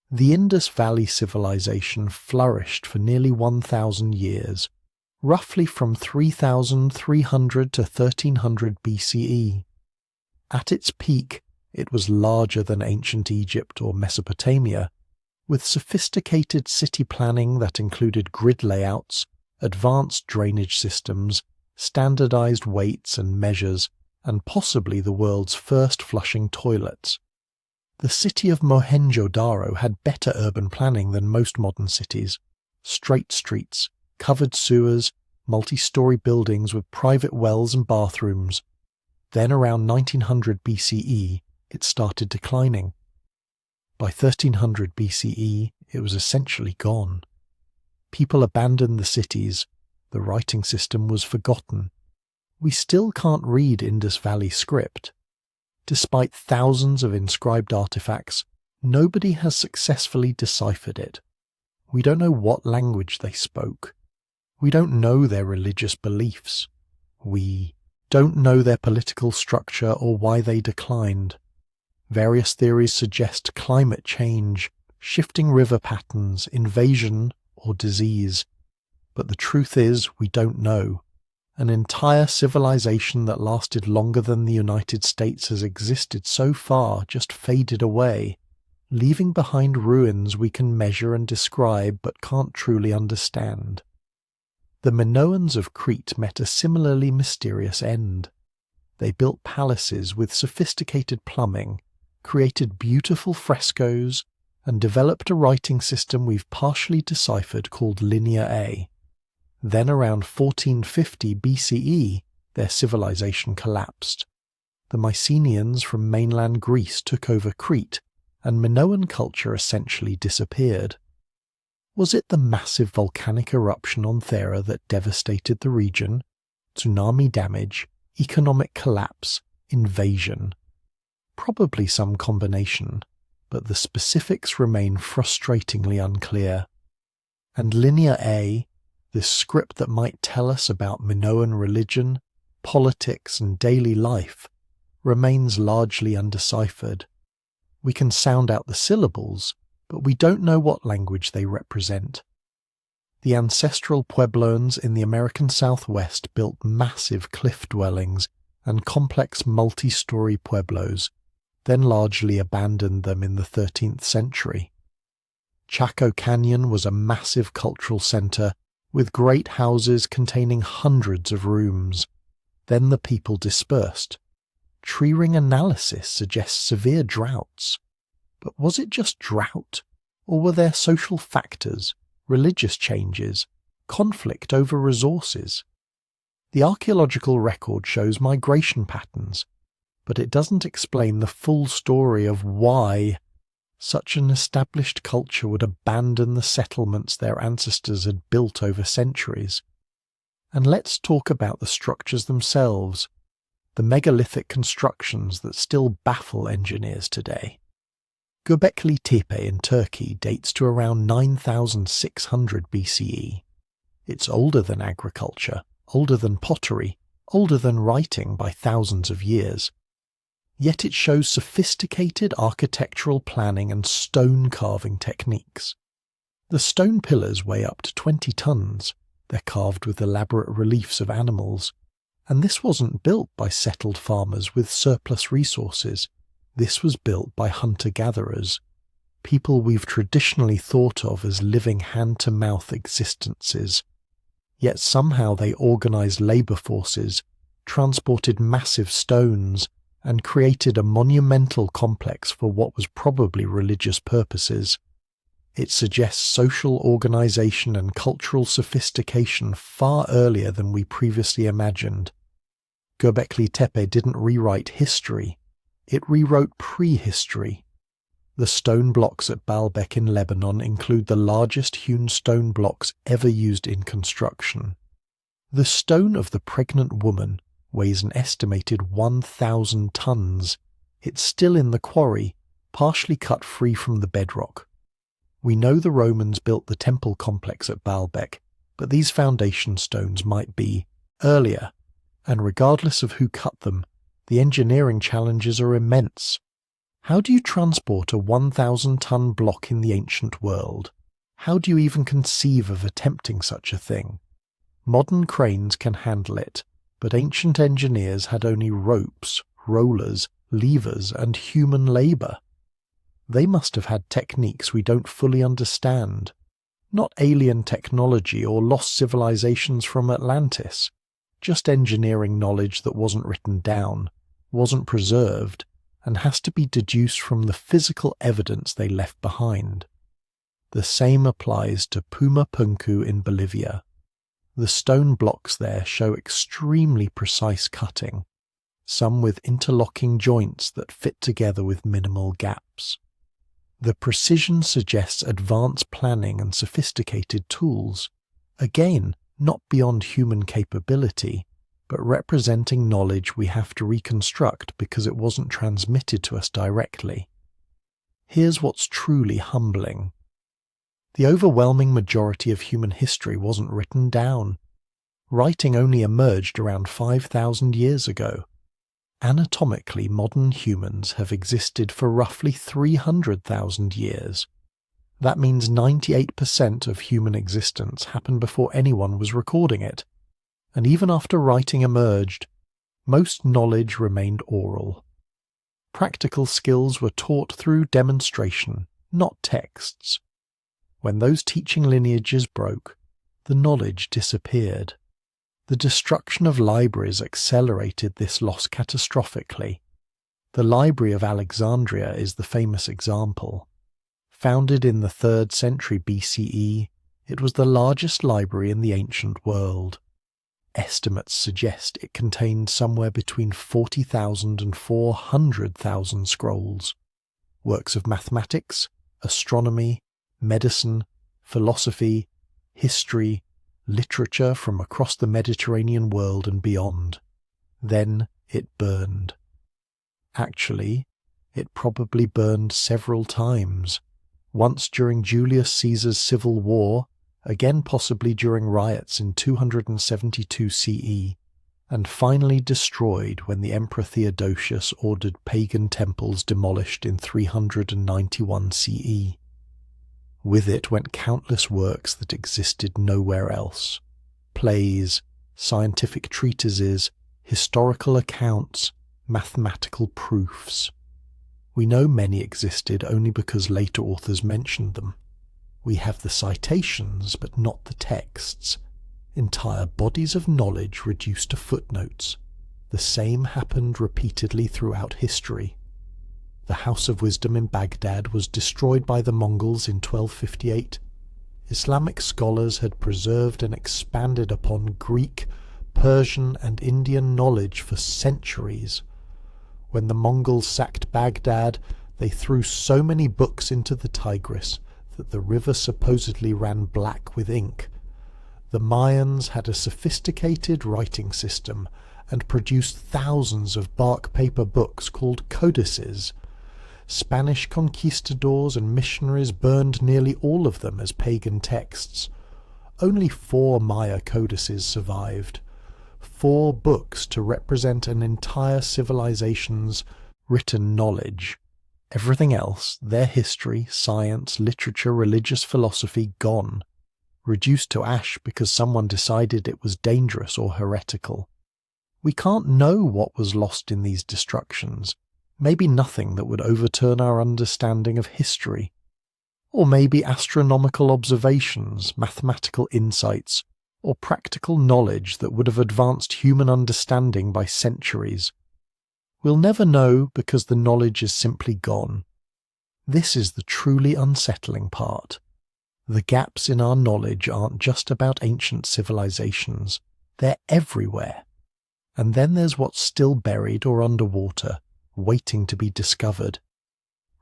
The Indus Valley civilization flourished for nearly 1,000 years, roughly from 3,300 to 1300 BCE. At its peak, it was larger than ancient Egypt or Mesopotamia, with sophisticated city planning that included grid layouts, advanced drainage systems, standardized weights and measures, and possibly the world's first flushing toilets. The city of Mohenjo-Daro had better urban planning than most modern cities: straight streets, covered sewers, multi-story buildings with private wells and bathrooms. Then around 1900 BCE, it started declining. By 1300 BCE, it was essentially gone. People abandoned the cities, the writing system was forgotten. We still can't read Indus Valley script. Despite thousands of inscribed artifacts, nobody has successfully deciphered it. We don't know what language they spoke. We don't know their religious beliefs. We don't know their political structure or why they declined. Various theories suggest climate change, shifting river patterns, invasion, or disease. But the truth is, we don't know. An entire civilization that lasted longer than the United States has existed so far just faded away, leaving behind ruins we can measure and describe but can't truly understand. The Minoans of Crete met a similarly mysterious end. They built palaces with sophisticated plumbing, created beautiful frescoes, and developed a writing system we've partially deciphered called Linear A. Then around 1450 BCE, their civilization collapsed. The Mycenaeans from mainland Greece took over Crete, and Minoan culture essentially disappeared. Was it the massive volcanic eruption on Thera that devastated the region? Tsunami damage, economic collapse, invasion? Probably some combination, but the specifics remain frustratingly unclear. And Linear A, this script that might tell us about Minoan religion, politics, and daily life, remains largely undeciphered. We can sound out the syllables, but we don't know what language they represent. The ancestral Puebloans in the American Southwest built massive cliff dwellings and complex multi-story pueblos, then largely abandoned them in the 13th century. Chaco Canyon was a massive cultural center with great houses containing hundreds of rooms. Then the people dispersed. Tree ring analysis suggests severe droughts. But was it just drought, or were there social factors, religious changes, conflict over resources? The archaeological record shows migration patterns, but it doesn't explain the full story of why such an established culture would abandon the settlements their ancestors had built over centuries. And let's talk about the structures themselves, the megalithic constructions that still baffle engineers today. Göbekli Tepe in Turkey dates to around 9600 BCE. It's older than agriculture, older than pottery, older than writing by thousands of years. Yet it shows sophisticated architectural planning and stone carving techniques. The stone pillars weigh up to 20 tons. They're carved with elaborate reliefs of animals. And this wasn't built by settled farmers with surplus resources. This was built by hunter-gatherers, people we've traditionally thought of as living hand-to-mouth existences. Yet somehow they organized labor forces, transported massive stones, and created a monumental complex for what was probably religious purposes. It suggests social organization and cultural sophistication far earlier than we previously imagined. Göbekli Tepe didn't rewrite history, it rewrote prehistory. The stone blocks at Baalbek in Lebanon include the largest hewn stone blocks ever used in construction. The stone of the pregnant woman weighs an estimated 1,000 tons. It's still in the quarry, partially cut free from the bedrock. We know the Romans built the temple complex at Baalbek, but these foundation stones might be earlier, and regardless of who cut them, the engineering challenges are immense. How do you transport a 1,000-ton block in the ancient world? How do you even conceive of attempting such a thing? Modern cranes can handle it, but ancient engineers had only ropes, rollers, levers, and human labour. They must have had techniques we don't fully understand. Not alien technology or lost civilizations from Atlantis, just engineering knowledge that wasn't written down, wasn't preserved, and has to be deduced from the physical evidence they left behind. The same applies to Puma Punku in Bolivia. The stone blocks there show extremely precise cutting, some with interlocking joints that fit together with minimal gaps. The precision suggests advanced planning and sophisticated tools, again, not beyond human capability, but representing knowledge we have to reconstruct because it wasn't transmitted to us directly. Here's what's truly humbling. The overwhelming majority of human history wasn't written down. Writing only emerged around 5,000 years ago. Anatomically, modern humans have existed for roughly 300,000 years. That means 98% of human existence happened before anyone was recording it. And even after writing emerged, most knowledge remained oral. Practical skills were taught through demonstration, not texts. When those teaching lineages broke, the knowledge disappeared. The destruction of libraries accelerated this loss catastrophically. The Library of Alexandria is the famous example. Founded in the 3rd century BCE, it was the largest library in the ancient world. Estimates suggest it contained somewhere between 40,000 and 400,000 scrolls, works of mathematics, astronomy, medicine, philosophy, history, literature from across the Mediterranean world and beyond. Then it burned. Actually, it probably burned several times, once during Julius Caesar's civil war, again possibly during riots in 272 CE, and finally destroyed when the Emperor Theodosius ordered pagan temples demolished in 391 CE. With it went countless works that existed nowhere else. Plays, scientific treatises, historical accounts, mathematical proofs. We know many existed only because later authors mentioned them. We have the citations, but not the texts. Entire bodies of knowledge reduced to footnotes. The same happened repeatedly throughout history. The House of Wisdom in Baghdad was destroyed by the Mongols in 1258. Islamic scholars had preserved and expanded upon Greek, Persian and Indian knowledge for centuries. When the Mongols sacked Baghdad, they threw so many books into the Tigris that the river supposedly ran black with ink. The Mayans had a sophisticated writing system and produced thousands of bark paper books called codices. Spanish conquistadors and missionaries burned nearly all of them as pagan texts. Only 4 Maya codices survived. 4 books to represent an entire civilization's written knowledge. Everything else, their history, science, literature, religious philosophy, gone. Reduced to ash because someone decided it was dangerous or heretical. We can't know what was lost in these destructions. Maybe nothing that would overturn our understanding of history. Or maybe astronomical observations, mathematical insights, or practical knowledge that would have advanced human understanding by centuries. We'll never know because the knowledge is simply gone. This is the truly unsettling part. The gaps in our knowledge aren't just about ancient civilizations. They're everywhere. And then there's what's still buried or underwater, waiting to be discovered.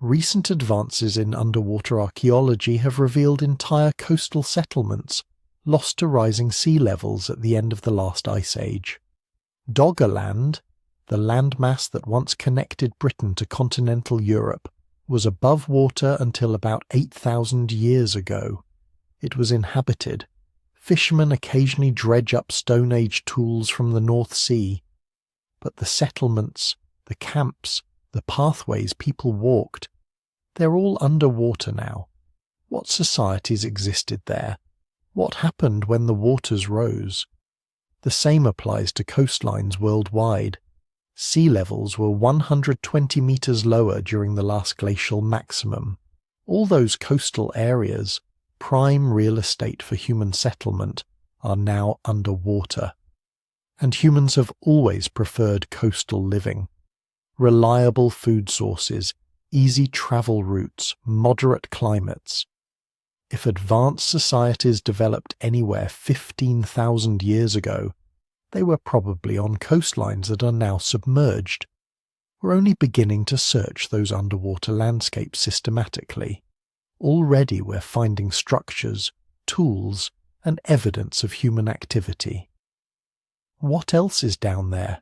Recent advances in underwater archaeology have revealed entire coastal settlements lost to rising sea levels at the end of the last ice age. Doggerland, the landmass that once connected Britain to continental Europe, was above water until about 8,000 years ago. It was inhabited. Fishermen occasionally dredge up Stone Age tools from the North Sea. But the settlements, the camps, the pathways people walked, they're all underwater now. What societies existed there? What happened when the waters rose? The same applies to coastlines worldwide. Sea levels were 120 meters lower during the last glacial maximum. All those coastal areas, prime real estate for human settlement, are now underwater. And humans have always preferred coastal living. Reliable food sources, easy travel routes, moderate climates. If advanced societies developed anywhere 15,000 years ago, they were probably on coastlines that are now submerged. We're only beginning to search those underwater landscapes systematically. Already we're finding structures, tools, and evidence of human activity. What else is down there?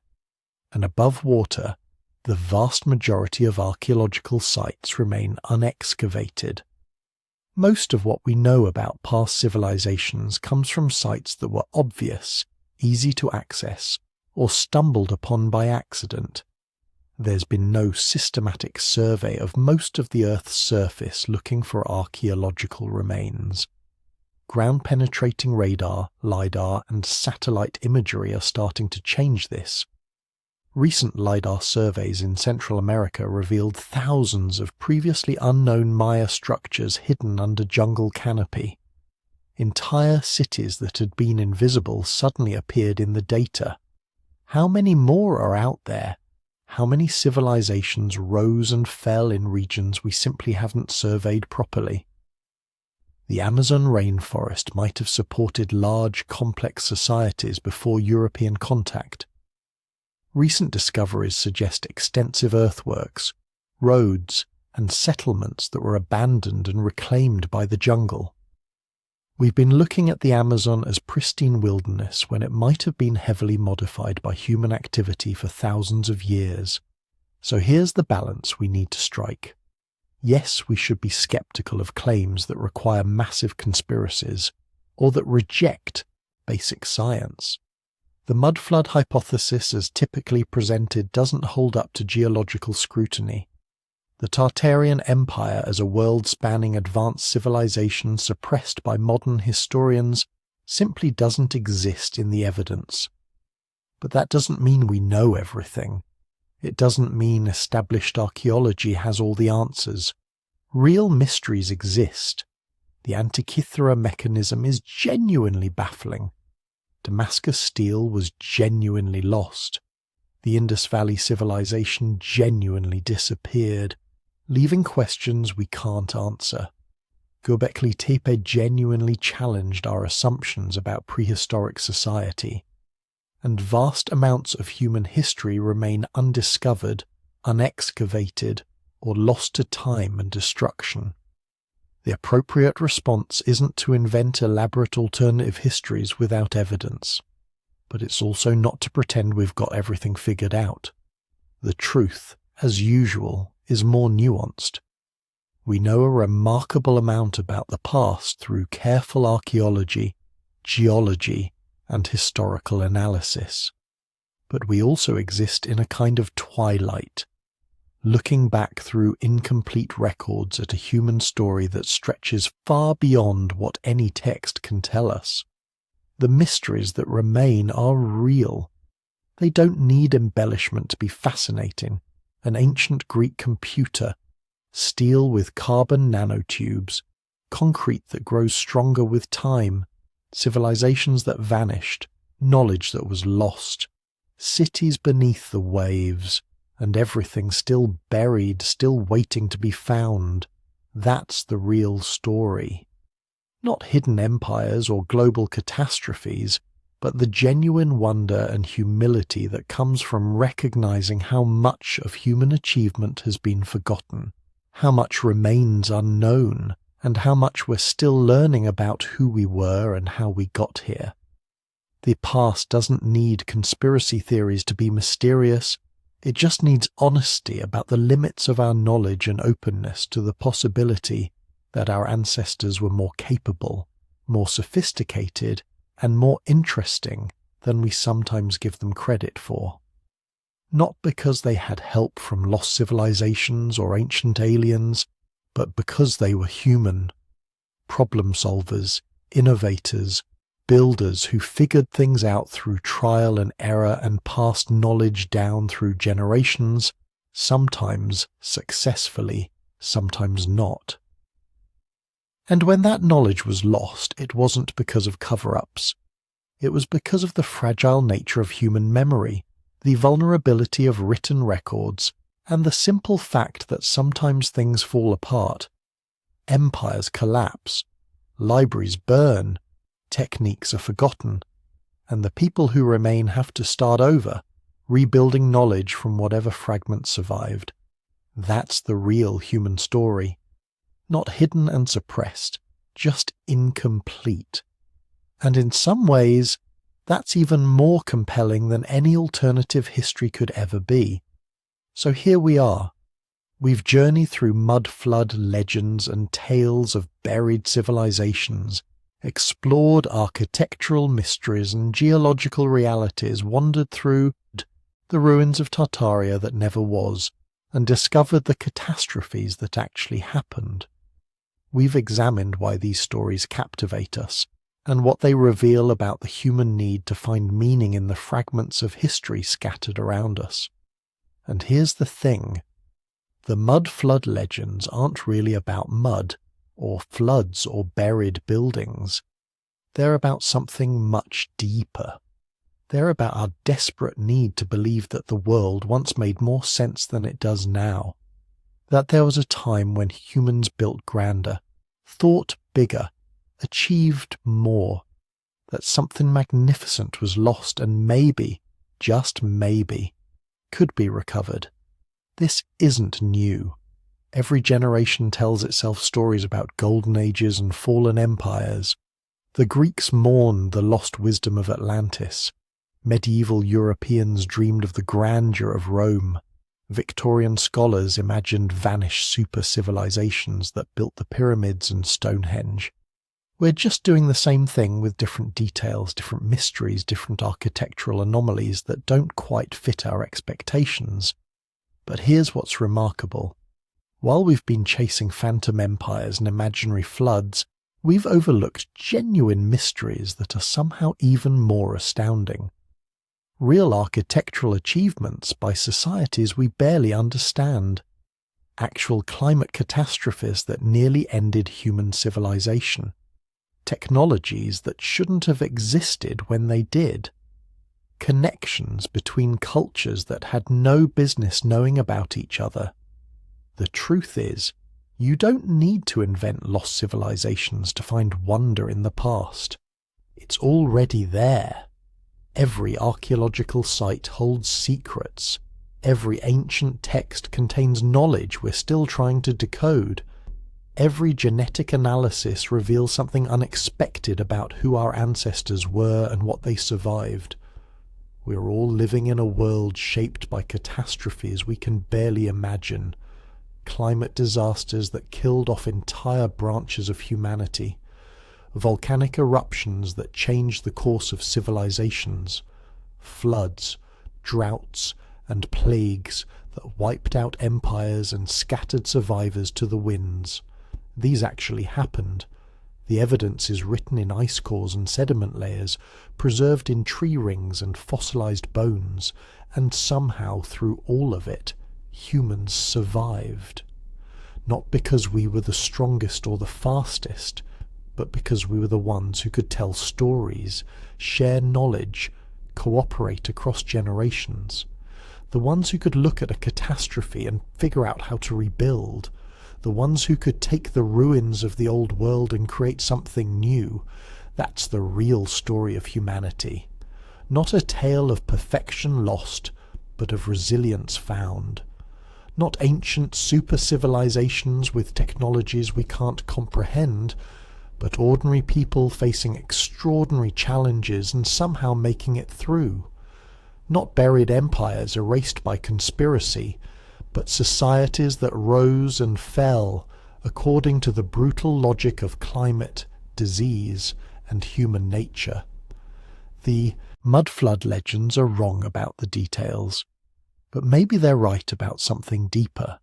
And above water, the vast majority of archaeological sites remain unexcavated. Most of what we know about past civilizations comes from sites that were obvious, easy to access, or stumbled upon by accident. There's been no systematic survey of most of the Earth's surface looking for archaeological remains. Ground-penetrating radar, LiDAR, and satellite imagery are starting to change this. Recent LiDAR surveys in Central America revealed thousands of previously unknown Maya structures hidden under jungle canopy. Entire cities that had been invisible suddenly appeared in the data. How many more are out there? How many civilizations rose and fell in regions we simply haven't surveyed properly? The Amazon rainforest might have supported large, complex societies before European contact. Recent discoveries suggest extensive earthworks, roads, and settlements that were abandoned and reclaimed by the jungle. We've been looking at the Amazon as pristine wilderness when it might have been heavily modified by human activity for thousands of years. So here's the balance we need to strike. Yes, we should be skeptical of claims that require massive conspiracies, or that reject basic science. The mudflood hypothesis as typically presented doesn't hold up to geological scrutiny. The Tartarian Empire as a world-spanning advanced civilization suppressed by modern historians simply doesn't exist in the evidence. But that doesn't mean we know everything. It doesn't mean established archaeology has all the answers. Real mysteries exist. The Antikythera mechanism is genuinely baffling. Damascus steel was genuinely lost. The Indus Valley civilization genuinely disappeared, leaving questions we can't answer. Göbekli Tepe genuinely challenged our assumptions about prehistoric society. And vast amounts of human history remain undiscovered, unexcavated, or lost to time and destruction. The appropriate response isn't to invent elaborate alternative histories without evidence, but it's also not to pretend we've got everything figured out. The truth, as usual, is more nuanced. We know a remarkable amount about the past through careful archaeology, geology, and historical analysis. But we also exist in a kind of twilight, looking back through incomplete records at a human story that stretches far beyond what any text can tell us. The mysteries that remain are real. They don't need embellishment to be fascinating. An ancient Greek computer, steel with carbon nanotubes, concrete that grows stronger with time, civilizations that vanished, knowledge that was lost, cities beneath the waves, and everything still buried, still waiting to be found. That's the real story. Not hidden empires or global catastrophes, but the genuine wonder and humility that comes from recognizing how much of human achievement has been forgotten, how much remains unknown, and how much we're still learning about who we were and how we got here. The past doesn't need conspiracy theories to be mysterious. It just needs honesty about the limits of our knowledge and openness to the possibility that our ancestors were more capable, more sophisticated, and more interesting than we sometimes give them credit for. Not because they had help from lost civilizations or ancient aliens, but because they were human, problem solvers, innovators, builders who figured things out through trial and error and passed knowledge down through generations, sometimes successfully, sometimes not. And when that knowledge was lost, it wasn't because of cover-ups. It was because of the fragile nature of human memory, the vulnerability of written records, and the simple fact that sometimes things fall apart. Empires collapse, libraries burn, techniques are forgotten, and the people who remain have to start over, rebuilding knowledge from whatever fragments survived. That's the real human story. Not hidden and suppressed, just incomplete. And in some ways, that's even more compelling than any alternative history could ever be. So here we are. We've journeyed through mud flood legends and tales of buried civilizations, explored architectural mysteries and geological realities, wandered through the ruins of Tartaria that never was, and discovered the catastrophes that actually happened. We've examined why these stories captivate us, and what they reveal about the human need to find meaning in the fragments of history scattered around us. And here's the thing. The mud flood legends aren't really about mud, or floods, or buried buildings. They're about something much deeper. They're about our desperate need to believe that the world once made more sense than it does now. That there was a time when humans built grander, thought bigger, achieved more. That something magnificent was lost and maybe, just maybe, could be recovered. This isn't new. Every generation tells itself stories about golden ages and fallen empires. The Greeks mourned the lost wisdom of Atlantis. Medieval Europeans dreamed of the grandeur of Rome. Victorian scholars imagined vanished super-civilizations that built the pyramids and Stonehenge. We're just doing the same thing with different details, different mysteries, different architectural anomalies that don't quite fit our expectations. But here's what's remarkable. While we've been chasing phantom empires and imaginary floods, we've overlooked genuine mysteries that are somehow even more astounding. Real architectural achievements by societies we barely understand. Actual climate catastrophes that nearly ended human civilization. Technologies that shouldn't have existed when they did. Connections between cultures that had no business knowing about each other. The truth is, you don't need to invent lost civilizations to find wonder in the past. It's already there. Every archaeological site holds secrets. Every ancient text contains knowledge we're still trying to decode. Every genetic analysis reveals something unexpected about who our ancestors were and what they survived. We're all living in a world shaped by catastrophes we can barely imagine. Climate disasters that killed off entire branches of humanity. Volcanic eruptions that changed the course of civilizations. Floods, droughts, and plagues that wiped out empires and scattered survivors to the winds. These actually happened. The evidence is written in ice cores and sediment layers, preserved in tree rings and fossilized bones, and somehow through all of it, humans survived. Not because we were the strongest or the fastest, but because we were the ones who could tell stories, share knowledge, cooperate across generations. The ones who could look at a catastrophe and figure out how to rebuild. The ones who could take the ruins of the old world and create something new. That's the real story of humanity. Not a tale of perfection lost, but of resilience found. Not ancient super-civilizations with technologies we can't comprehend, but ordinary people facing extraordinary challenges and somehow making it through. Not buried empires erased by conspiracy, but societies that rose and fell according to the brutal logic of climate, disease, and human nature. The mudflood legends are wrong about the details, but maybe they're right about something deeper,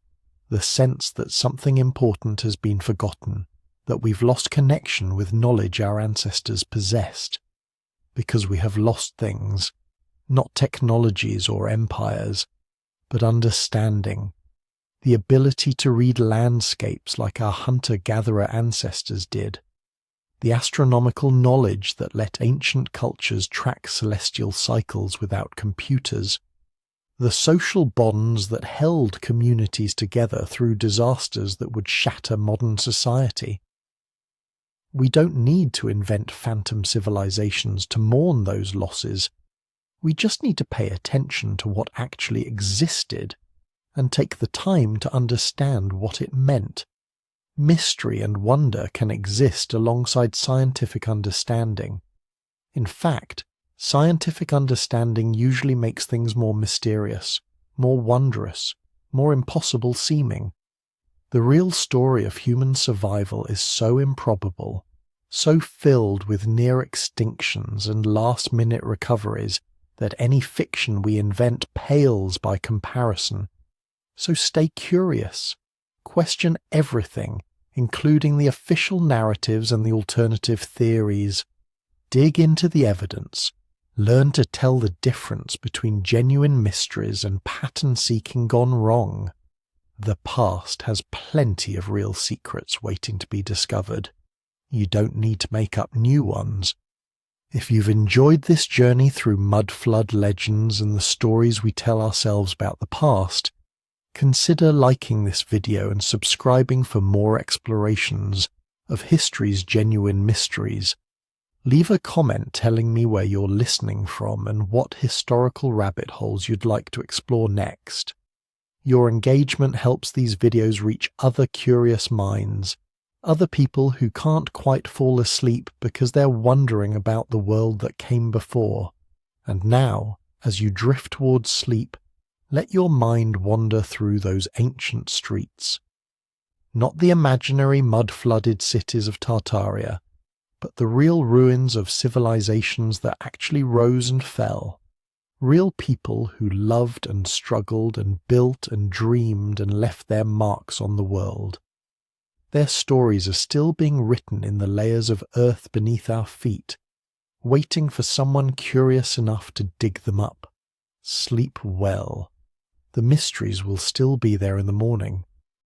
the sense that something important has been forgotten, that we've lost connection with knowledge our ancestors possessed, because we have lost things, not technologies or empires, but understanding, the ability to read landscapes like our hunter-gatherer ancestors did, the astronomical knowledge that let ancient cultures track celestial cycles without computers, the social bonds that held communities together through disasters that would shatter modern society. We don't need to invent phantom civilizations to mourn those losses. We just need to pay attention to what actually existed and take the time to understand what it meant. Mystery and wonder can exist alongside scientific understanding. In fact, scientific understanding usually makes things more mysterious, more wondrous, more impossible seeming. The real story of human survival is so improbable, so filled with near extinctions and last-minute recoveries that any fiction we invent pales by comparison. So stay curious. Question everything, including the official narratives and the alternative theories. Dig into the evidence. Learn to tell the difference between genuine mysteries and pattern-seeking gone wrong. The past has plenty of real secrets waiting to be discovered. You don't need to make up new ones. If you've enjoyed this journey through mudflood legends and the stories we tell ourselves about the past, consider liking this video and subscribing for more explorations of history's genuine mysteries. Leave a comment telling me where you're listening from and what historical rabbit holes you'd like to explore next. Your engagement helps these videos reach other curious minds, other people who can't quite fall asleep because they're wondering about the world that came before. And now, as you drift towards sleep, let your mind wander through those ancient streets. Not the imaginary mud-flooded cities of Tartaria, but the real ruins of civilizations that actually rose and fell. Real people who loved and struggled and built and dreamed and left their marks on the world. Their stories are still being written in the layers of earth beneath our feet, waiting for someone curious enough to dig them up. Sleep well. The mysteries will still be there in the morning.